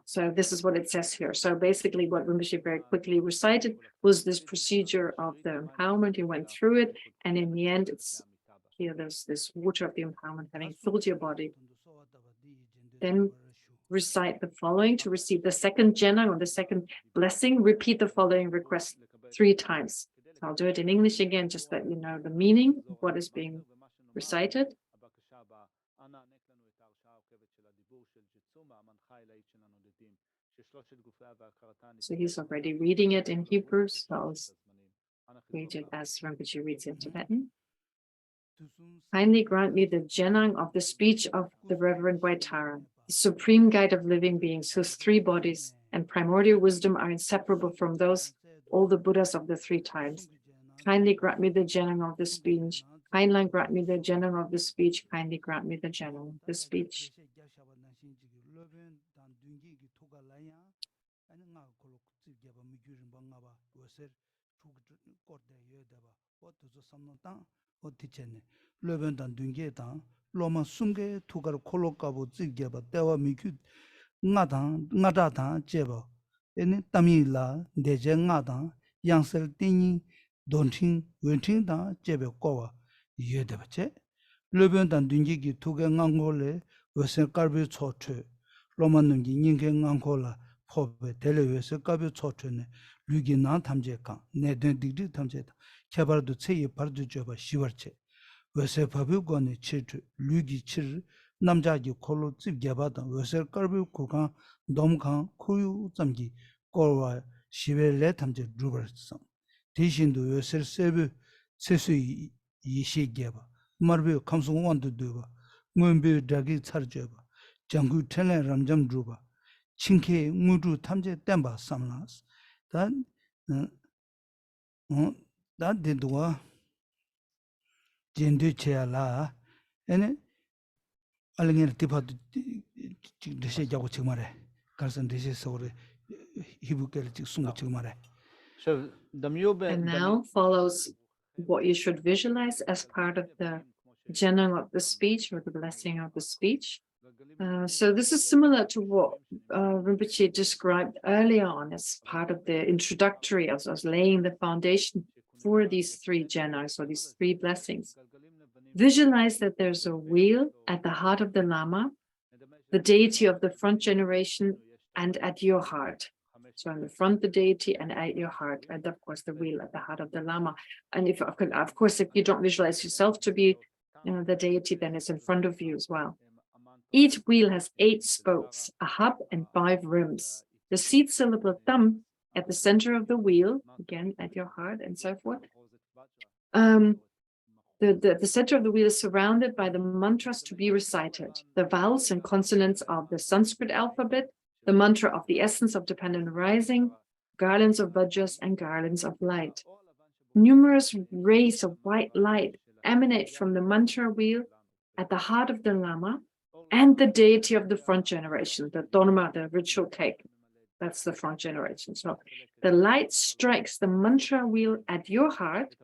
A: so this is what it says here. So basically what Rinpoche very quickly recited was this procedure of the empowerment. He went through it, and in the end, it's here, there's this water of the empowerment having filled your body. Then recite the following to receive the second jena or the second blessing. Repeat the following request 3 times. So I'll do it in English again, just that you know the meaning of what is being recited. So he's already reading it in Hebrew, so I'll read it as Rinpoche reads in Tibetan. Kindly grant me the Jenang of the speech of the Reverend Vaitara, the supreme guide of living beings, whose 3 bodies and primordial wisdom are inseparable from those all the Buddhas of the 3 times. Kindly grant me the Jenang of the speech. Kindly grant me the Jenang of the speech. Kindly grant me the Jenang of the speech.
B: 남자기 콜로 집게바다 외설 걸비 구간 domkan kuyu zamgi korwa shiwele tamje drubarsan. Tishindu yosel sebu sesu yishi geba, marbi kamsung wandu duba, ngumbi dragi tsarjeba, jangu tenle ramjam druba, chinke ngudu tamje temba samlas. Da dinduwa jendu chea la, ene alingel tipa deshe jago chigmare.
A: And now follows what you should visualize as part of the Jenang of the speech or the blessing of the speech. So this is similar to what Rinpoche described earlier on as part of the introductory, as laying the foundation for these 3 Jenangs or these 3 blessings. Visualize that there's a wheel at the heart of the Lama, the deity of the front generation, and at your heart. So in the front, the deity, and at your heart, and of course the wheel at the heart of the Lama. And if of course, if you don't visualize yourself to be the deity, then it's in front of you as well. Each wheel has 8 spokes, a hub, and 5 rims. The seed syllable thumb at the center of the wheel, again at your heart, and so forth. The center of the wheel is surrounded by the mantras to be recited, the vowels and consonants of the Sanskrit alphabet, the mantra of the essence of dependent arising, garlands of vajras and garlands of light. Numerous rays of white light emanate from the mantra wheel at the heart of the Lama and the deity of the front generation, the Dharma, the ritual cake. That's the front generation. So the light strikes the mantra wheel at your heart,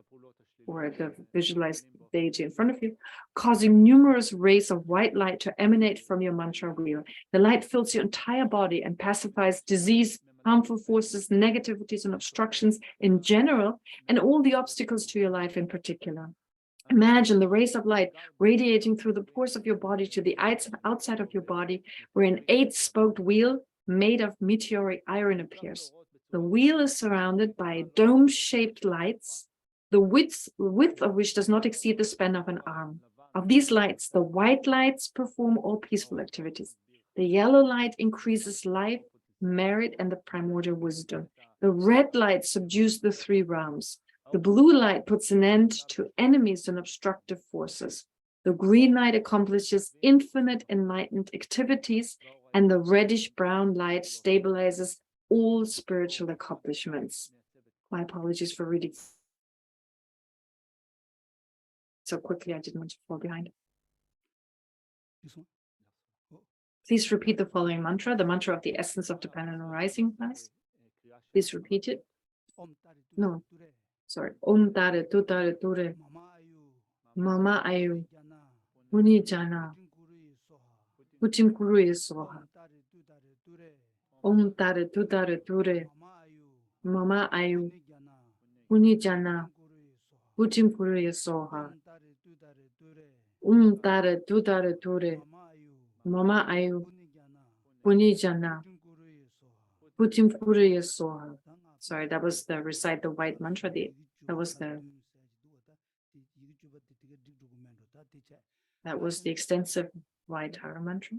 A: or the visualized deity in front of you, causing numerous rays of white light to emanate from your mantra wheel. The light fills your entire body and pacifies disease, harmful forces, negativities, and obstructions in general, and all the obstacles to your life in particular. Imagine the rays of light radiating through the pores of your body to the outside of your body, where an 8-spoked wheel made of meteoric iron appears. The wheel is surrounded by dome-shaped lights, the width of which does not exceed the span of an arm. Of these lights, the white lights perform all peaceful activities. The yellow light increases life, merit, and the primordial wisdom. The red light subdues the 3 realms. The blue light puts an end to enemies and obstructive forces. The green light accomplishes infinite enlightened activities, and the reddish-brown light stabilizes all spiritual accomplishments. My apologies for reading so quickly. I didn't want to fall behind.
B: This one? Oh,
A: Please repeat the following mantra, the mantra of the essence of dependent arising, class. Please repeat it.
B: Om Tare Tu
A: No.
B: Ture,
A: Sorry. Om Tare Tu Tare Ture,
B: Mama Ayu,
A: Mama Ayu,
B: Jana,
A: Muni Jana,
B: Putin Kuru Soha,
A: Putim Kuru Soha.
B: Om Tare Tu Tare Ture,
A: Om Tare Tu Tare Ture,
B: Mama Ayu,
A: Mama Ayu,
B: Jana,
A: Muni Jana,
B: Putin Kuru Soha,
A: Putim Kuru Soha.
B: Om Tare Tu Tare Ture,
A: Tare Tu Tare Ture,
B: Mama
A: Mama
B: Ayu,
A: Ayu,
B: Jana,
A: Muni Jana,
B: Putin Kuru Soha.
A: Putim Kuru Soha. Sorry, that was the recite the white mantra. That was the extensive white Tara mantra.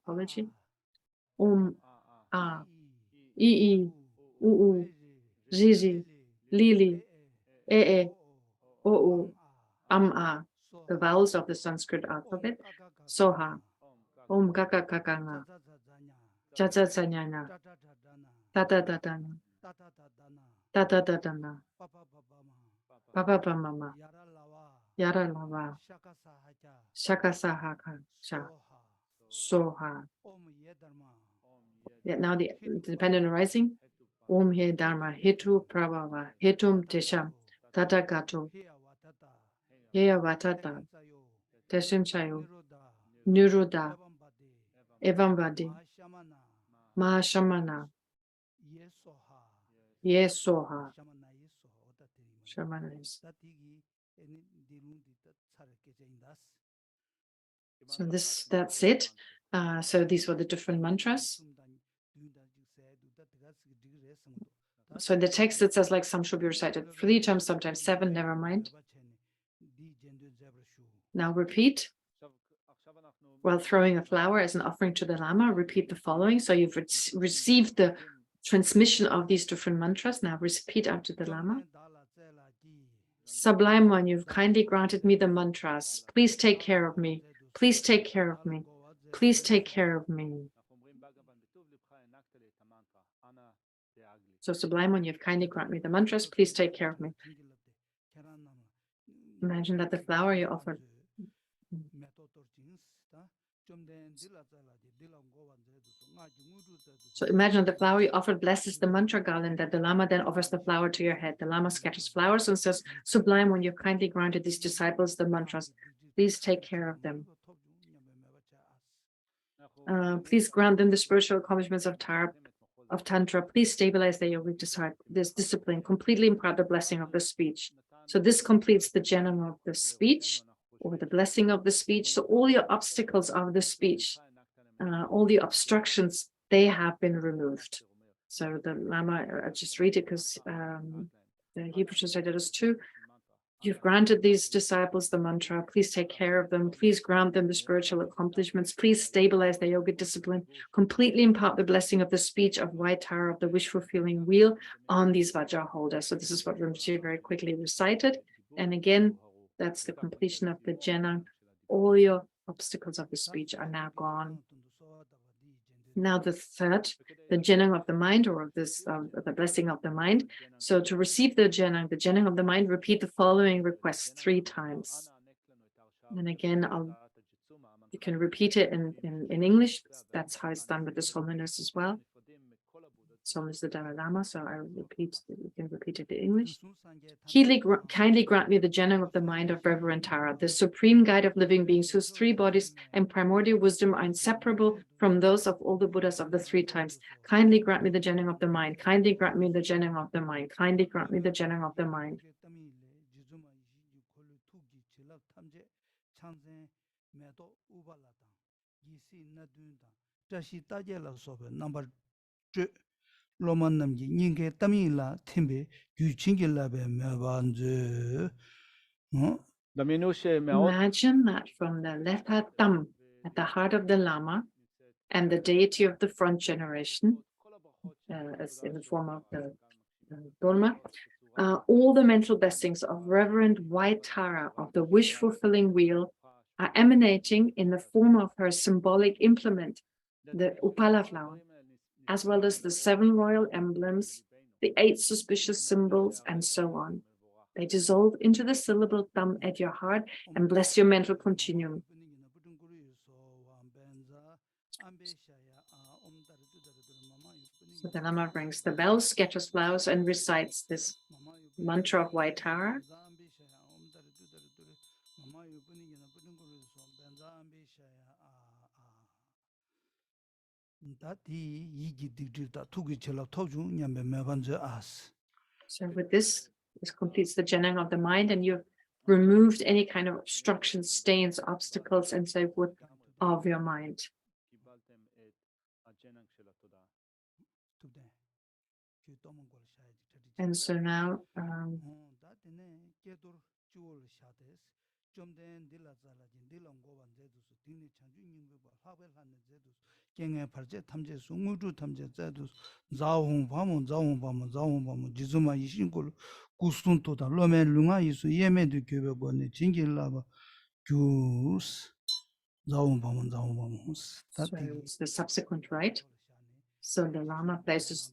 A: Apology. Om A I U Zizi Lili E O Am A. The vowels of the Sanskrit alphabet. Soha. Om Kaka Kakanga. Chacha Sanyana. Tata Tatana. Tata Tatana. Papa Mama. Yara Lava. Shaka Sahaka. Soha. Yeah, now the dependent arising. Om He Dharma Hetu Prabhava Hetum Tesham Tata Gato Heya Vatata Teshim Chayo Niruda Evambadi Mahashamana Yesoha Shamana. So that's it. So these were the different mantras. So in the text it says like some should be recited 3 times, sometimes 7, never mind. Now repeat. While throwing a flower as an offering to the Lama, repeat the following. So you've received the transmission of these different mantras. Now repeat after the Lama. Sublime One, you've kindly granted me the mantras. Please take care of me. Please take care of me. Please take care of me. So Sublime One, you've kindly granted me the mantras. Please take care of me. Imagine that the flower you offered. So imagine the flower you offered blesses the mantra garland that the Lama then offers the flower to your head. The Lama scatters flowers and says, Sublime One, you've kindly granted these disciples the mantras. Please take care of them. Please grant them the spiritual accomplishments of Tantra. Please stabilize their yogic this discipline. Completely impart the blessing of the speech. So this completes the janam of the speech, or the blessing of the speech. So all your obstacles of the speech, all the obstructions, they have been removed. So the Lama, I just read it because the Hebrew translated us too. You've granted these disciples the mantra. Please take care of them. Please grant them the spiritual accomplishments. Please stabilize their yogic discipline. Completely impart the blessing of the speech of white Tara of the wish-fulfilling wheel on these Vajra holders. So this is what Rinpoche very quickly recited. And again, that's the completion of the jhana. All your obstacles of the speech are now gone. Now the third, the Jenang of the mind, or of this, the blessing of the mind. So to receive the Jenang of the mind, repeat the following requests 3 times. And again, you can repeat it in English. That's how it's done with His Holiness as well. So is the Dalai Lama, so you can repeat it in English. Kindly grant me the Jenang of the mind of Reverend Tara, the supreme guide of living beings whose 3 bodies and primordial wisdom are inseparable from those of all the Buddhas of the 3 times. Kindly grant me the Jenang of the mind. Kindly grant me the Jenang of the mind. Kindly grant me the Jenang of the mind. Imagine that from the Lepa Tam at the heart of the Lama and the deity of the front generation, as in the form of the Dharma, all the mental blessings of Reverend White Tara of the wish-fulfilling wheel are emanating in the form of her symbolic implement, the Upala flower, as well as the 7 royal emblems, the 8 suspicious symbols, and so on. They dissolve into the syllable Tam at your heart and bless your mental continuum. So the Lama rings the bell, scatters flowers, and recites this mantra of White Tara. So with this completes the Jenang of the mind, and you've removed any kind of obstructions, stains, obstacles, and so forth of your mind. And so now, so it's the subsequent rite. So the Lama places.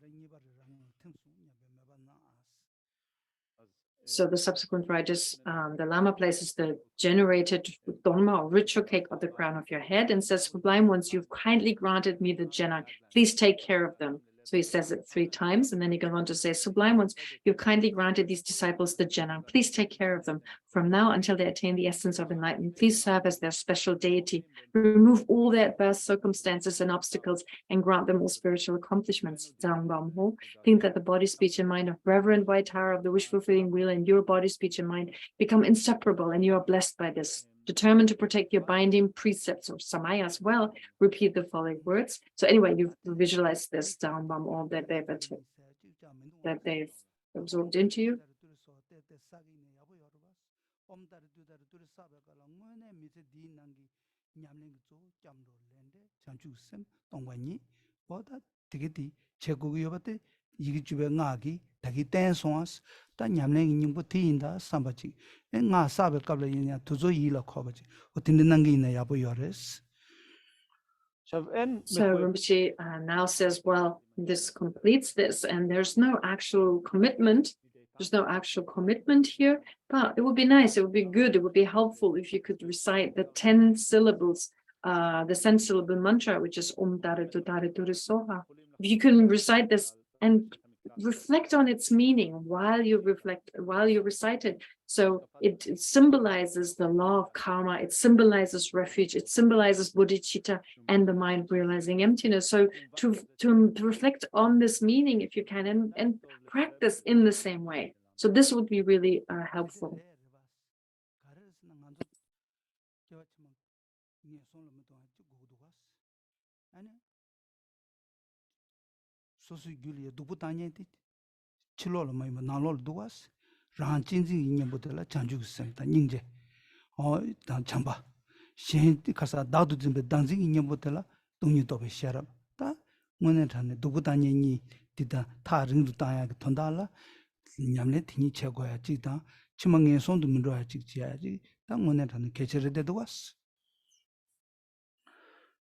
A: So the subsequent rite is the Lama places the generated Dharma or ritual cake on the crown of your head and says, "Sublime ones, you've kindly granted me the Jenang. Please take care of them." So he says it 3 times, and then he goes on to say, "Sublime ones, you've kindly granted these disciples the Jenang. Please take care of them. From now until they attain the essence of enlightenment, please serve as their special deity. Remove all their adverse circumstances and obstacles and grant them all spiritual accomplishments." Think that the body, speech, and mind of Reverend White Tara of the wish-fulfilling wheel and your body, speech, and mind become inseparable, and you are blessed by this. Determined to protect your binding precepts or samaya as well, repeat the following words. So anyway, you've visualized this down all that they've absorbed into you. So Rinpoche now says, well, this completes this, and there's no actual commitment. There's no actual commitment here, but it would be nice, it would be good, it would be helpful if you could recite the 10 syllables, the 10 syllable mantra, which is Om Tare Tu Tare Turi Soha. If you can recite this and reflect on its meaning while you recite it. So it symbolizes the law of karma, it symbolizes refuge, it symbolizes bodhicitta and the mind realizing emptiness. So to reflect on this meaning, if you can, and practice in the same way. So this would be really helpful.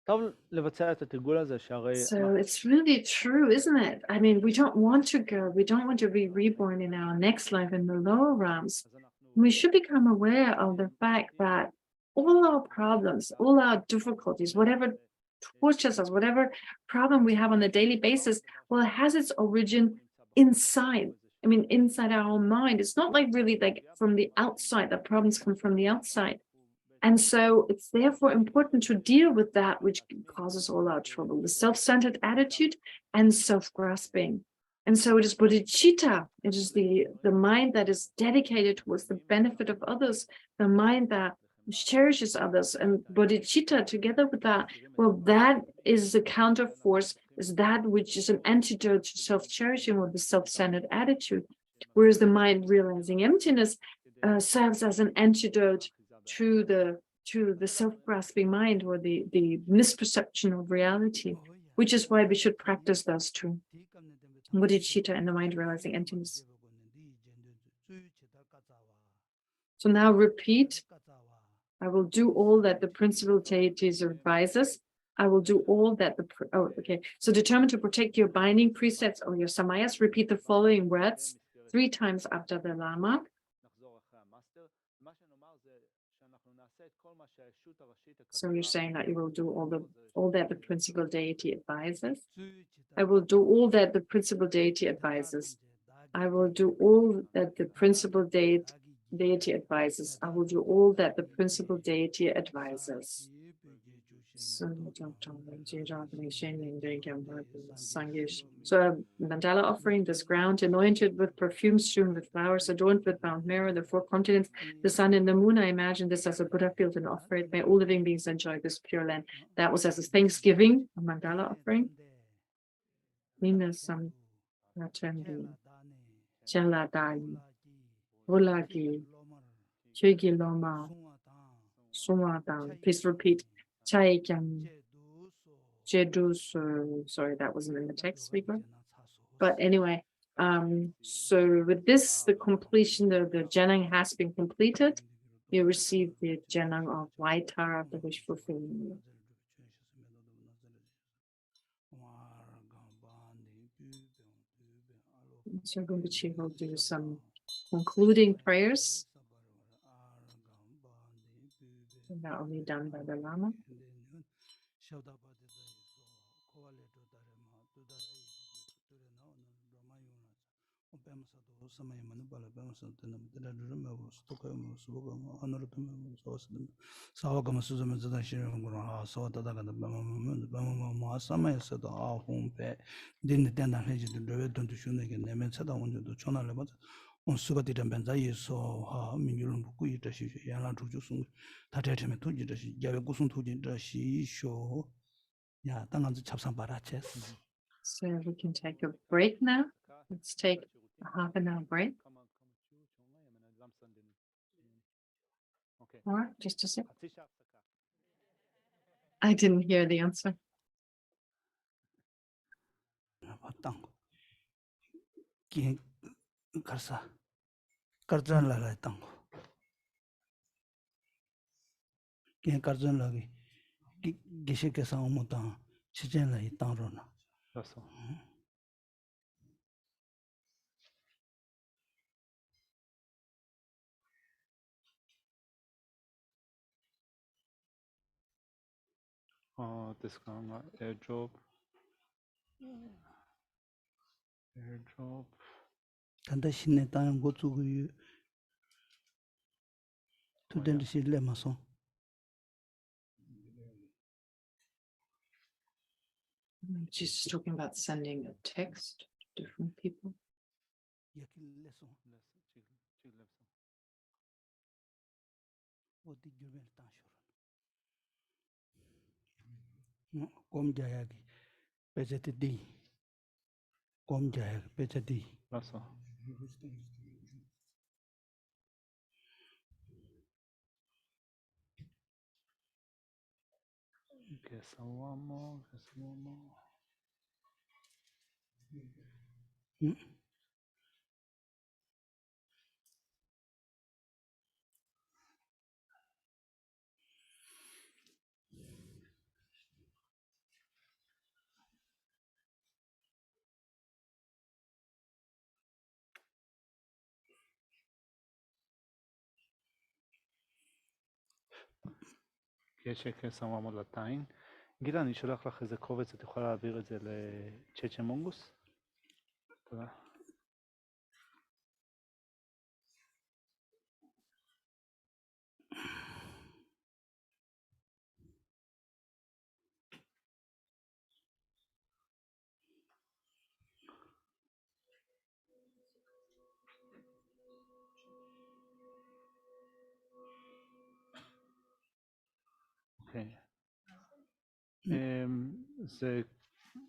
C: טוב לבצע את התרגול הזה שהרי
A: So it's really true, isn't it? I mean, we don't want to go, we don't want to be reborn in our next life in the lower realms. We should become aware of the fact that all our problems, all our difficulties, whatever tortures us, whatever problem we have on a daily basis, well, it has its origin inside. I mean, inside our own mind. It's not like really like from the outside, the problems come from the outside. And so it's therefore important to deal with that which causes all our trouble, the self-centered attitude and self-grasping. And so it is bodhicitta, it is the mind that is dedicated towards the benefit of others, the mind that cherishes others. And bodhicitta, together with that, well, that is the counter force, is that which is an antidote to self-cherishing or the self-centered attitude. Whereas the mind realizing emptiness serves as an antidote to the self-grasping mind or the misperception of reality, which is why we should practice those two, bodhicitta and the mind realizing emptiness. So now repeat, I will do all that the principal deities advise us. I will do all that So determined to protect your binding precepts or your samayas, repeat the following words 3 times after the Lama. So you're saying that you will do all that the principal deity advises. I will do all that the principal deity advises. I will do all that the principal deity advises. I will do all that the principal deity advises. So mandala offering, this ground anointed with perfume, strewn with flowers, adorned with bound mirror, the 4 continents, the sun and the moon. I imagine this as a Buddha field and offer it. May all living beings enjoy this pure land. That was as a Thanksgiving, a mandala offering. Nina Sam Ratendi, Jaladai, Volagi, Chugi Loma, Sumadan. Please repeat. Chaikyam, Jhado, sorry, that wasn't in the text speaker. But anyway, so with this, the completion of the Janang has been completed. You receive the Janang of Vaitara of the wish fulfillment. So Rinpoche will do some concluding prayers. And that will be done by the Lama. So we can take a break now. Let's take a half an hour break. Or just a sec. I didn't hear the answer.
C: this one, airdrop.
B: 간다 신내 땅 고추고 투덴 실레 마소
A: She's talking about sending a text to different people.
B: 곰자야기 베제티 곰자야기 베제티
C: 맞어. Gesawamo. יש כסמרה מולתיים. גילה, אני שולח לך איזה קובץ, את יכולה להעביר את זה לצ'צ'ה מונגוס? תודה. אוקיי. זה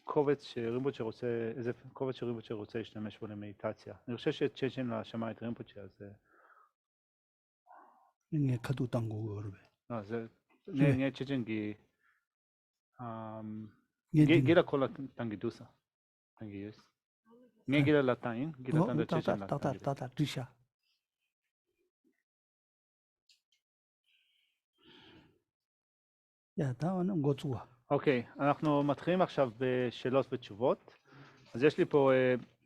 C: קובץ שרימפוצ'ה רוצה, איזה קובץ שרימפוצ'ה רוצה להשתמש בו למדיטציה. אני חושב שצ'צ'ן לא שמע את רימפוצ'ה, אז
B: 이게 가도 당고 그러বে.
C: זה,
B: 그래.
C: נהיה צ'צ'ן
B: 얘
C: גילה כל הטנגידוסה, טנגיוס. נהיה גילה לטין, גילה טנדה צ'צ'ן לטנגידוס.
B: 따다 드샤. 야, 다음은 뭐 좋아.
C: אוקיי, אנחנו מתחילים עכשיו בשאלות ותשובות. אז יש לי פה,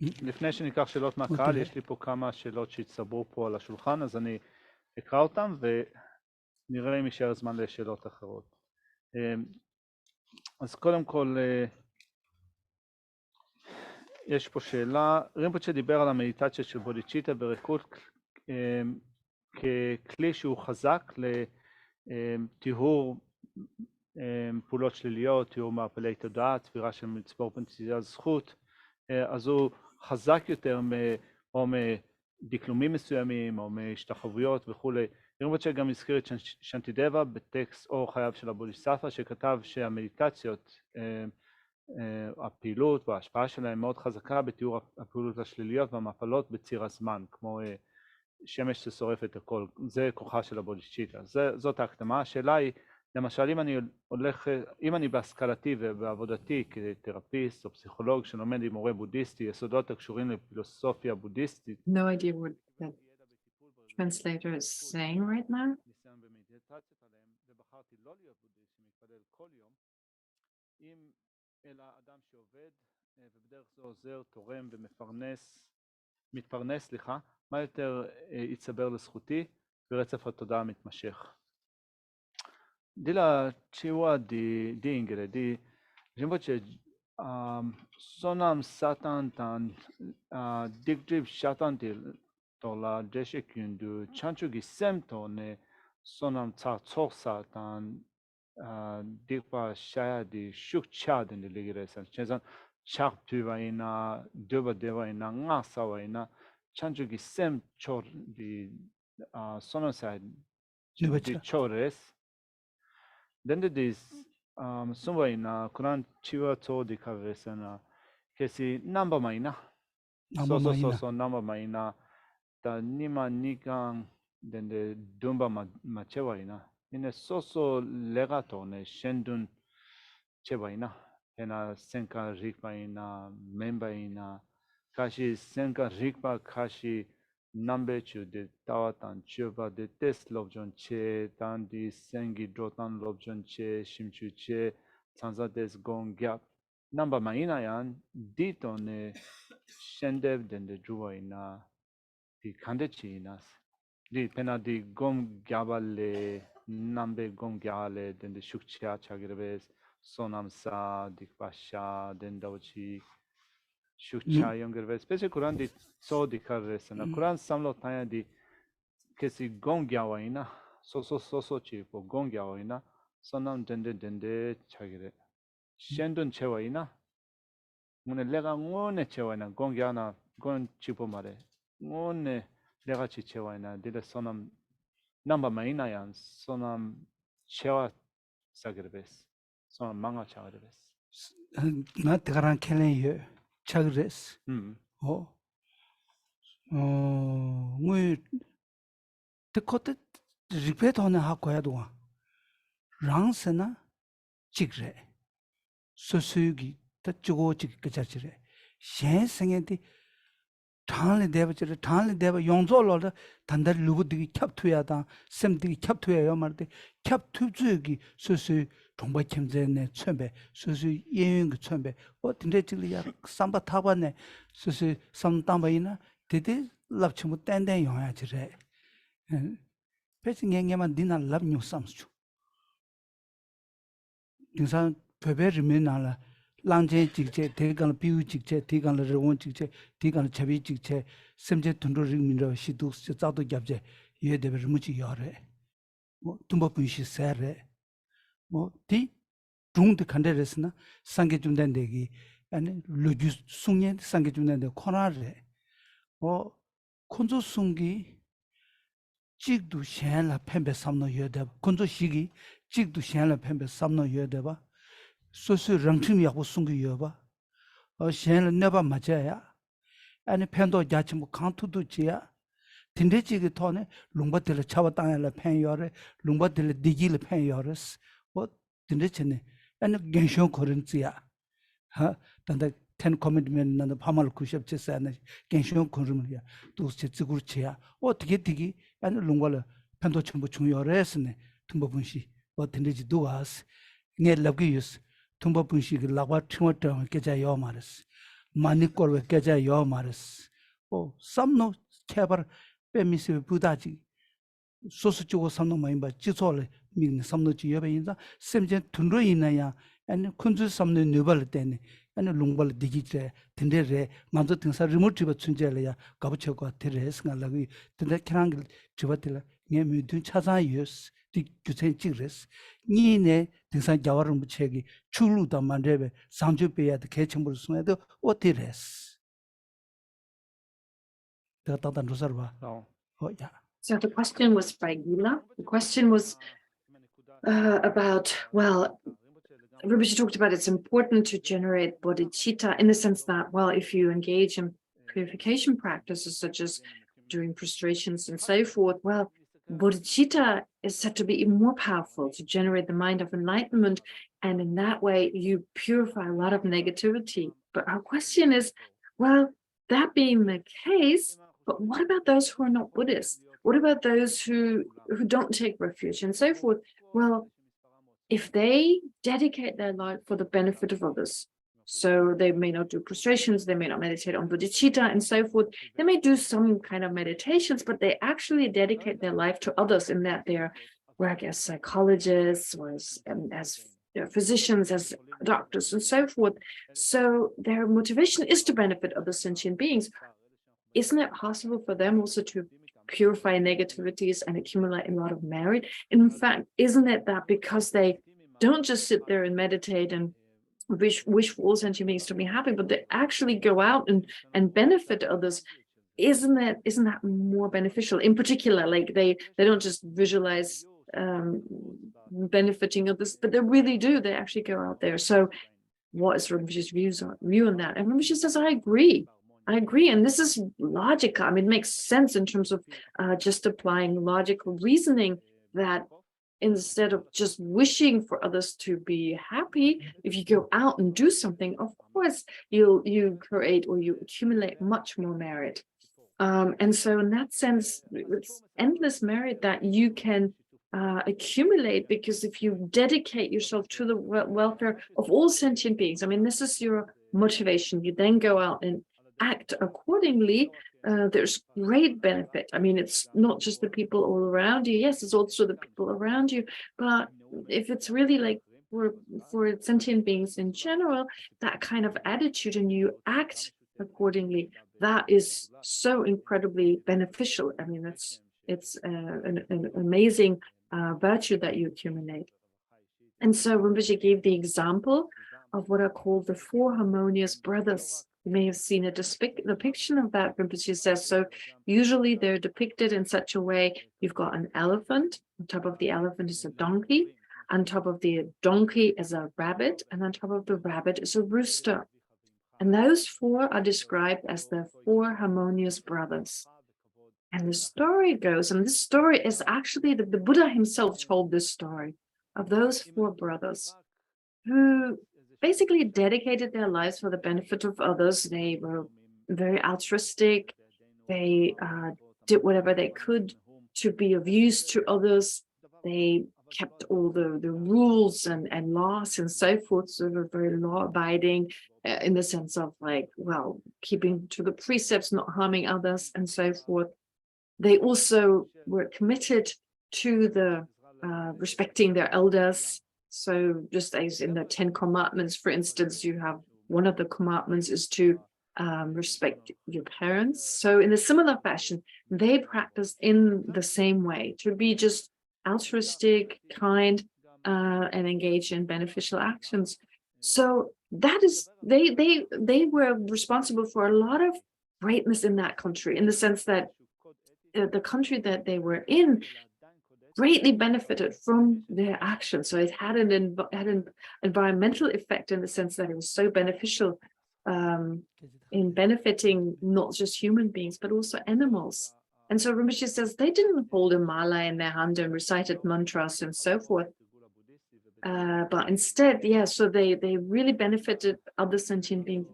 C: לפני שניקח שאלות מהקהל, יש לי פה כמה שאלות שהצטברו פה על השולחן, אז אני אקרא אותם ונראה אם יישאר זמן לשאלות אחרות. אז קודם כל, יש פה שאלה, רימפוצ'ה דיבר על המדיטציה של בודיצ'יטה בריקות ככלי שהוא חזק לטיהור פעולות שליליות, תיאור מערפלי תודעה, תפירה של מצבור פוטנציאל זכות, אז הוא חזק יותר או מדקלומים מסוימים או מהשתחוויות וכולי. רימפוצ'ה גם הזכיר את שנטידבה בטקסט אור חייו של הבודיסטווה, שכתב שהמדיטציות, הפעילות וההשפעה שלהם מאוד חזקה בתיאור הפעולות השליליות והמפלות בציר הזמן, כמו שמש ששורפת הכל. זה כוחה של הבודיצ'יטה. זאת ההקדמה. השאלה היא, למשל, אם אני בהשכלתי ובעבודתי כתרפיסט או פסיכולוג שלומד עם מורה בודהיסטי, יסודות הקשורים לפילוסופיה בודהיסטית.
A: No idea what that translator is saying right now.
C: ניסיון במדיטציות עליהם, ובחרתי לא להיות בודהיסטי, מתפלל כל יום, אם אלא אדם שעובד ובדרך זו עוזר, תורם ומתפרנס, מה יותר יצבר לזכותי ברצף התודעה המתמשך. Dila chiwa di ingere di Rinpoche sonam satan tan digdrib shatan til tola deshe kyundu chanchu gi semto ne sonam tsa tsoksa tan digpa shaya di shukcha den de ligere san chezan chak tuwa ina duba deva ina nga sawa ina chanchu gi sem chor di sonam sa di chores. Then this sumba ina Quran chiwa to di kavesana kesi number maina so number maina ta nima nikan then the dumba machewa ina ine so legato ne shendun chewa ina ena senka rikpa ina memba ina kashi senka rikpa kashi Nambe chu de tawatan chuba de test lobjon che tan di sengi drotan lobjon che shimchu che tanza des gong gap namba maina yan dito ne shendev den de juwa ina di kande chi inas di pena di gom gyabale nambe gom gyale den de shukcha chagrebes sonam sa dikpasha den dawchi shukcha younger special Quran di so di karresana Quran samlo taya di kesi gongyawa ina so chi po gongyawa ina sonam dende chagire shendun chewa ina mune lega ngone chewa ina gongyana gon chipo mare ngone lega chi chewa ina dile sonam namba maina yan sonam chewa sagrebes sonam manga chagrebes
B: 나 대가란 켈레요. 차그레스. 뭐 그때 리페트 하는 학과야도 랑스나 찍래 소수기 더 찍 그자지래 신생한테 단을 대버 용조를 단달 루브들이 캡투야다 샘들이 캡투야요 말데 캡투주기 소수 정말 침전에 처음에 소수 예행 그 처음에 어딘데 지리야 삼바 타반에 소수 삼담바이나 되게 랍치무 땡땡 용야지래 배승행에만 니나 랍뉴 삼수 등산 베베르미나라 랑제 직제 대간 비유 직제 대간 레원 직제 대간 제비 직제 셈제 둔도링민로 시도 자도 잡제 예데베 무지 요래 뭐 tum바분시 세레 뭐디 중드 칸데레스나 상게 좀 된데기 아니 루주 숭예 상게 좀 된데 코나레 콘조 숭기 찍도 셴라 펜베 삼노 여데 콘조 시기 찍도 셴라 펜베 삼노 여데 봐 소수 랑팀 야고 숭기 여봐 셴라 네바 맞아야 아니 펜도 자치 뭐 칸투도 지야 딘데지기 토네 룽바들 차와 땅에라 펜여레 룽바들 디기를 펜여레스 딘데체네 아니 겐쇼 코른지야 단다 텐 커미트먼트 나도 파말 쿠샵체사네 겐쇼 코르미야 도스 찌구르치야 어떻게 디기 아니 룽발라 펜도 전부 중요레스네 tumbapun시 딘데지 도아스 네 랍기유스 tumbapun시 그 라과 트모터 깨자 요마르스 마니코르 깨자 요마르스 삼노 케버 빼미스 부다지 소스 주고 삼노 마임바 지소를 미는 삼노지 여배 인자 셈제 둔로 있나야 아니 군주 삼노 누발 때네 아니 롱발 디기제 딘데레 만조 등사 리모티브 춘제래야 가부쳐고 테레스 갈라기 딘데 캐랑글 주바텔라 네 미든 찾아유스 디 주체 찍레스 니네 등사 자와를 무체기 출루다 만레베 상주베야 개청불 순에도 오티레스 다다단 로서바 yeah.
A: So the question was by Gila. The question was about, well, Rinpoche talked about it's important to generate bodhicitta in the sense that, well, if you engage in purification practices such as doing prostrations and so forth, well, bodhicitta is said to be even more powerful to generate the mind of enlightenment. And in that way, you purify a lot of negativity. But our question is, well, that being the case, but what about those who are not Buddhists? What about those who don't take refuge and so forth? Well, if they dedicate their life for the benefit of others, so they may not do prostrations, they may not meditate on bodhicitta and so forth, they may do some kind of meditations, but they actually dedicate their life to others in that they're work as psychologists or as physicians, as doctors and so forth. So their motivation is to benefit other sentient beings. Isn't it possible for them also to purify negativities and accumulate a lot of merit? In fact, isn't it that because they don't just sit there and meditate and wish for all sentient beings to be happy, but they actually go out and benefit others? Isn't that more beneficial? In particular, like they don't just visualize benefiting others, but they really do. They actually go out there. So what is Rinpoche's view on that? And Rinpoche says, I agree. And this is logical. I mean, it makes sense in terms of just applying logical reasoning that instead of just wishing for others to be happy, if you go out and do something, of course, you create or you accumulate much more merit. And so in that sense, it's endless merit that you can accumulate, because if you dedicate yourself to the welfare of all sentient beings, I mean, this is your motivation. You then go out and act accordingly. There's great benefit. I mean, it's not just the people all around you. Yes, it's also the people around you. But if it's really like for sentient beings in general, that kind of attitude, and you act accordingly, that is so incredibly beneficial. I mean, it's an amazing virtue that you accumulate. And so Rinpoche gave the example of what are called the four harmonious brothers. You may have seen a depiction of that. Rinpoche says, so usually they're depicted in such a way, you've got an elephant, on top of the elephant is a donkey, on top of the donkey is a rabbit, and on top of the rabbit is a rooster. And those four are described as the four harmonious brothers. And the story goes, and this story is actually the Buddha himself told this story of those four brothers who basically dedicated their lives for the benefit of others. They were very altruistic. They did whatever they could to be of use to others. They kept all the rules and laws and so forth. So they were very law-abiding in the sense of like, well, keeping to the precepts, not harming others and so forth. They also were committed to the respecting their elders. So just as in the 10 commandments, for instance, you have one of the commandments is to respect your parents. So in a similar fashion, they practice in the same way to be just altruistic, kind, and engage in beneficial actions. So that is they were responsible for a lot of greatness in that country, in the sense that the country that they were in greatly benefited from their actions. So it had an environmental effect in the sense that it was so beneficial in benefiting not just human beings, but also animals. And so Rinpoche says they didn't hold a mala in their hand and recited mantras and so forth. But instead, yeah, so they really benefited other sentient beings.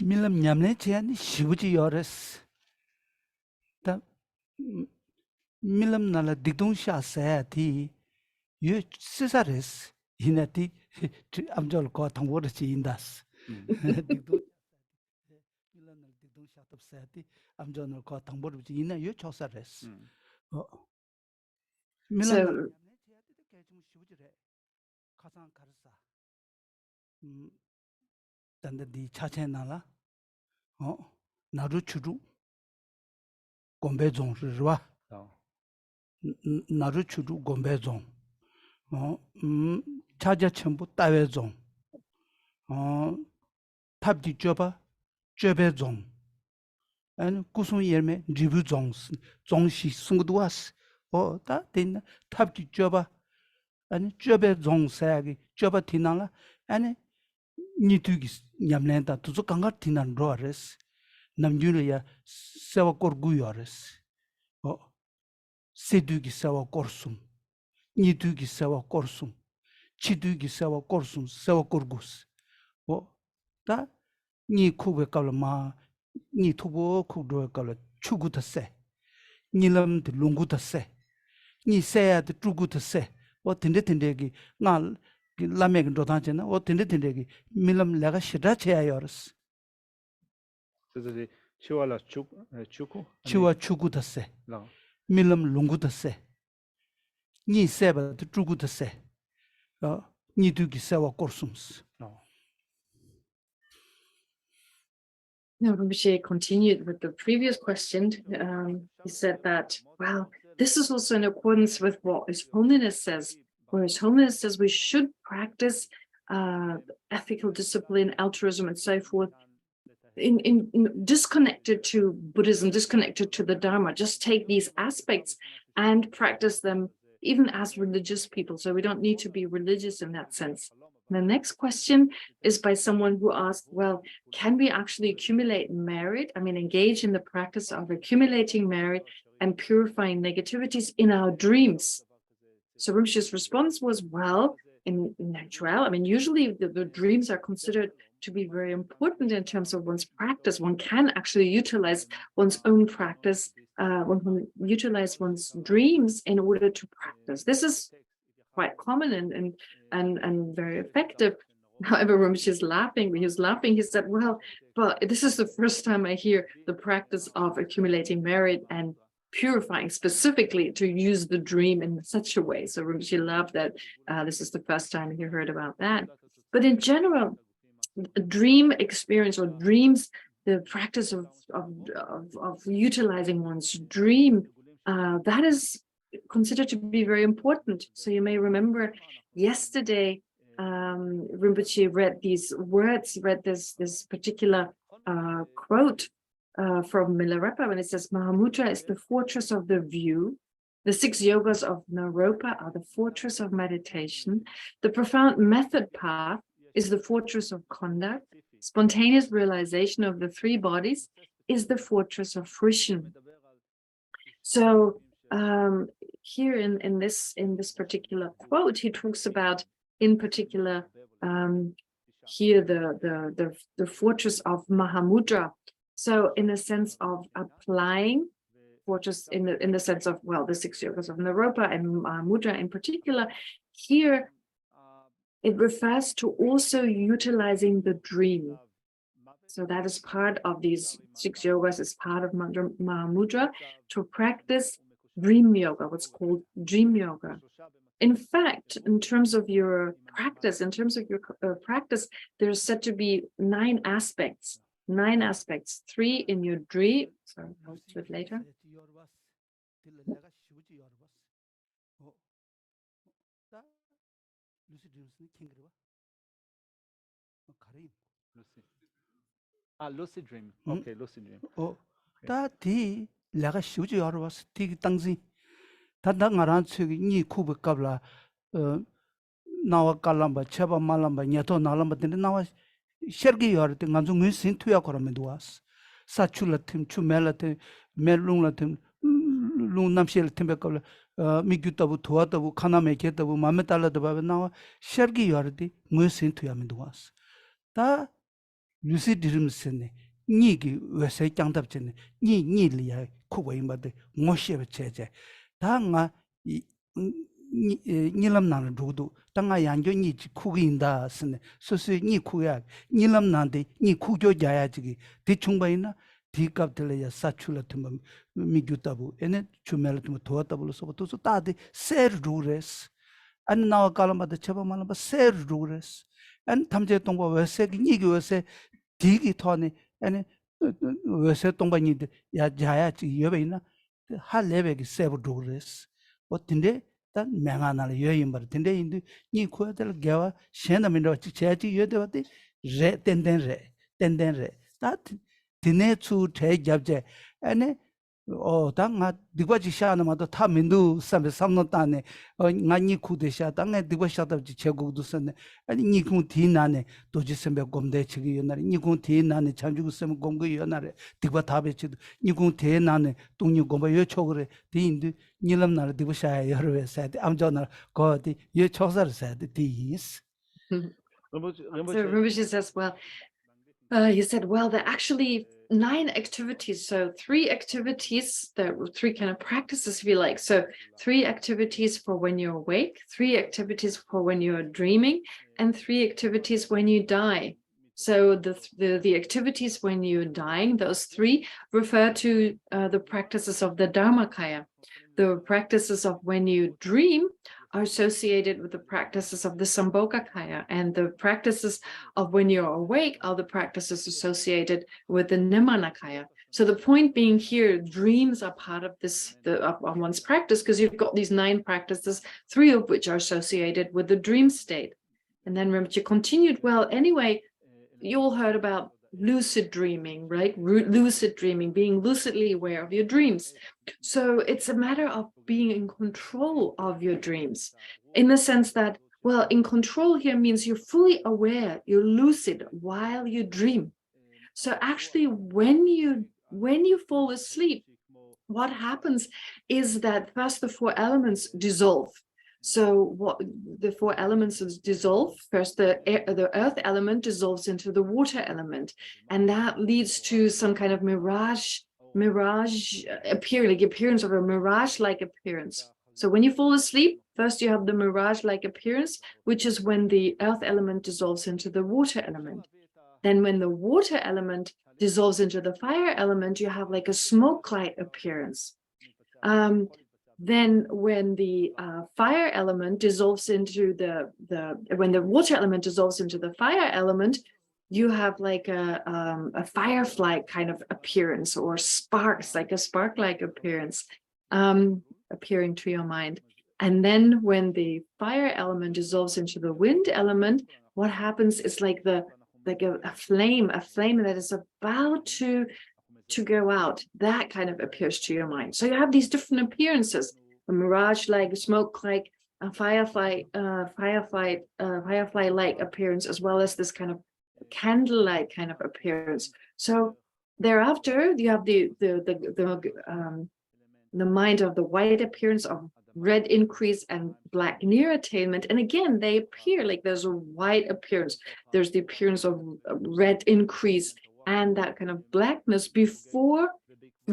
B: 밀람 냠네 제안이 시부지 요레스 다 밀람 날라 딕동 샤사야티 유 시사레스 이나티 암절 거 당보르지 인다스 딕동 밀람 날 딕동 샤탑사야티 암절 거 당보르지 이나 유 초사레스 밀람 냠네 제안이 개좀 시부지레 가상 가르사 단디 차체나라 나루 추루 곰베종 르와 나루 추루 곰베종 차자 첨부 따웨종 탑디 쩌바 쩌베종 안 구송 예메 리뷰종 종시 숭도와스 다 된 탑디 쩌바 아니 쩌베종 사야기 쩌바 티나라 아니 니투기 냠낸다 두조 강가 티난 로아레스 남주르야 세와 거구요레스 세두기 세와 거숨 니투기 세와 거숨 치두기 세와 거숨 세와 거구스 다 니쿠베 깔마 니투보 쿠도 깔 추구다세 니람드 룽구다세 니세야드 추구다세 텐데기 날 라메긴 도단체나 텐데기 밀람 레가 시다 체야요스
C: 그래서 치와라 추쿠
B: 치와 추구다세 밀람 룽구다세 니 세바 추구다세 니두기 세와 거숨스
A: Now, Rinpoche continued with the previous question. He said that, well, this is also in accordance with what His Holiness says, where His Holiness says we should practice ethical discipline, altruism, and so forth, in disconnected to Buddhism, disconnected to the Dharma. Just take these aspects and practice them even as religious people. So we don't need to be religious in that sense. The next question is by someone who asked, well, can we actually accumulate merit? I mean, engage in the practice of accumulating merit and purifying negativities in our dreams. So Rinpoche's response was, well, in actuality, I mean, usually the dreams are considered to be very important in terms of one's practice. One can actually utilize one's own practice, one can utilize one's dreams in order to practice. This is quite common and very effective. However, Rinpoche is laughing. He was laughing. He said, well, but this is the first time I hear the practice of accumulating merit and purifying specifically to use the dream in such a way. So Rinpoche loved that. This is the first time he heard about that. But in general, dream experience or dreams, the practice of utilizing one's dream, that is considered to be very important. So you may remember yesterday, Rinpoche read these words, read this particular quote from Milarepa when it says, Mahamudra is the fortress of the view. The 6 yogas of Naropa are the fortress of meditation. The profound method path is the fortress of conduct. Spontaneous realization of the 3 bodies is the fortress of fruition. So here in this particular quote, he talks about, in particular, here the fortress of Mahamudra. So in a sense of applying fortress in the sense of, well, the 6 yogas of Naropa and Mahamudra in particular. Here, it refers to also utilizing the dream. So that is part of these 6 yogas, is part of Mahamudra, to practice dream yoga, what's called dream yoga. In fact, in terms of your practice, there's said to be 9 aspects. 9 aspects, 3 in your dream. Sorry, I'll do it later.
C: lucid dream. Okay, lucid dream.
B: 다 디 내가 쉬우지 알아봤어. 디 당시 다다 ngaran chegi ni kubu kabla nawa kalamba cheba malamba nyato nalamba de nawa shergi yorte nganzu ngi sin tuya korame duas sachulatim chumelatim melunglatim lung namshel timbe kabla migutabu tuatabu kaname ketabu mametalabu ba nawa shergi yorte ngi sin tuya me duas 다 lucid dream sene 니기 왜세 장답전에 니리야 쿠고 임바데 모셔베 제제 당아 니람나는 두도 당아 양조 니 쿠기인다 스네 소스 니 쿠야 니람난데 니 쿠교자야지기 대충바이나 디갑들레야 사출라트마 미규타부 에네 주멜트마 도와타불로서 도서 따데 세르루레스 안 나와 칼마데 쳐바만바 세르루레스 안 탐제 동바 왜세기 니기 왜세 디기 토네 아니 왜세 동반이데 야 자야 여베이나 할 레벨이 세브 도르스 어떤데 단 맹아나를 여인 버 근데 인도 니 코야들 개와 셴나민도 제지 여데와데 레 땡땡레 다 디네 추 대잡제 아니 당아 디과지 샤나마도 타 민두 삼베 삼노타네 나니 쿠데샤 당에 디과샤다지 제국도 선네 아니 니군 디나네 도지선베 곰데 치기 연나리 니군 디나네 참주구선 공거 연나리 디과 다베치도 니군 디나네 동니 곰바 여초그래 디인도 니람나르 디과샤야 여러베사데 암존나 거디 여초사르사데 디스.
A: So Rinpoche says, well, he said, well, there are actually 9 activities. So 3 activities, there were 3 kind of practices, if you like. So 3 activities for when you're awake, 3 activities for when you're dreaming, and 3 activities when you die. So the activities when you're dying, those 3 refer to the practices of the Dharmakaya. The practices of when you dream are associated with the practices of the Sambhogakaya, and the practices of when you're awake are the practices associated with the Nimanakaya. So the point being here, dreams are part of this of one's practice, because you've got these 9 practices, 3 of which are associated with the dream state. And then Rinpoche continued, well, anyway, you all heard about lucid dreaming, right? Lucid dreaming, being lucidly aware of your dreams. So it's a matter of being in control of your dreams, in the sense that, well, in control here means you're fully aware, you're lucid while you dream. So actually, when you fall asleep, what happens is that first the 4 elements dissolve. So what the 4 elements dissolve, first the earth element dissolves into the water element, and that leads to some kind of mirage appearance of a mirage-like appearance. So when you fall asleep, first you have the mirage-like appearance, which is when the earth element dissolves into the water element. Then when the water element dissolves into the fire element, you have like a smoke-like appearance. Then when the fire element dissolves into when the water element dissolves into the fire element, you have like a firefly kind of appearance, or sparks, like a spark-like appearance appearing to your mind. And then when the fire element dissolves into the wind element, what happens is like a flame that is about to go out, that kind of appears to your mind. So you have these different appearances: a mirage-like, smoke-like, a firefly-like appearance, as well as this kind of candlelight kind of appearance. So thereafter, you have the mind of the white appearance, of red increase and black near attainment. And again, they appear like there's a white appearance, there's the appearance of red increase and that kind of blackness before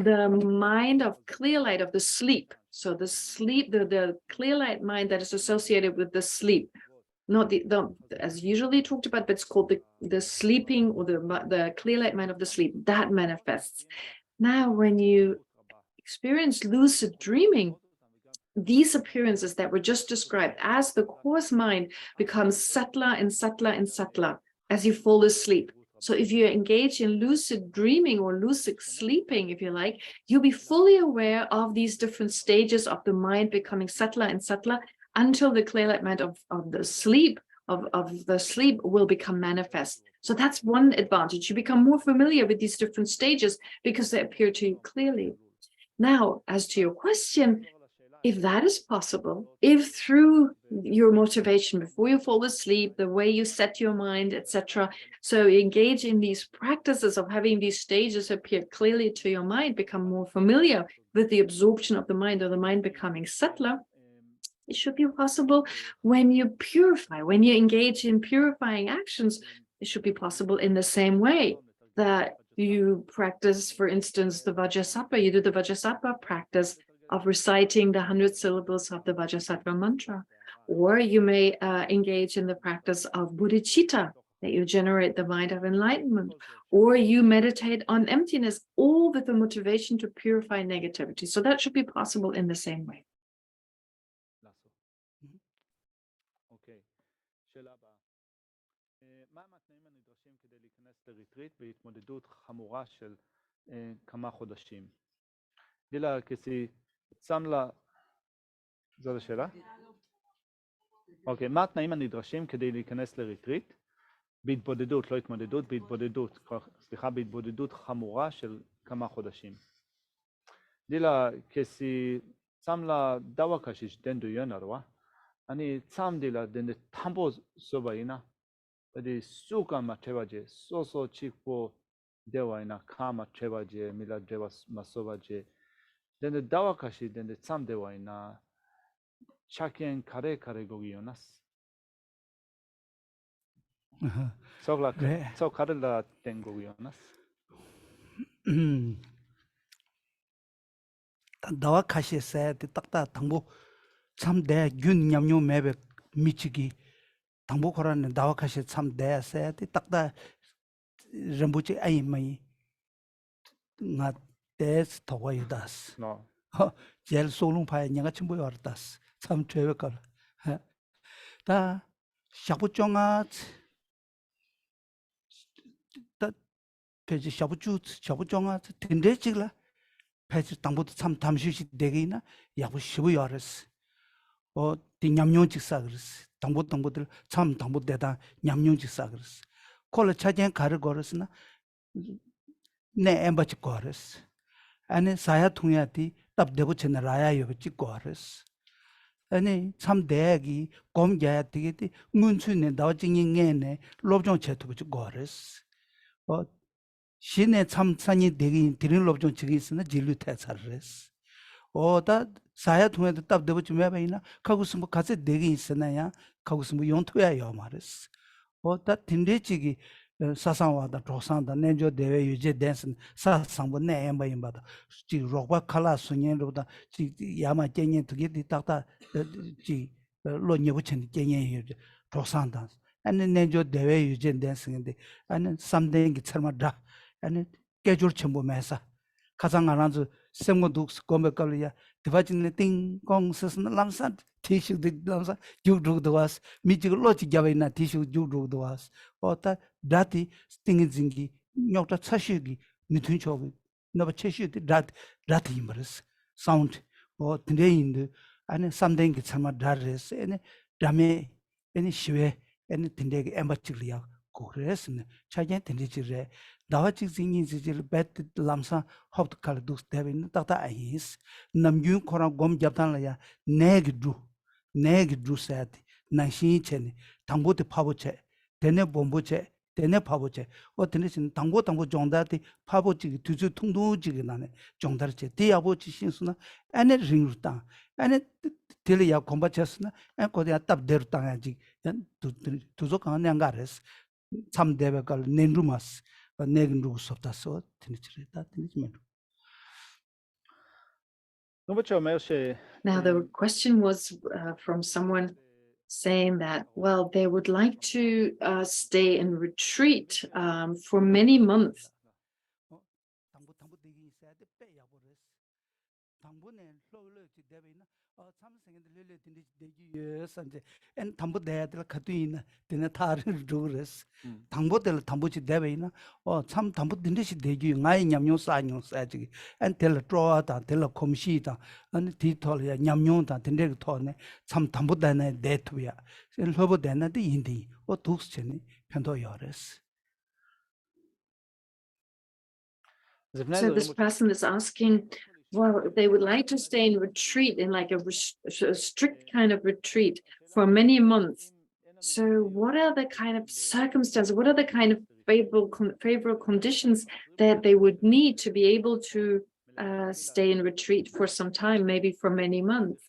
A: the mind of clear light of the sleep. So the sleep, the clear light mind that is associated with the sleep, not the as usually talked about, but it's called the sleeping or the clear light mind of the sleep that manifests. Now, when you experience lucid dreaming, these appearances that were just described as the coarse mind becomes subtler and subtler and subtler as you fall asleep. So if you engage in lucid dreaming or lucid sleeping, if you like, you'll be fully aware of these different stages of the mind becoming subtler and subtler until the clear light mind of the sleep will become manifest. So that's one advantage. You become more familiar with these different stages because they appear to you clearly. Now, as to your question, if that is possible, if through your motivation before you fall asleep, the way you set your mind, etc., so engage in these practices of having these stages appear clearly to your mind, become more familiar with the absorption of the mind or the mind becoming subtler, it should be possible when you purify, when you engage in purifying actions, it should be possible in the same way that you practice, for instance, the Vajrasattva, you do the Vajrasattva practice of reciting the 100 syllables of the Vajrasattva mantra, or you may engage in the practice of bodhicitta, that you generate the mind of enlightenment, or you meditate on emptiness, all with the motivation to purify negativity. So that should be possible in the same way.
C: אוקיי, שאלה הבאה. מהם התנאים הנדרשים כדי להיכנס לריטריט בהתמודדות חמורה של כמה חודשים? דילה, כסי שם לה... זאת השאלה? אוקיי, מה התנאים הנדרשים כדי להיכנס לריטריט? בהתבודדות, לא התמודדות, בהתבודדות, סליחה, בהתבודדות חמורה של כמה חודשים. דילה, כסי שם לה דאווה קשיש דנדו יונרווה, אני צמדילה דנדה 탐보 소바이나 어디 수가 마체바제 소소 치고 대와이나 카마 체바제 밀라 데바 마소바제 덴데 다와카시 덴데 참대와이나 차켄 카레 고기요나스 소글라 소 카르라 된 고기요나스
B: 다와카시에 딱딱 당보 참대 균 냠뇨 매베 미치기 당보코라는 다와카시 참대 세티 딱다 렘부치 아이마이 나 데스 토와이다스 젤 솔롱파에 냐가 침보여 왔다스 참 죄벽걸 다 샤부쫑아 다 페지 샤부쫑아 딘데지라 페지 당보도 참 담시시 되게이나 야부 시부여르스 냠뇽직 싸그르스 당보들 참 당보대다 냠뇽직 싸그르스 콜라 차젠 가르 거르스나 네 엠바치 거르스 아니 사야 통야티 답대고 쳤나 라야 요치 거르스 아니 참 대기 곰자야 되게 문춘네 나징잉에네 롭종 채투고 거르스 신의 참산이 되게 드린 롭종 측이 있으나 진류 태사르스 다 사야 통해도 답 되고 좀 해봐이나 가고서 뭐 가서 내게 있으나야 가고서 뭐 용토야요 말했어 다 딘데지기 사상와다 조상다 내조 대외 유제 댄스 사상부 내엠바임바다 지 로바 칼라 순년로다 지 야마 쟁년 두개 딱다 지 로녀부천 쟁년 조상다 아니 내조 대외 유제 댄스인데 아니 삼대기 처마다 아니 깨줄 전부 매사 가장 안한주 생모도 고메깔이야 디바진네 띵공 스스는 람산 티슈도 람산 주주도 와스 미지고 로지 잡이나 티슈 주주도 와스 어따 다티 스팅진기 녀다 차시기 니튼초기 너바 체시디 다티 임버스 사운드 딘데인데 아니 삼댕기 참마 다르스 에네 다메 에네 시웨 에네 딘데기 엠바치리야 고레스네 차겐 딘데지레 다와직 징인지질 베트 람사 홉트 칼두스 데빈 따다 아이스 남규 코라 곰 잡단라야 네기두 사티 나시체니 당보데 파보체 데네 bombo체 데네 파보체 어드네신 당보 정다티 파보치 두주 통도지기 나네 정다르체 디아보치 신수나 아네 링루타 아네 딜이야 콤바체스나 에코디아 답데르타야지 두조가 냥가레스 참데베갈 넨루마스 내긴 누구 없다서 티니치레다 티니치면
C: rinpoche אומר
A: Now, the question was from someone saying that, well, they would like to stay in retreat for many months.
B: And tambo de la katuina dina tar dures tambo de tambo chi deveina o sam tambo dinde chi deju ngai nyamnyo sa ji and tel draw ta tel komshi ta and ti tol ya nyamnyo ta dinde to ne sam tambo de na de tu ya sen lobo de na de indi o dux cheni pendo yores.
A: So this person is asking, well, they would like to stay in retreat, in like a strict kind of retreat for many months. So what are the kind of circumstances, what are the kind of favorable conditions that they would need to be able to stay in retreat for some time, maybe for many months?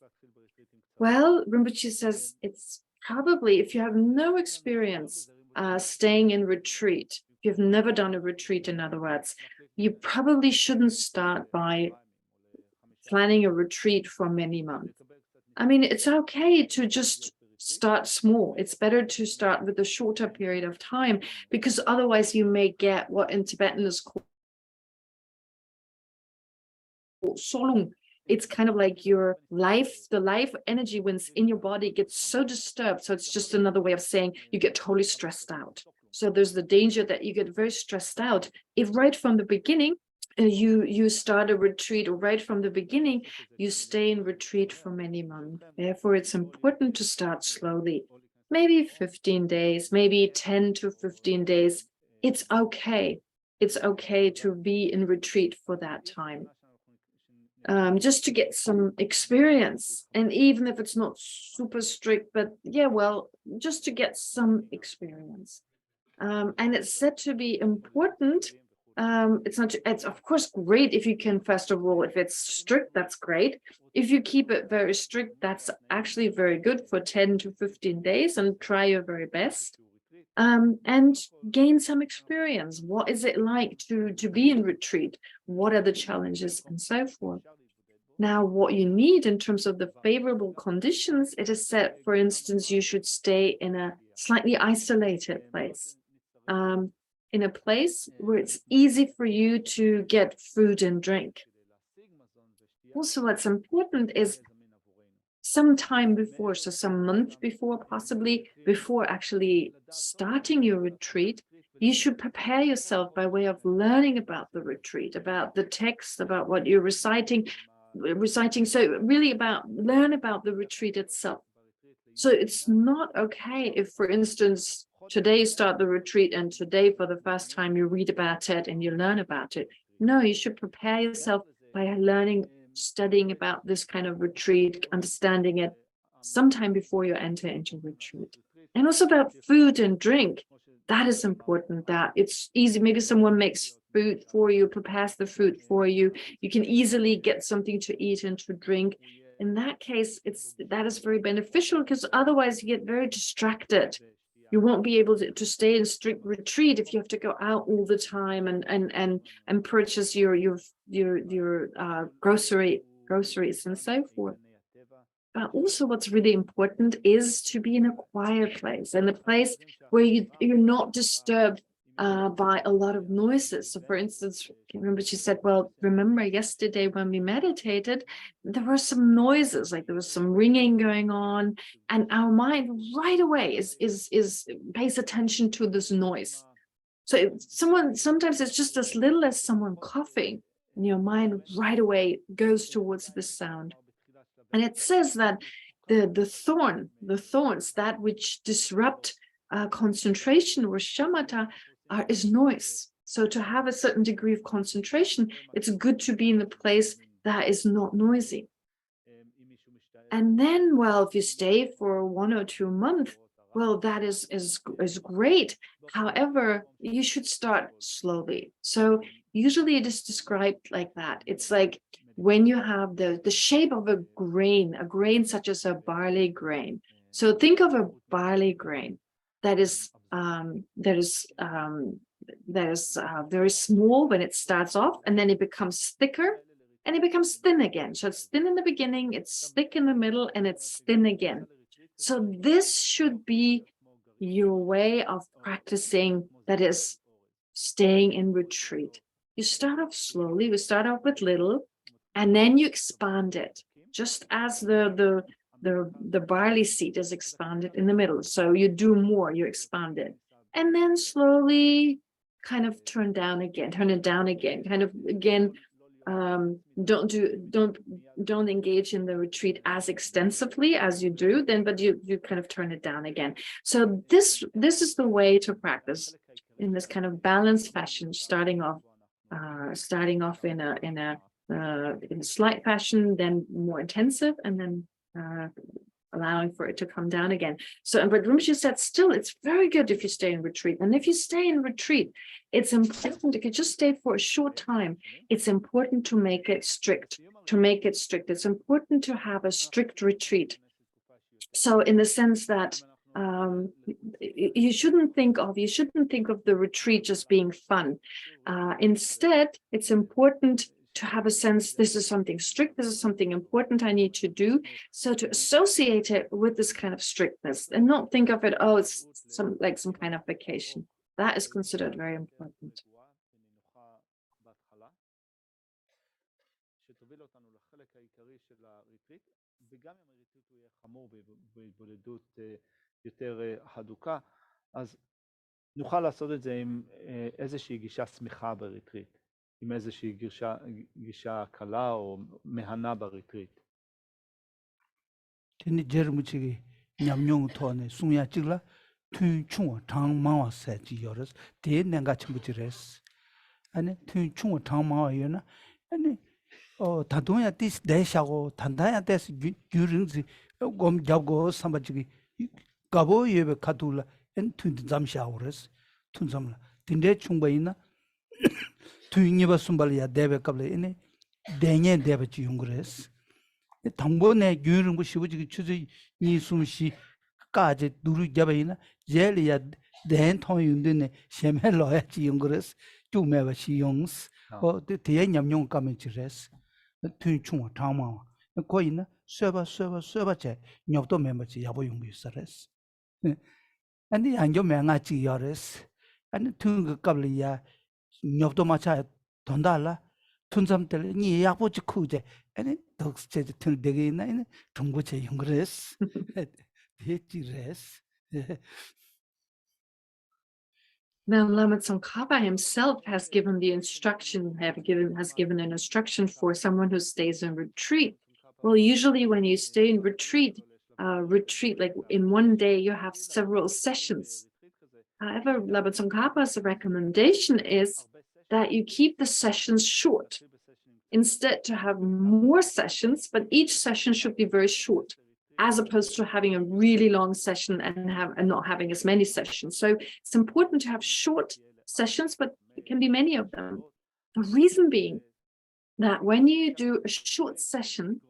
A: Well, Rinpoche says it's probably, if you have no experience staying in retreat, if you've never done a retreat, in other words, you probably shouldn't start by planning a retreat for many months. I mean, it's okay to just start small. It's better to start with a shorter period of time, because otherwise you may get what in Tibetan is called solung. It's kind of like your life, the life energy winds in your body gets so disturbed. So it's just another way of saying you get totally stressed out. So there's the danger that you get very stressed out if right from the beginning you start a retreat, or right from the beginning you stay in retreat for many months. Therefore, it's important to start slowly, maybe 15 days, maybe 10 to 15 days. It's okay. It's okay to be in retreat for that time. Just to get some experience, and even if it's not super strict, but yeah, well, just to get some experience. And it's said to be important. It's of course great if you can, first of all, if it's strict, that's great. If you keep it very strict, that's actually very good for 10 to 15 days, and try your very best. And gain some experience. What is it like to be in retreat? What are the challenges, and so forth? Now, what you need in terms of the favorable conditions, it is said, for instance, you should stay in a slightly isolated place, in a place where it's easy for you to get food and drink. Also, what's important is some time before, so some month before, possibly before actually starting your retreat, you should prepare yourself by way of learning about the retreat, about the text, about what you're reciting. So really learn about the retreat itself. So it's not okay if, for instance, today you start the retreat and today for the first time you read about it and you learn about it. No, you should prepare yourself by learning, studying about this kind of retreat, understanding it sometime before you enter into retreat. And also about food and drink. That is important, that it's easy. Maybe someone makes food for you, prepares the food for you. You can easily get something to eat and to drink. In that case, that is very beneficial, because otherwise you get very distracted. You won't be able to stay in strict retreat if you have to go out all the time and purchase your groceries and so forth. But also what's really important is to be in a quiet place, and a place where you're not disturbed by a lot of noises. So for instance, I remember she said, well, remember yesterday when we meditated, there were some noises, like there was some ringing going on, and our mind right away pays attention to this noise. So sometimes it's just as little as someone coughing, and your mind right away goes towards the sound. And it says that the thorns, that which disrupt concentration or shamatha, is noise. So to have a certain degree of concentration, it's good to be in a place that is not noisy. And then, well, if you stay for 1 or 2 months, well, that is great. However, you should start slowly. So usually it is described like that. It's like when you have the shape of a grain such as a barley grain. So think of a barley grain that is very small when it starts off, and then it becomes thicker, and it becomes thin again. So it's thin in the beginning, it's thick in the middle, and it's thin again. So this should be your way of practicing, that is staying in retreat. You start off slowly, we start off with little, and then you expand it, just as the barley seed is expanded in the middle. So you do more, you expand it, and then slowly kind of turn it down again, kind of again. Don't engage in the retreat as extensively as you do then, but you kind of turn it down again. So this is the way to practice in this kind of balanced fashion, starting off in a slight fashion, then more intensive, and then allowing for it to come down again. So, but Rinpoche said, still, it's very good if you stay in retreat. And if you stay in retreat, it's important, if you just stay for a short time, it's important to make it strict, It's important to have a strict retreat. So in the sense that you shouldn't think of the retreat just being fun. Instead, it's important to have a sense, this is something strict, this is something important I need to do. So to associate it with this kind of strictness and not think of it, oh, it's some kind of vacation. That is considered very important.
C: נוכל לעשות את זה עם איזושהי גישה שמחה בריטריט, עם איזושהי גישה קלה או מהנה בריטריט.
B: תני ג'רמוצ'י 냠뇽 토네 숭야 찌글라 튠충 장마와 세지여스 데 내가 첨부지레스 아니 튠충 장마와여나 아니 다동야 디스 대샤고 단다야 데스 유릉지 곰 잡고 삼바지기 가보 예베 카둘라 엔 튠 잠샤오레스 튠삼라 딘데 충바이나 튠니바 숨발이야 데베 갑레 이네 데녜 데베지 용그레스 당번에 유릉부 시부지기 추지 이숨시 까지 누르 잡아이나 제리야 된 통윤드네 셈헬로야지 용그레스 쭈메바 시용스 대야 냠용 까면지레스 튠충 장마 거이나 쇠바제 녀도 멤버지 야보 용비스레스 아니 안교명아지 여레스 아니 튠그 갑리야 녀도 마차 돈달라 튠삼들 니 야보지 쿠제 아니 독스제 튠 되게 있나 이는 동고제 용그레스 대지레스
A: Now, Lama Tsongkhapa himself has given an instruction for someone who stays in retreat. Well, usually when you stay in retreat, like in one day, you have several sessions. However, Lama Tsongkhapa's recommendation is that you keep the sessions short. Instead, to have more sessions, but each session should be very short, as opposed to having a really long session and not having as many sessions. So it's important to have short sessions, but it can be many of them. The reason being that when you do a short session,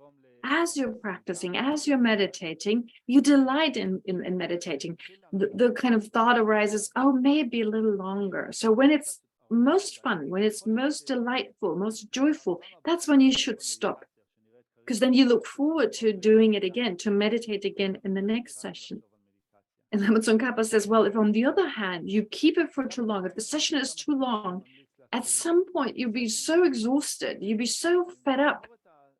A: as you're practicing, as you're meditating, you delight in meditating. The kind of thought arises, oh, maybe a little longer. So when it's most fun, when it's most delightful, most joyful, that's when you should stop. Because then you look forward to doing it again, to meditate again in the next session. And Lama Tsongkhapa says, well, if on the other hand, you keep it for too long, if the session is too long, at some point you'll be so exhausted, you'll be so fed up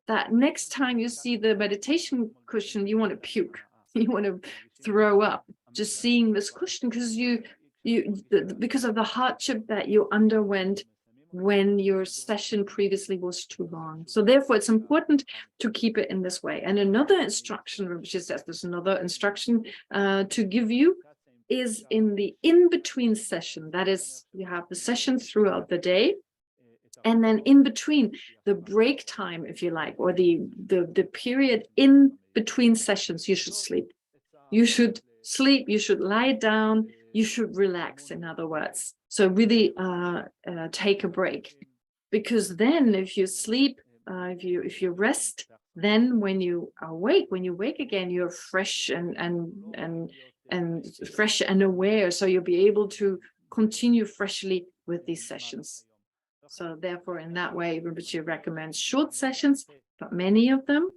A: that next time you see the meditation cushion, you want to puke, you want to throw up, just seeing this cushion, because of the hardship that you underwent when your session previously was too long. So therefore, it's important to keep it in this way. And another instruction, which says there's another instruction to give you, is in the in-between session. That is, you have the session throughout the day, and then in between, the break time, if you like, or the period in between sessions, you should sleep. You should sleep, you should lie down, you should relax, in other words. So really take a break, because then if you sleep, if you rest, then when you wake again, you're fresh and fresh and aware. So you'll be able to continue freshly with these sessions. So therefore, in that way, Rinpoche recommends short sessions, but many of them,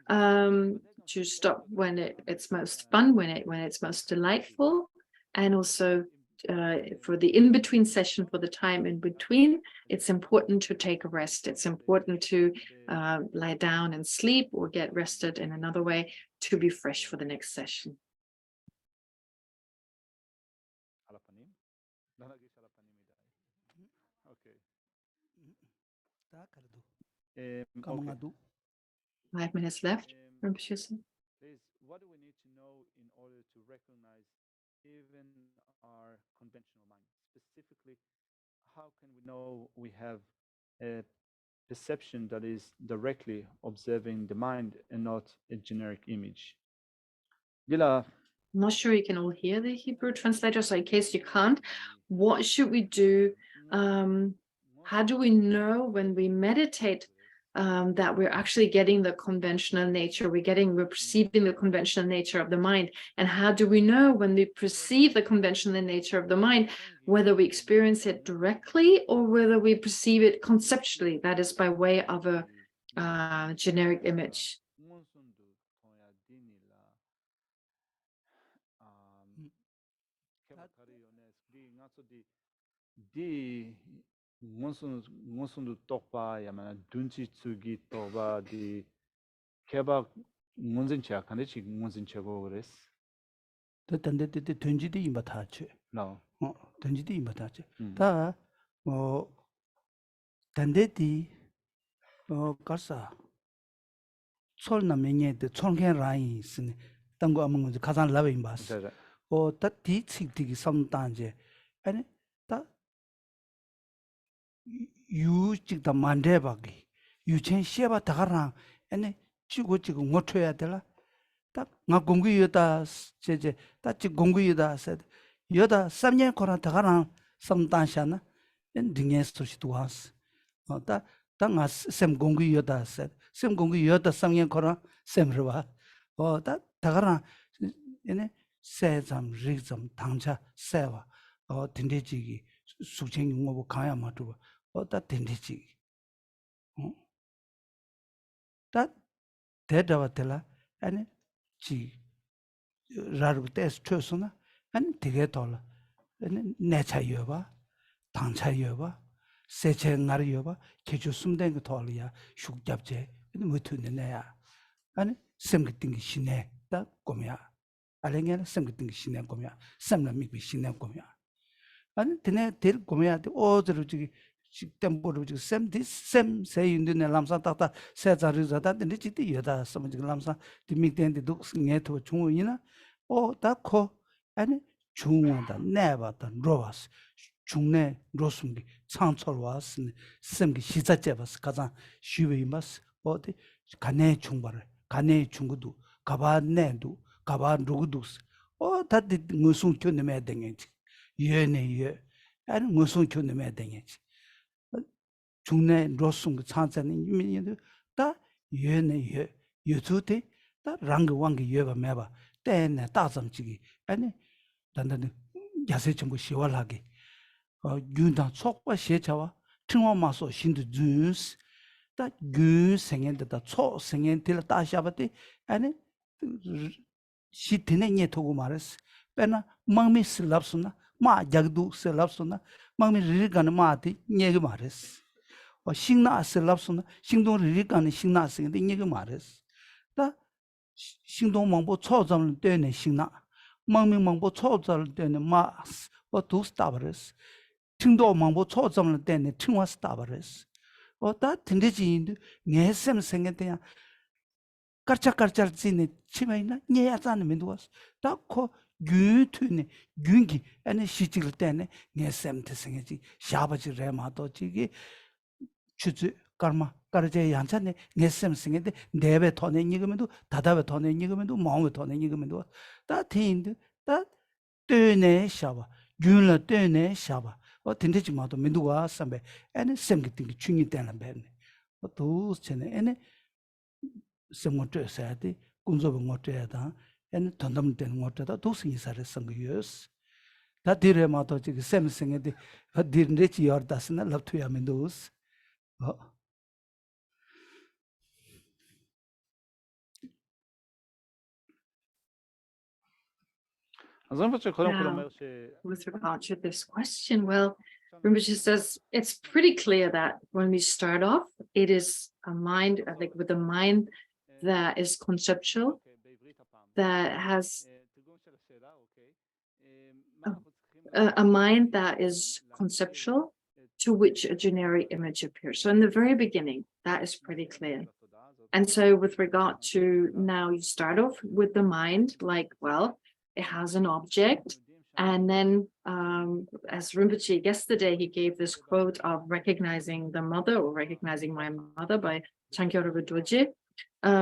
A: to stop when it's most fun, when it's most delightful, and also for the in-between session, for the time in between, it's important to take a rest. It's important to lie down and sleep or get rested in another way to be fresh for the next session.
B: Okay.
A: 5 minutes left, Rinpoche.
C: Please, what do we need to know in order to recognize even our conventional mind? Specifically, how can we know we have a perception that is directly observing the mind and not a generic image? Gila.
A: I'm not sure you can all hear the Hebrew translator, so in case you can't, what should we do? How do we know when we meditate that we're actually getting the conventional nature, we're perceiving the conventional nature of the mind? And how do we know when we perceive the conventional nature of the mind, whether we experience it directly or whether we perceive it conceptually, that is by way of a generic image?
C: Di ngonsun tokpa yamana dunchi tsugi toba di keba ngonsin cha kandechi ngonsin cha go res.
B: 또 단데 던지디 임바타체.
C: No.
B: 던지디 임바타체. 다 단데디 가사 솔나메녜데 총겐 라인스네 땅고 아무 가산 라베 임바스. 다디 칙디기 섬단제. 아니 다 유직다 만데바기 유첸 셰바 다가랑 아니 지고 못해야 되라 딱나 공부이다 제제 딱지 공부이다 세 여다 3년 거나 다가랑 섬단샤나 엔딩에 소시도 와스 다 땅아 셈 공부이다 셈 공부이다 3년 거나 셈르와 다 다가랑 얘네 세점 리점 당자 세와 딘데지기 수쟁 용어고 가야 마도 다 딘데지 다 대다와텔라 아니 지 라르부테스 쳐서나 아니 되게 돌아 아니 내차여봐 당차여봐 세체나리여봐 개주 숨된 거 돌이야 숙잡제 뭐 듣는애야 아니 샘기띵기 신내 다 꼬미야 알랭이는 샘기띵기 신내 꼬미야 샘나 미비 신내 꼬미야 아니 드네 될 꼬미야 어저로 저기 식템보로 샘 세인드네 람사 따따 세자르자다 근데 지디 여다 섬지 람사 디믹텐데 독스녜토 중원이나 다코 아니 중원다 네바다 로바스 중내 로숨기 창철와스 샘기 시자제바스 가자 쉬베이마스 어디 가네 중바를 가네 중구도 가바네도 가바 누구도스 다디 무슨 교내매 되겠지 예네 아니 무슨 교내매 되겠지 중내 로숨 창자는 이민이도 다 예네 유튜데 다 랑그 왕게 예바 매바 때네 다점지기 아니 단단히 야세 정보 시월하게 윤당 속과 시차와 청와마소 신도 준스 다 윤생엔다 초 생엔들 다샤바데 아니 시티네 녀토고 말스 빼나 망미 슬랍스나 마 작두 슬랍스나 망미 리가는 마티 녀게 말스 신나 슬랍스나 신동 리가는 신나 쓰는데 녀게 말스 다 신동 망보 초점을 때네 신나 망미 망보 초점을 때네 마스 두 스타버스 층도 망보 초점을 때네 층와 스타버스 다 든데지인데 내셈 생겼대야 깔짝깔짝지네 치마이나 녀야자는 민도스 다코 유튜네 윤기 아니 시직을 때네 내셈 생겼지 샤바지 레마도 지기 주주 karma karje yanchane ngesem singede debe thone nigmedu dadabe thone nigmedu mawe thone nigmedu ta thind ta tene shaba gyunla tene shaba tindeji mado menduwa sambe ene semgiting chungi tena bene to chene ene semgote saade kunzo ngote da ene tondam ten ngote da to singi sare sangyos 다 디레 마도 지금 샘생에데 디르치 열다스나 럽투야민도스
C: אז rinpoche קודם כל
A: Now,
C: אומר
A: with regard to this question, well, Rinpoche says it's pretty clear that when we start off, it is a mind, like with a mind that is conceptual, that has a mind that is conceptual, to which a generic image appears. So in the very beginning, that is pretty clear. And so with regard to now, you start off with the mind, like, well, it has an object. And then as Rinpoche yesterday, he gave this quote of recognizing the mother or recognizing my mother by Chankyo Doje,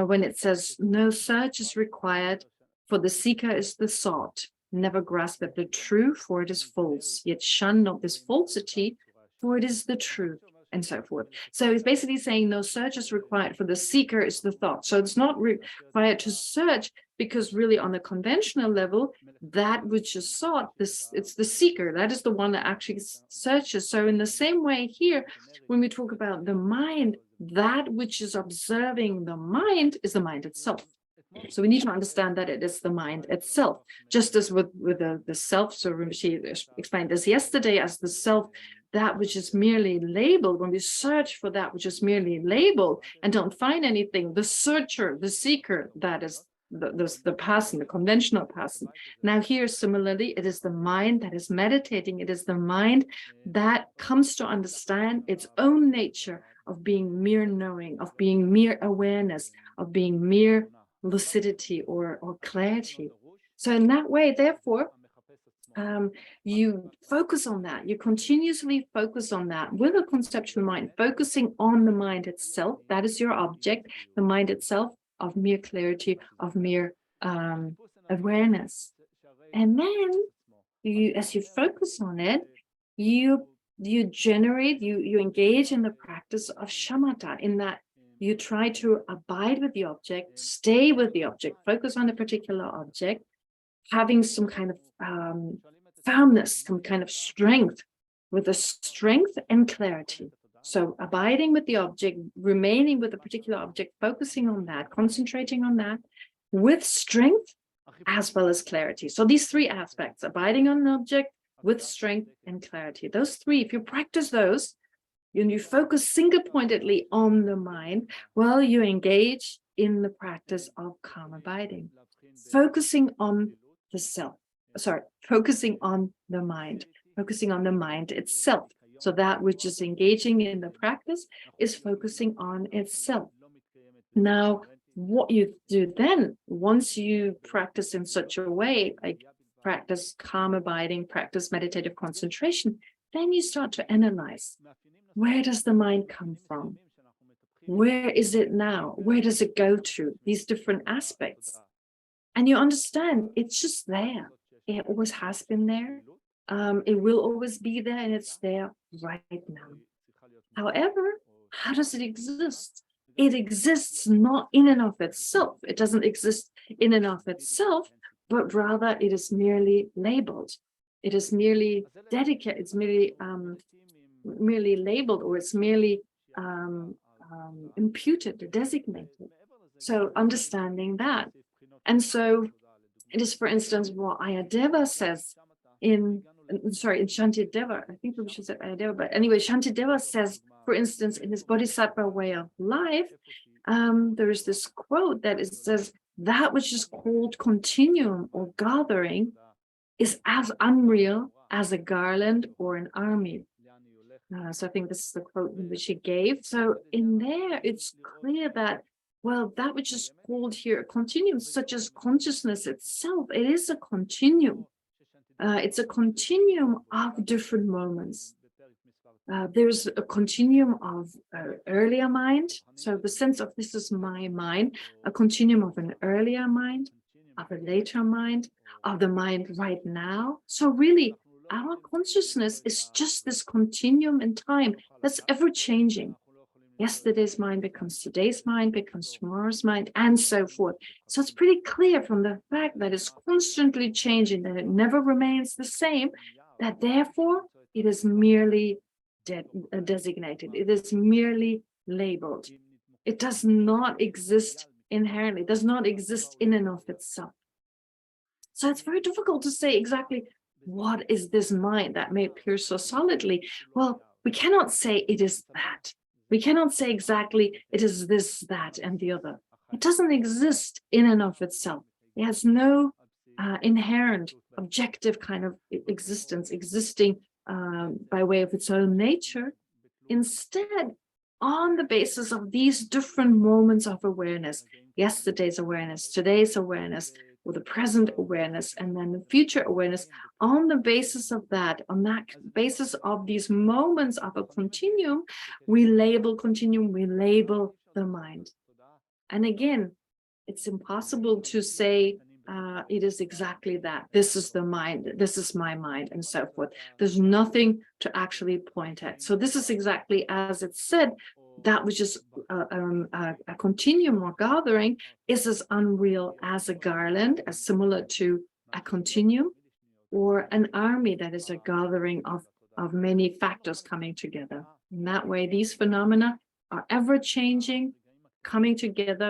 A: when it says, no search is required, for the seeker is the sought. Never grasp at the true, for it is false. Yet shun not this falsity, for it is the truth, and so forth. So it's basically saying no search is required, for the seeker is the thought. So it's not required to search, because really on the conventional level, that which is sought, it's the seeker, that is the one that actually searches. So in the same way here, when we talk about the mind, that which is observing the mind is the mind itself. So we need to understand that it is the mind itself, just as with the self. So Rinpoche explained this yesterday as the self, that which is merely labeled. When we search for that which is merely labeled and don't find anything, the searcher, the seeker, that is the person, the conventional person. Now here, similarly, it is the mind that is meditating. It is the mind that comes to understand its own nature of being mere knowing, of being mere awareness, of being mere lucidity or clarity. So in that way, therefore, you focus on that, you continuously focus on that with a conceptual mind, focusing on the mind itself. That is your object, the mind itself, of mere clarity, of mere awareness. And then you, as you focus on it, you generate, you engage in the practice of shamatha, in that you try to abide with the object, stay with the object, focus on a particular object, having some kind of firmness, some kind of strength, with a strength and clarity. So abiding with the object, remaining with a particular object, focusing on that, concentrating on that, with strength as well as clarity. So these three aspects, abiding on an object, with strength and clarity. Those three, if you practice those, and you focus single-pointedly on the mind, well, you engage in the practice of calm abiding, focusing on the self, focusing on the mind itself. So that which is engaging in the practice is focusing on itself. Now, what you do then, once you practice in such a way, like practice calm abiding, practice meditative concentration, then you start to analyze, where does the mind come from? Where is it now? Where does it go to? These different aspects. And you understand it's just there. It always has been there. It will always be there, and it's there right now. However, how does it exist? It exists not in and of itself. It doesn't exist in and of itself, but rather it is merely labeled. It is merely dedicated. It's merely labeled, or it's merely imputed, designated. So understanding that. And so it is, for instance, what Ayadeva says in Shantideva. I think we should say Ayadeva, but anyway, Shantideva says, for instance, in his Bodhisattva way of life, there is this quote that it says, that which is called continuum or gathering is as unreal as a garland or an army. So I think this is the quote which he gave. So in there, it's clear that, well, that which is called here a continuum, such as consciousness itself, it is a continuum. It's a continuum of different moments. There's a continuum of earlier mind. So the sense of this is my mind, a continuum of an earlier mind, of a later mind, of the mind right now. So really, our consciousness is just this continuum in time that's ever changing. Yesterday's mind becomes today's mind, becomes tomorrow's mind, and so forth. So it's pretty clear from the fact that it's constantly changing, that it never remains the same, that therefore it is merely designated. It is merely labeled. It does not exist inherently, does not exist in and of itself. So it's very difficult to say exactly what is this mind that may appear so solidly. Well, we cannot say it is that. We cannot say exactly it is this, that, and the other. It doesn't exist in and of itself. It has no inherent objective kind of existence existing by way of its own nature. Instead, on the basis of these different moments of awareness, yesterday's awareness, today's awareness, or the present awareness, and then the future awareness, on the basis of that, on that basis of these moments of a continuum, we label continuum, we label the mind. And again, it's impossible to say it is exactly that. This is the mind, this is my mind, and so forth. There's nothing to actually point at. So this is exactly as it's said, that which is a continuum or gathering is as unreal as a garland, as similar to a continuum, or an army that is a gathering of many factors coming together. In that way, these phenomena are ever changing, coming together,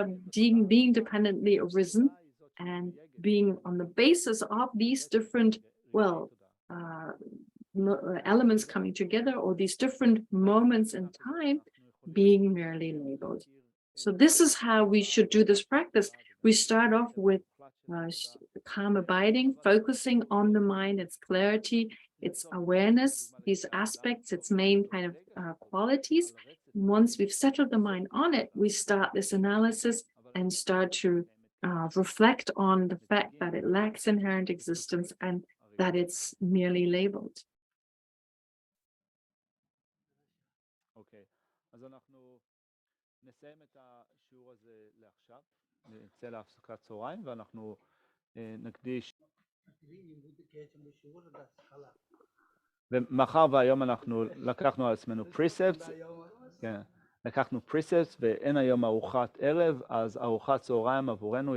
A: being dependently arisen, and being on the basis of these different, elements coming together, or these different moments in time, being merely labeled. So this is how we should do this practice. We start off with calm abiding, focusing on the mind, its clarity, its awareness, these aspects, its main kind of qualities. Once we've settled the mind on it, we start this analysis and start to reflect on the fact that it lacks inherent existence and that it's merely labeled.
C: אוקיי, אז אנחנו נסיים את השיעור הזה לעכשיו, נצא להפסקת צהריים ואנחנו נקדיש. ומאחר והיום אנחנו לקחנו על עצמנו precepts, כן, לקחנו precepts ואין היום ארוחת ערב, אז ארוחת צהריים עבורנו